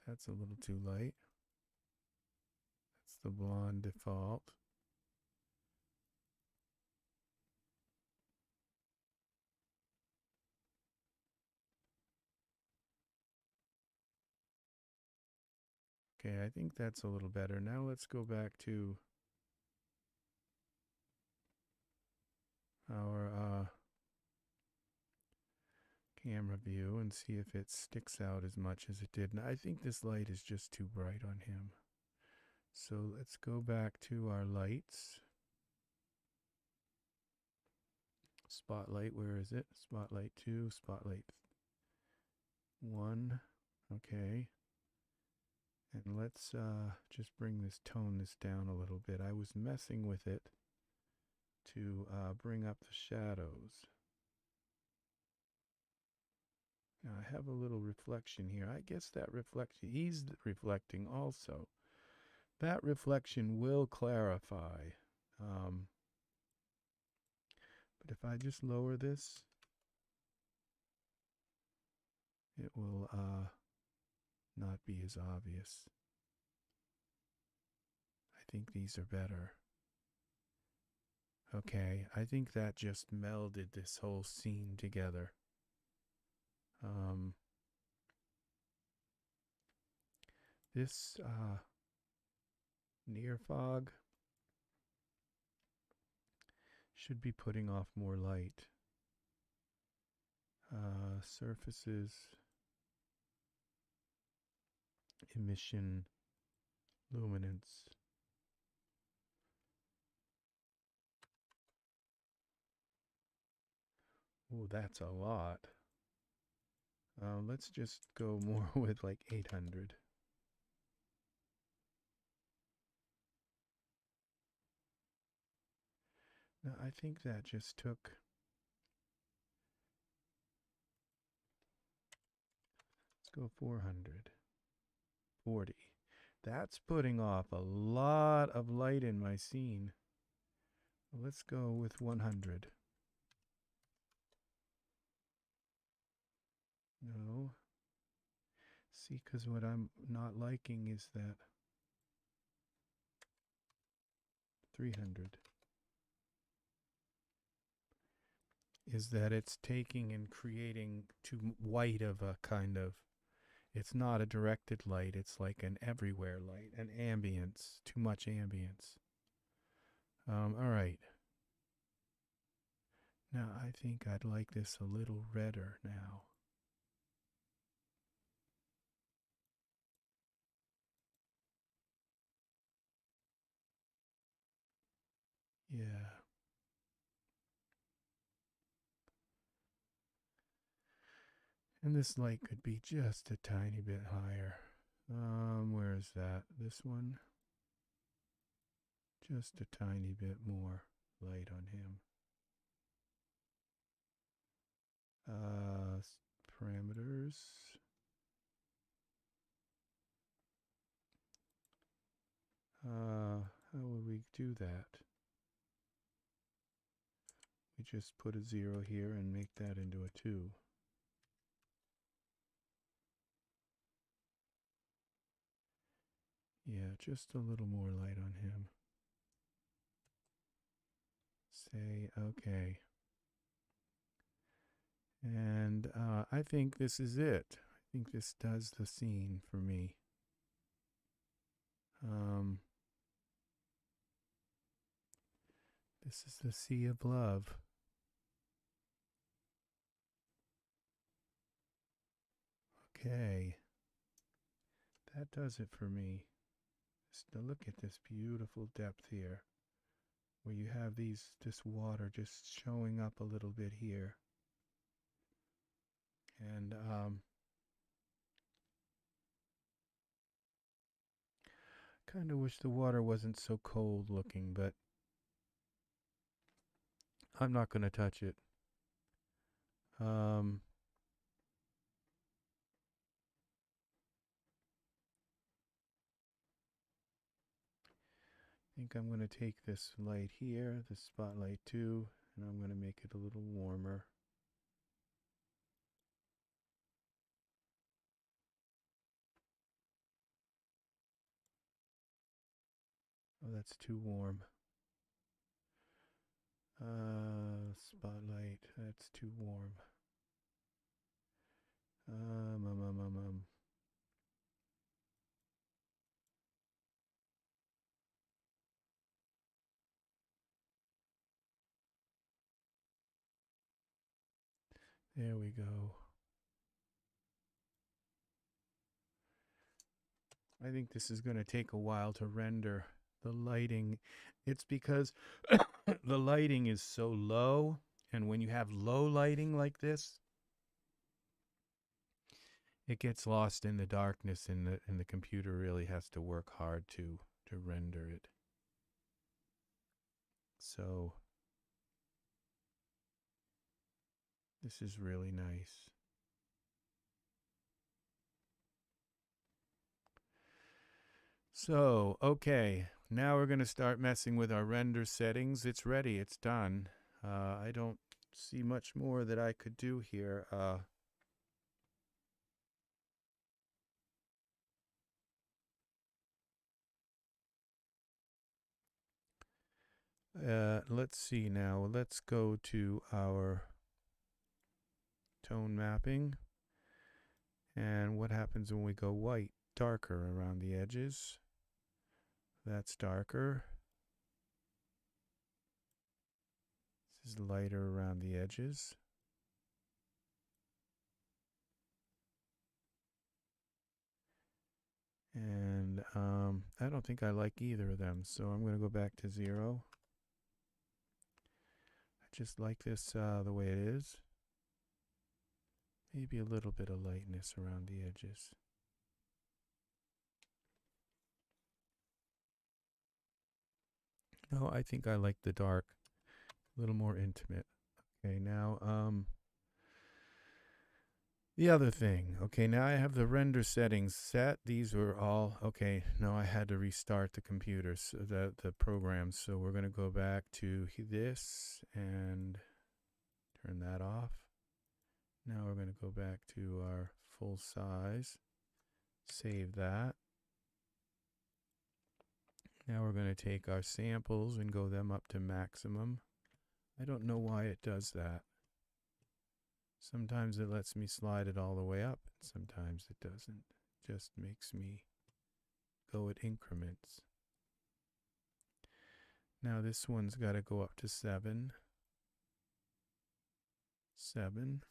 That's a little too light. That's the blonde default. Okay, I think that's a little better. Now let's go back to our camera view and see if it sticks out as much as it did. Now, I think this light is just too bright on him. So let's go back to our lights. Spotlight, where is it? Spotlight 2, spotlight 1. Okay. And let's just bring this down a little bit. I was messing with it to bring up the shadows. Now I have a little reflection here. I guess that reflection, he's reflecting also. That reflection will clarify. But if I just lower this, it will not be as obvious. I think these are better. Okay, I think that just melded this whole scene together. This near fog should be putting off more light. Surfaces, emission, luminance. Oh, that's a lot. Let's just go more with like 800. Now, I think that just took. Let's go 400. 40. That's putting off a lot of light in my scene. Let's go with 100. No. See, because what I'm not liking is that 300 is that it's taking and creating too white of a kind of, it's not a directed light, it's like an everywhere light, an ambience, too much ambience. All right. Now I think I'd like this a little redder now. Yeah. And this light could be just a tiny bit higher. Where is that? This one? Just a tiny bit more light on him. Parameters. How would we do that? We just put a 0 here and make that into a 2. Yeah, just a little more light on him. Say, okay. And I think this is it. I think this does the scene for me. This is the sea of love. Okay. That does it for me. Just look at this beautiful depth here, where you have this water just showing up a little bit here. And kind of wish the water wasn't so cold looking, but I'm not going to touch it. I think I'm going to take this light here, the spotlight 2, and I'm going to make it a little warmer. Oh, that's too warm. Spotlight, that's too warm. There we go. I think this is going to take a while to render the lighting. It's because the lighting is so low, and when you have low lighting like this, it gets lost in the darkness, and the computer really has to work hard to render it. So this is really nice. So, okay, now we're going to start messing with our render settings. It's ready. It's done. I don't see much more that I could do here. Let's see now. Let's go to our tone mapping. And what happens when we go white? Darker around the edges. That's darker. This is lighter around the edges. And I don't think I like either of them, so I'm going to go back to 0. I just like this the way it is. Maybe a little bit of lightness around the edges. No, I think I like the dark, a little more intimate. Okay, now the other thing. Okay, now I have the render settings set. These were all okay. No, I had to restart the computer, so the program. So we're going to go back to this and turn that off. Now we're going to go back to our full size. Save that. Now we're going to take our samples and go them up to maximum. I don't know why it does that. Sometimes it lets me slide it all the way up, and sometimes it doesn't. It just makes me go at increments. Now this one's got to go up to 7. 7.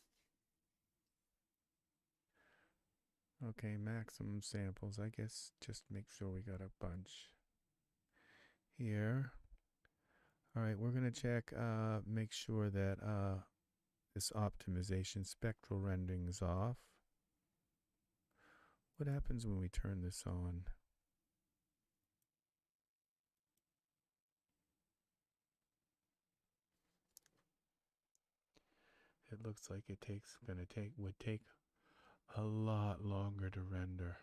Okay, maximum samples. I guess just make sure we got a bunch here. All right, we're going to check, make sure that this optimization spectral rendering is off. What happens when we turn this on? It looks like it would take a lot longer to render.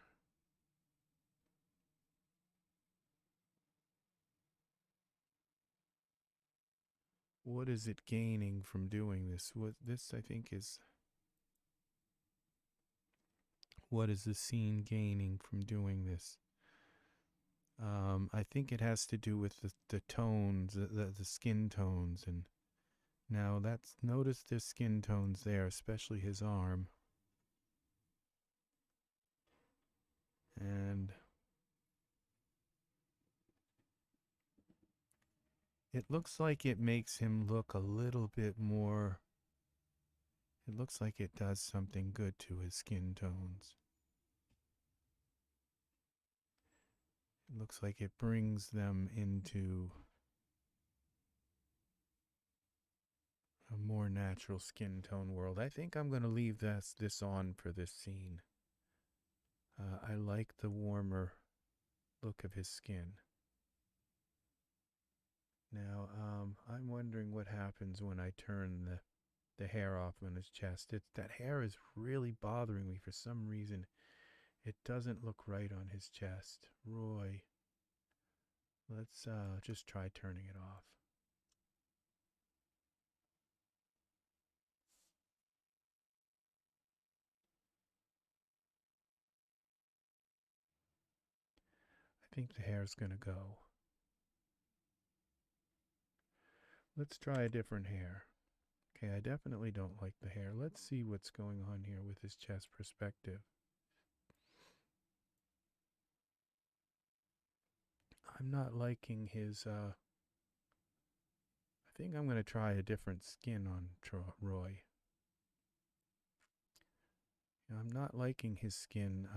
What is it gaining from doing this? I think is, what is the scene gaining from doing this? I think it has to do with the tones, the skin tones, and now notice the skin tones there, especially his arm. And it looks like it makes him look a little bit more, it looks like it does something good to his skin tones. It looks like it brings them into a more natural skin tone world. I think I'm going to leave this on for this scene. I like the warmer look of his skin. Now, I'm wondering what happens when I turn the hair off on his chest. That hair is really bothering me for some reason. It doesn't look right on his chest. Roy, let's just try turning it off. I think the hair's going to go. Let's try a different hair. Okay, I definitely don't like the hair. Let's see what's going on here with his chest perspective. I'm not liking his, I think I'm going to try a different skin on Roy. I'm not liking his skin.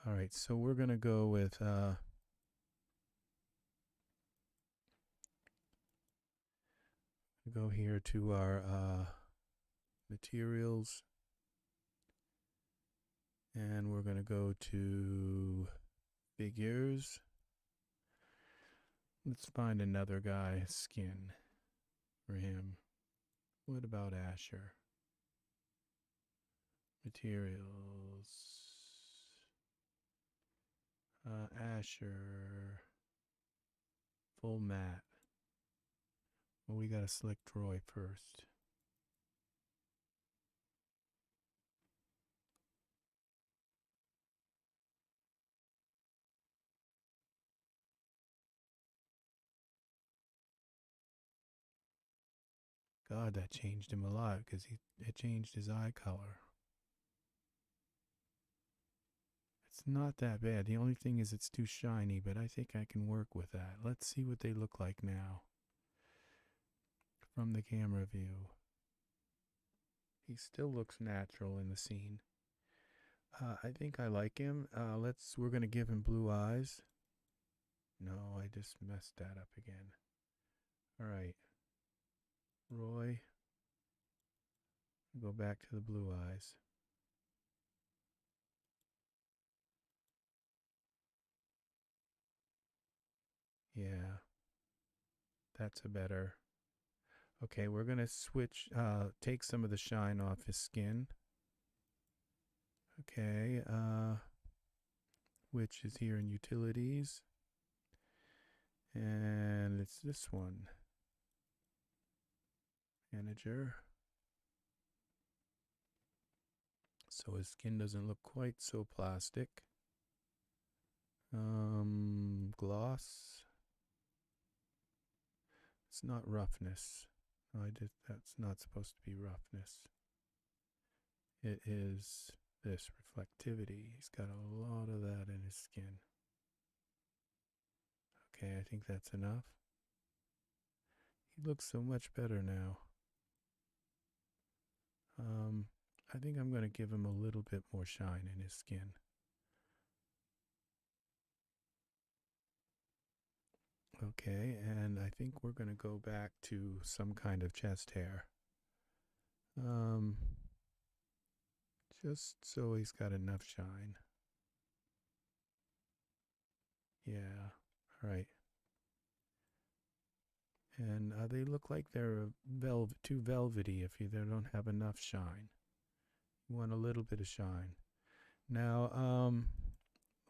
All right, so we're going to go with, go here to our materials. And we're going to go to figures. Let's find another guy's skin for him. What about Asher? Materials. Asher. Full matte. Well, we got to select Troy first. God, that changed him a lot because it changed his eye color. It's not that bad. The only thing is it's too shiny, but I think I can work with that. Let's see what they look like now from the camera view. He still looks natural in the scene. I think I like him. We're going to give him blue eyes. No, I just messed that up again. All right. Roy, go back to the blue eyes. Yeah, that's a better. Okay, we're going to switch, take some of the shine off his skin. Okay, which is here in utilities. And it's this one. Manager. so his skin doesn't look quite so plastic. Gloss. It's not roughness. Oh, that's not supposed to be roughness. It is this reflectivity. He's got a lot of that in his skin. Okay, I think that's enough. He looks so much better now. I think I'm going to give him a little bit more shine in his skin. Okay, and I think we're going to go back to some kind of chest hair. Just so he's got enough shine. Yeah, all right. And they look like they're too velvety if they don't have enough shine. You want a little bit of shine. Now,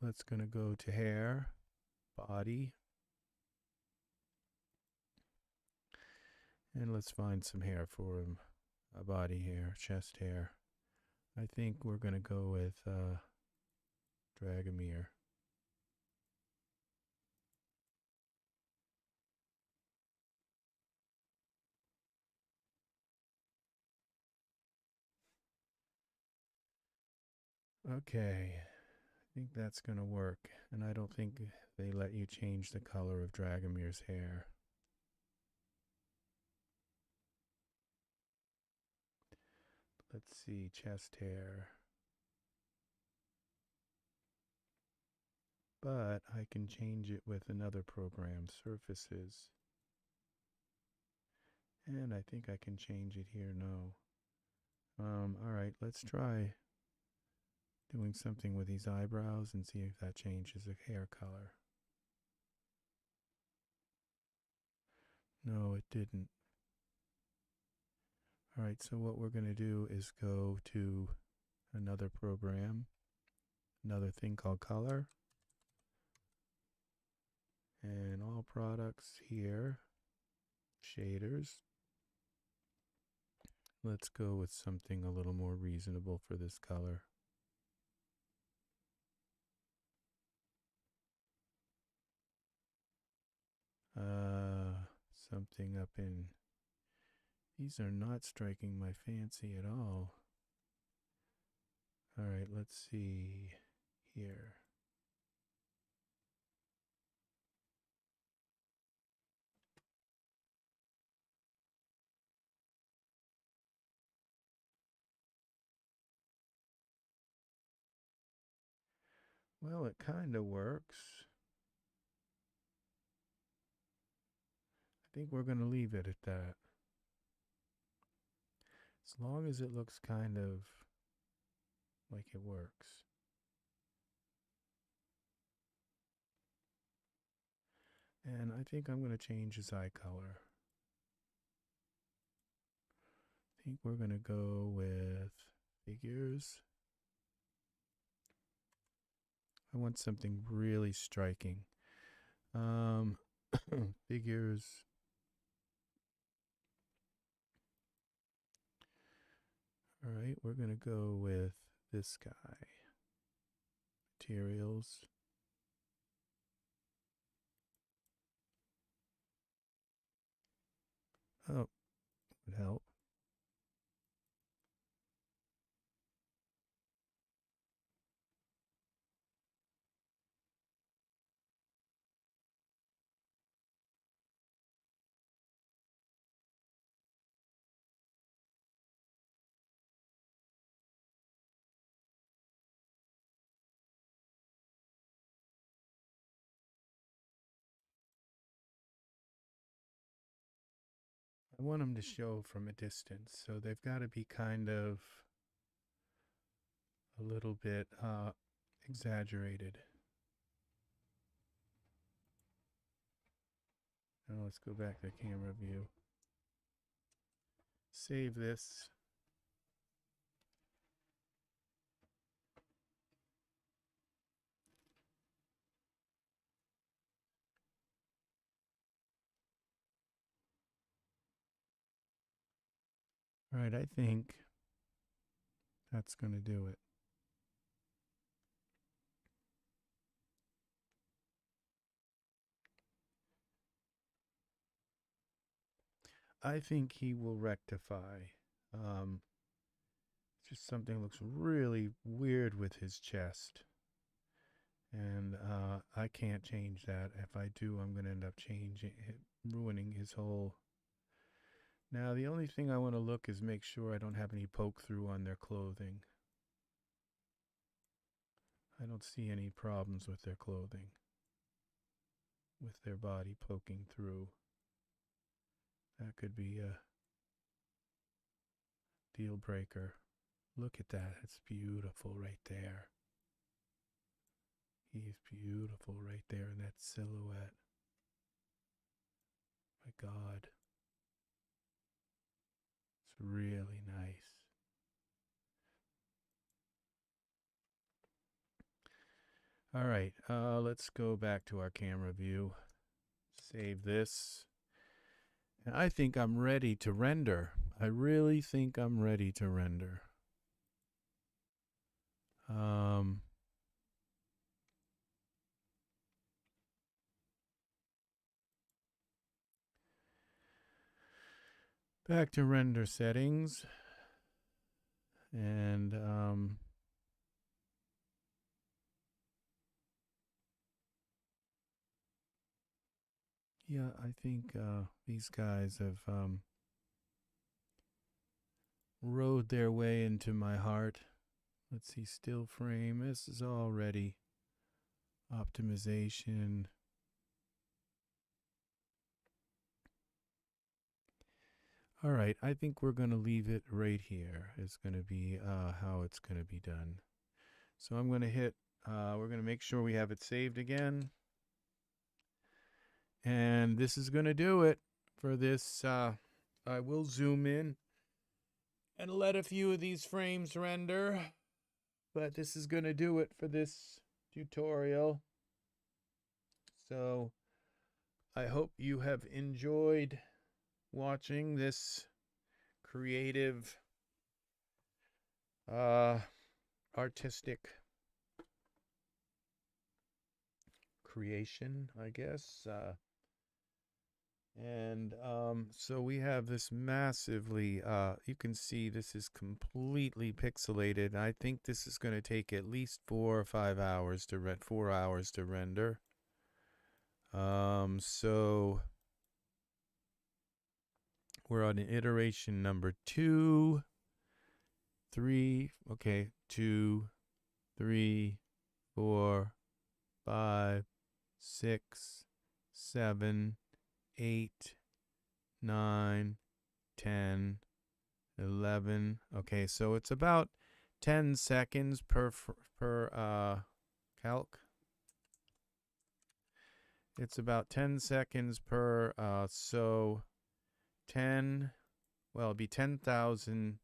let's gonna go to hair, body, and let's find some hair for him. Body hair, chest hair. I think we're gonna go with Dragomir. Okay, I think that's gonna work. And I don't think they let you change the color of Dragomir's hair. Let's see, chest hair. But I can change it with another program, surfaces. And I think I can change it here. No. All right, let's try doing something with these eyebrows and see if that changes the hair color. No, it didn't. All right, so what we're going to do is go to another program, another thing called color, and all products here, shaders. Let's go with something a little more reasonable for this color. Something up in, these are not striking my fancy at all. All right, let's see here. Well, it kind of works. I think we're going to leave it at that. As long as it looks kind of like it works. And I think I'm going to change his eye color. I think we're going to go with figures. I want something really striking. Figures. All right, we're going to go with this guy. Materials. Oh, would help. I want them to show from a distance, so they've got to be kind of a little bit exaggerated. Now let's go back to camera view. Save this. All right, I think That's going to do it. I think he will rectify. Um, just something looks really weird with his chest. And I can't change that. If I do, I'm going to end up ruining his whole. Now, the only thing I want to look is make sure I don't have any poke through on their clothing. I don't see any problems with their clothing, with their body poking through. That could be a deal breaker. Look at that. It's beautiful right there. He's beautiful right there in that silhouette. My God. It's really nice. All right, let's go back to our camera view. Save this. And I think I'm ready to render. I really think I'm ready to render. Back to render settings. And yeah, I think these guys have rode their way into my heart. Let's see, still frame. This is all ready. Optimization. All right, I think we're going to leave it right here. It's going to be how it's going to be done. So I'm going to hit, we're going to make sure we have it saved again. And this is going to do it for this. I will zoom in and let a few of these frames render. But this is going to do it for this tutorial. So I hope you have enjoyed watching this creative, artistic creation, I guess. And so we have this massively, you can see this is completely pixelated. I think this is going to take at least 4 or 5 hours to 4 hours to render. So we're on iteration number 2, 3, okay, 2, 3, 4, 5, 6, 7, 8, 9, 10, 11. Okay, so it's about 10 seconds per calc. It's about 10 seconds per, so 10, well, it'd be 10,000.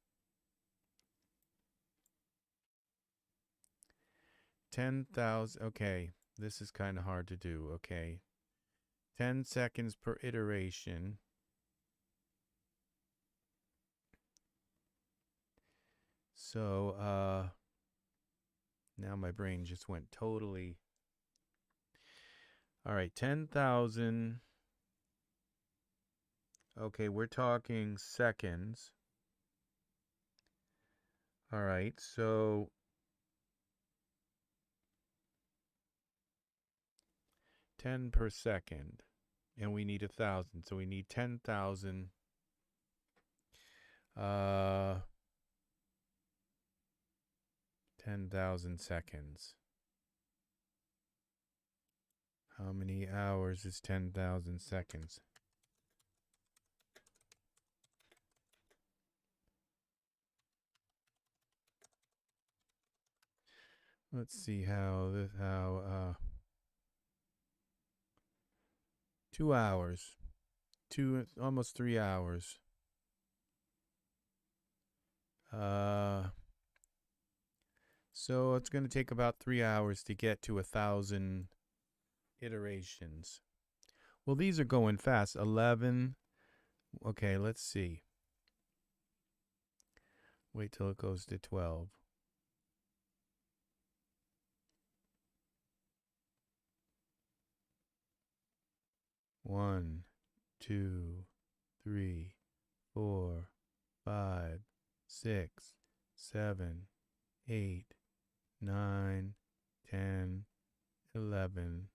10,000, okay, this is kind of hard to do, okay. 10 seconds per iteration. So, now my brain just went totally. All right, 10,000. Okay, we're talking seconds. All right, so 10 per second. And we need 1,000. So we need 10,000. 10,000 seconds. How many hours is 10,000 seconds? Let's see how 2 hours. Almost 3 hours. So it's going to take about 3 hours to get to 1,000 iterations. Well, these are going fast. 11. Okay, let's see. Wait till it goes to 12. One, two, three, 4, 5, 6, 7, 8, 9, 10, 11,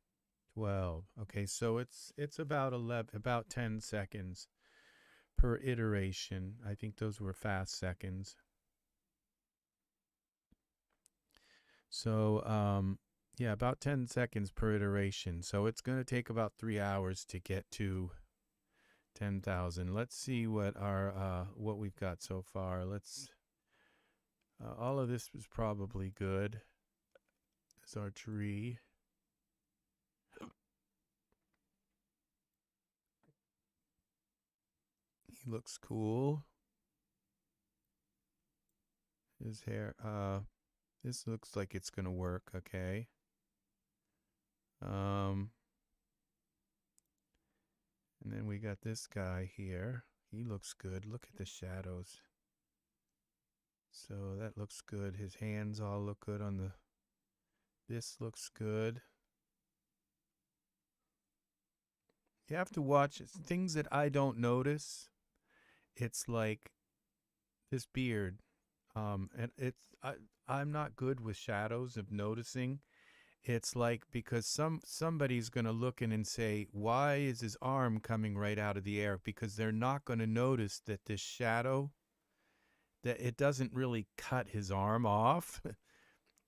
12. Okay, so it's about 10 seconds per iteration. I think those were fast seconds. So yeah, about 10 seconds per iteration. So it's going to take about 3 hours to get to 10,000. Let's see what we've got so far. All of this was probably good. It's our tree. He looks cool. His hair, this looks like it's gonna work, okay. And then we got this guy here. He looks good. Look at the shadows. So that looks good. His hands all look good on the, this looks good. You have to watch things that I don't notice. It's like this beard. And I'm not good with shadows of noticing. It's like because somebody's going to look in and say, why is his arm coming right out of the air? Because they're not going to notice that this shadow, that it doesn't really cut his arm off,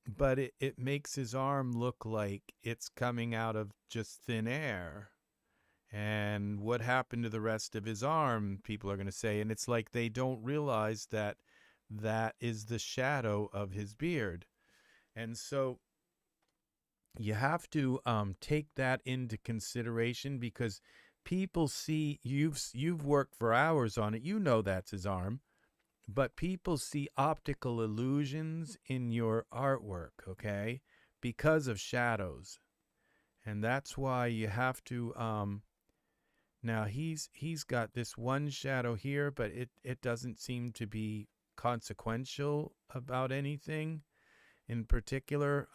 but it makes his arm look like it's coming out of just thin air. And what happened to the rest of his arm, people are going to say. And it's like they don't realize that that is the shadow of his beard. And so you have to take that into consideration because people see you've worked for hours on it. You know that's his arm, but people see optical illusions in your artwork, okay, because of shadows, and that's why you have to. Now he's got this one shadow here, but it doesn't seem to be consequential about anything in particular.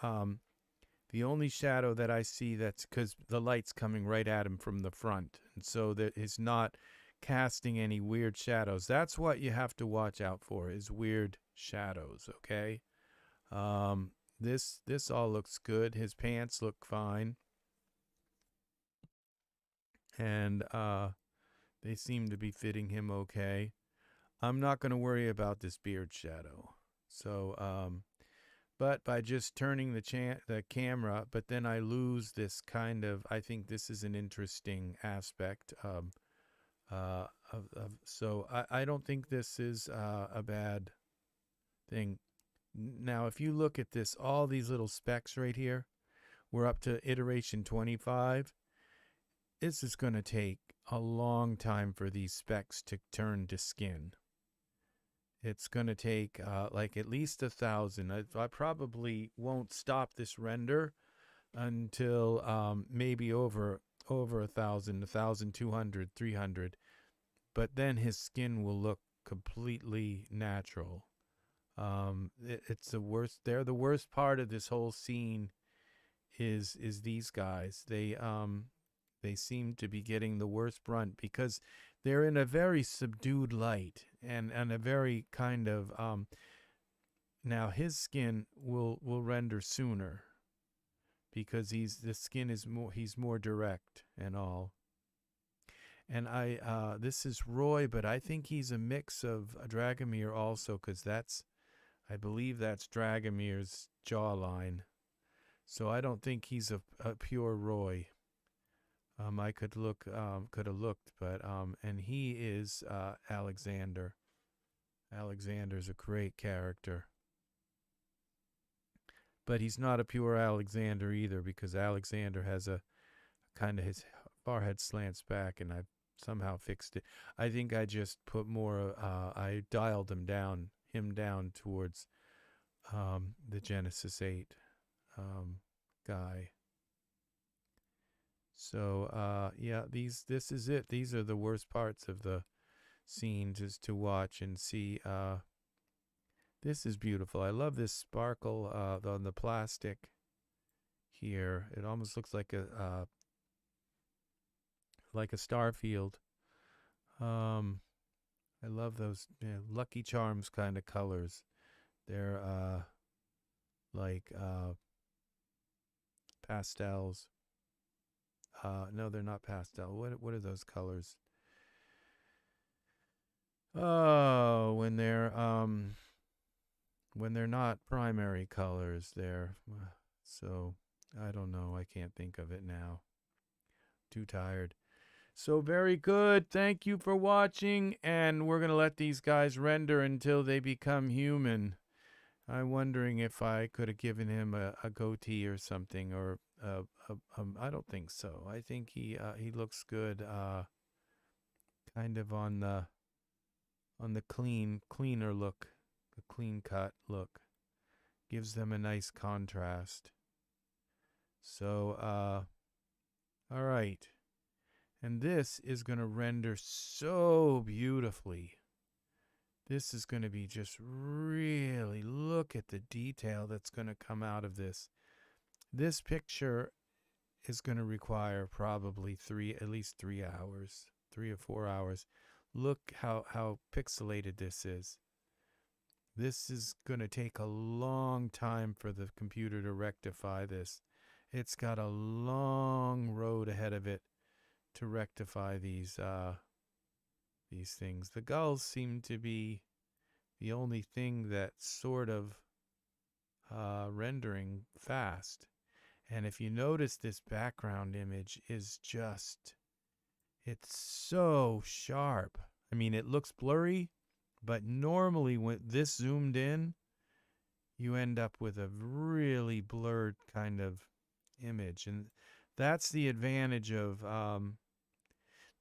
The only shadow that I see, that's because the light's coming right at him from the front, and so that is not casting any weird shadows. That's what you have to watch out for, is weird shadows, okay? This all looks good. His pants look fine. And they seem to be fitting him okay. I'm not going to worry about this beard shadow. So but by just turning the camera, but then I lose this kind of, I think this is an interesting aspect so I don't think this is a bad thing. Now, if you look at this, all these little specks right here, we're up to iteration 25. This is going to take a long time for these specks to turn to skin. It's going to take like at least 1,000. I probably won't stop this render until maybe over 1,000, 1,200, 300. But then his skin will look completely natural. It's the worst. They're the worst part of this whole scene. Is these guys? They seem to be getting the worst brunt because they're in a very subdued light and a very kind of now his skin will render sooner because he's more direct and all. And this is Roy, but I think he's a mix of Dragomir also, because I believe that's Dragomir's jawline. So I don't think he's a pure Roy. I could have looked, but and he is Alexander. Alexander's a great character, but he's not a pure Alexander either, because Alexander has a kind of, his forehead slants back, and I've somehow fixed it. I think I just put more. I dialed him down towards the Genesis 8 guy. So yeah, this is it. These are the worst parts of the scene, just to watch and see This is beautiful. I love this sparkle on the plastic here. It almost looks like a star field. I love those Lucky Charms kind of colors. They're like pastels. No, they're not pastel. What are those colors? Oh, when they're not primary colors, they're so I don't know. I can't think of it now. Too tired. So very good. Thank you for watching, and we're going to let these guys render until they become human. I'm wondering if I could have given him a goatee or something, or I don't think so. I think he looks good, kind of on the cleaner look, the clean cut look. Gives them a nice contrast. So, all right. And this is going to render so beautifully. This is going to be just really, look at the detail that's going to come out of this. This picture is going to require probably at least 3 hours, 3 or 4 hours. Look how pixelated this is. This is going to take a long time for the computer to rectify this. It's got a long road ahead of it to rectify these things. The gulls seem to be the only thing that's sort of rendering fast. And if you notice, this background image is it's so sharp. I mean, it looks blurry, but normally when this zoomed in, you end up with a really blurred kind of image. And that's the advantage of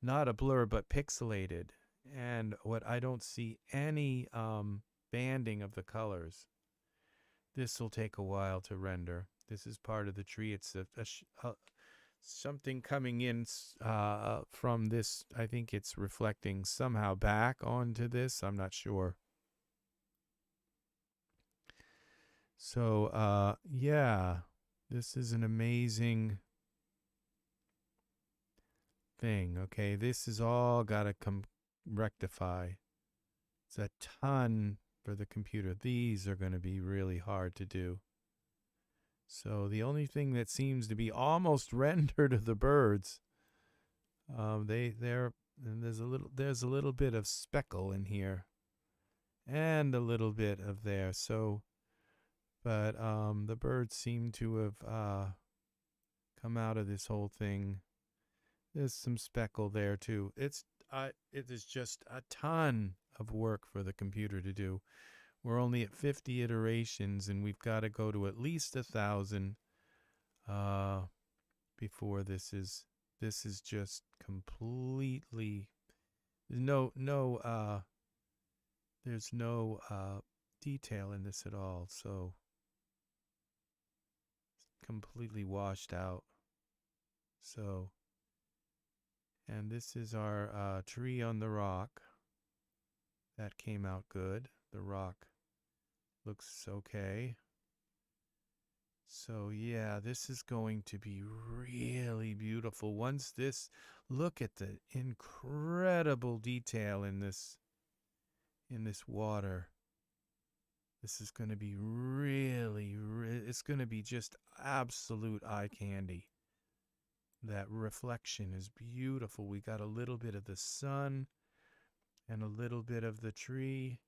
not a blur, but pixelated. And what I don't see any banding of the colors. This will take a while to render. This is part of the tree. It's something coming in from this. I think it's reflecting somehow back onto this. I'm not sure. So, yeah, this is an amazing thing. Okay, this is all got to rectify. It's a ton for the computer. These are going to be really hard to do. So the only thing that seems to be almost rendered are the birds. And there's a little bit of speckle in here, and a little bit of there. So, but the birds seem to have come out of this whole thing. There's some speckle there too. It is just a ton of work for the computer to do. We're only at 50 iterations, and we've got to go to at least 1,000 before this is just completely there's no detail in this at all. So it's completely washed out. So, and this is our tree on the rock. That came out good. The rock looks okay. So yeah, this is going to be really beautiful. Look at the incredible detail in this water. This is going to be it's going to be just absolute eye candy. That reflection is beautiful. We got a little bit of the sun and a little bit of the tree.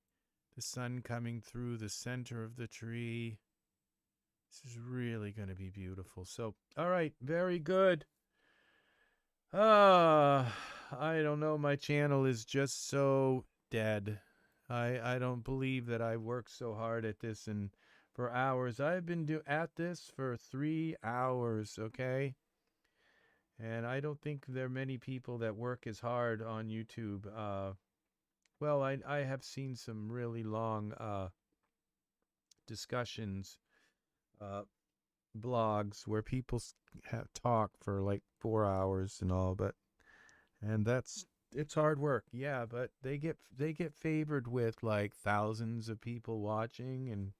The sun coming through the center of the tree. This is really going to be beautiful. So, all right, very good. I don't know. My channel is just so dead. I don't believe that I worked so hard at this and for hours. I've been at this for 3 hours, okay? And I don't think there are many people that work as hard on YouTube. Well, I have seen some really long discussions, blogs where people have talk for like 4 hours and all, and that's It's hard work, yeah, but they get favored with like thousands of people watching, and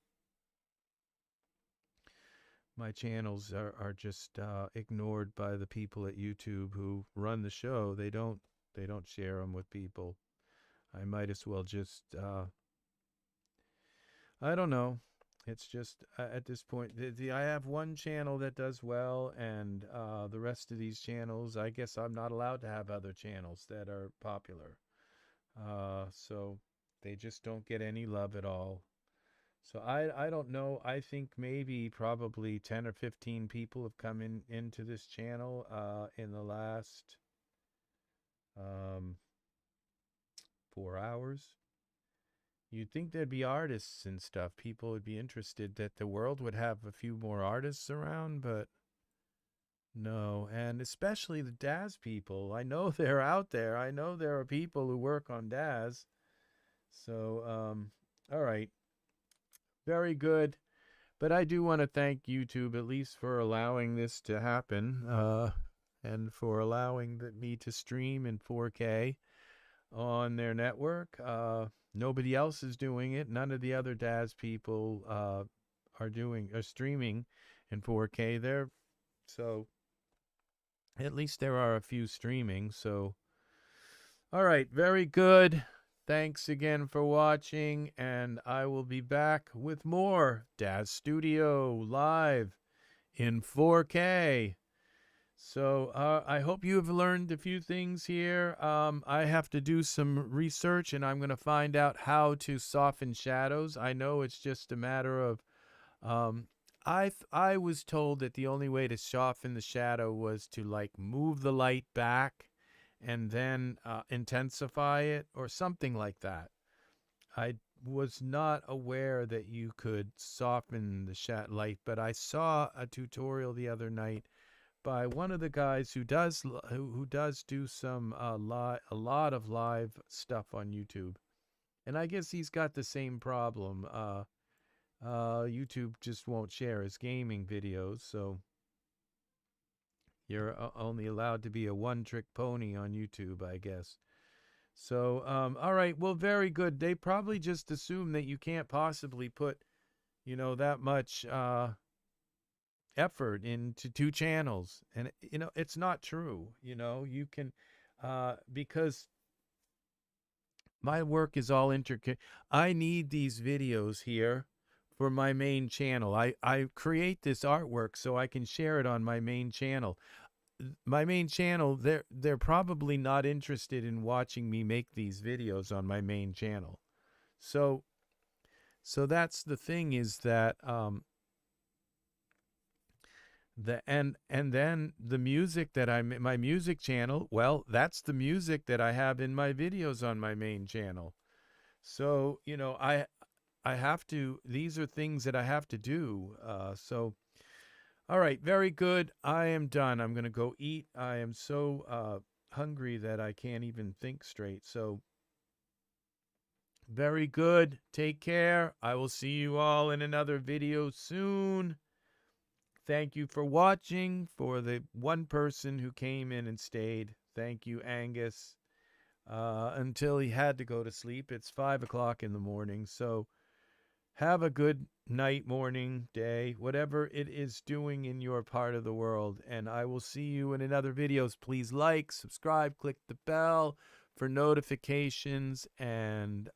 my channels are just ignored by the people at YouTube who run the show. They don't share them with people. I might as well just I don't know. It's just at this point, I have one channel that does well, and the rest of these channels, I guess I'm not allowed to have other channels that are popular. So they just don't get any love at all. So I don't know. I think maybe probably 10 or 15 people have come into this channel in the last um, 4 hours. You'd think there'd be artists and stuff. People would be interested, that the world would have a few more artists around, but no. And especially the Daz people. I know they're out there. I know there are people who work on Daz. So, all right. Very good. But I do want to thank YouTube at least for allowing this to happen, and for allowing me to stream in 4K on their network. Nobody else is doing it. None of the other Daz people are streaming in 4K. So at least there are a few streaming. So all right, very good. Thanks again for watching, and I will be back with more Daz Studio live in 4K. So I hope you have learned a few things here. I have to do some research, and I'm going to find out how to soften shadows. I know it's just a matter of I was told that the only way to soften the shadow was to like move the light back and then intensify it or something like that. I was not aware that you could soften the light, but I saw a tutorial the other night by one of the guys who does do some a lot of live stuff on YouTube, and I guess he's got the same problem. YouTube just won't share his gaming videos, so you're only allowed to be a one-trick pony on YouTube, I guess. So, all right, well, very good. They probably just assume that you can't possibly put, that much effort into two channels, and it's not true. You can, because my work is all intricate. I need these videos here for my main channel. I create this artwork so I can share it on my main channel. My main channel, they're probably not interested in watching me make these videos on my main channel. So that's the thing, is that and then the music that my music channel, well, that's the music that I have in my videos on my main channel. So, I have to, these are things that I have to do. So, all right, very good. I am done. I'm going to go eat. I am so hungry that I can't even think straight. So, very good. Take care. I will see you all in another video soon. Thank you for watching. For the one person who came in and stayed, thank you, Angus. Until he had to go to sleep. It's 5 o'clock in the morning. So have a good night, morning, day, whatever it is doing in your part of the world. And I will see you in another videos. Please like, subscribe, click the bell for notifications, and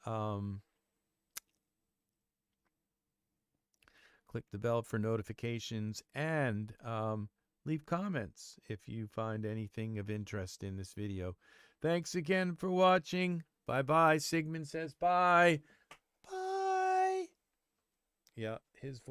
click the bell for notifications, and leave comments if you find anything of interest in this video. Thanks again for watching. Bye-bye. Sigmund says bye. Bye. Yeah, his voice.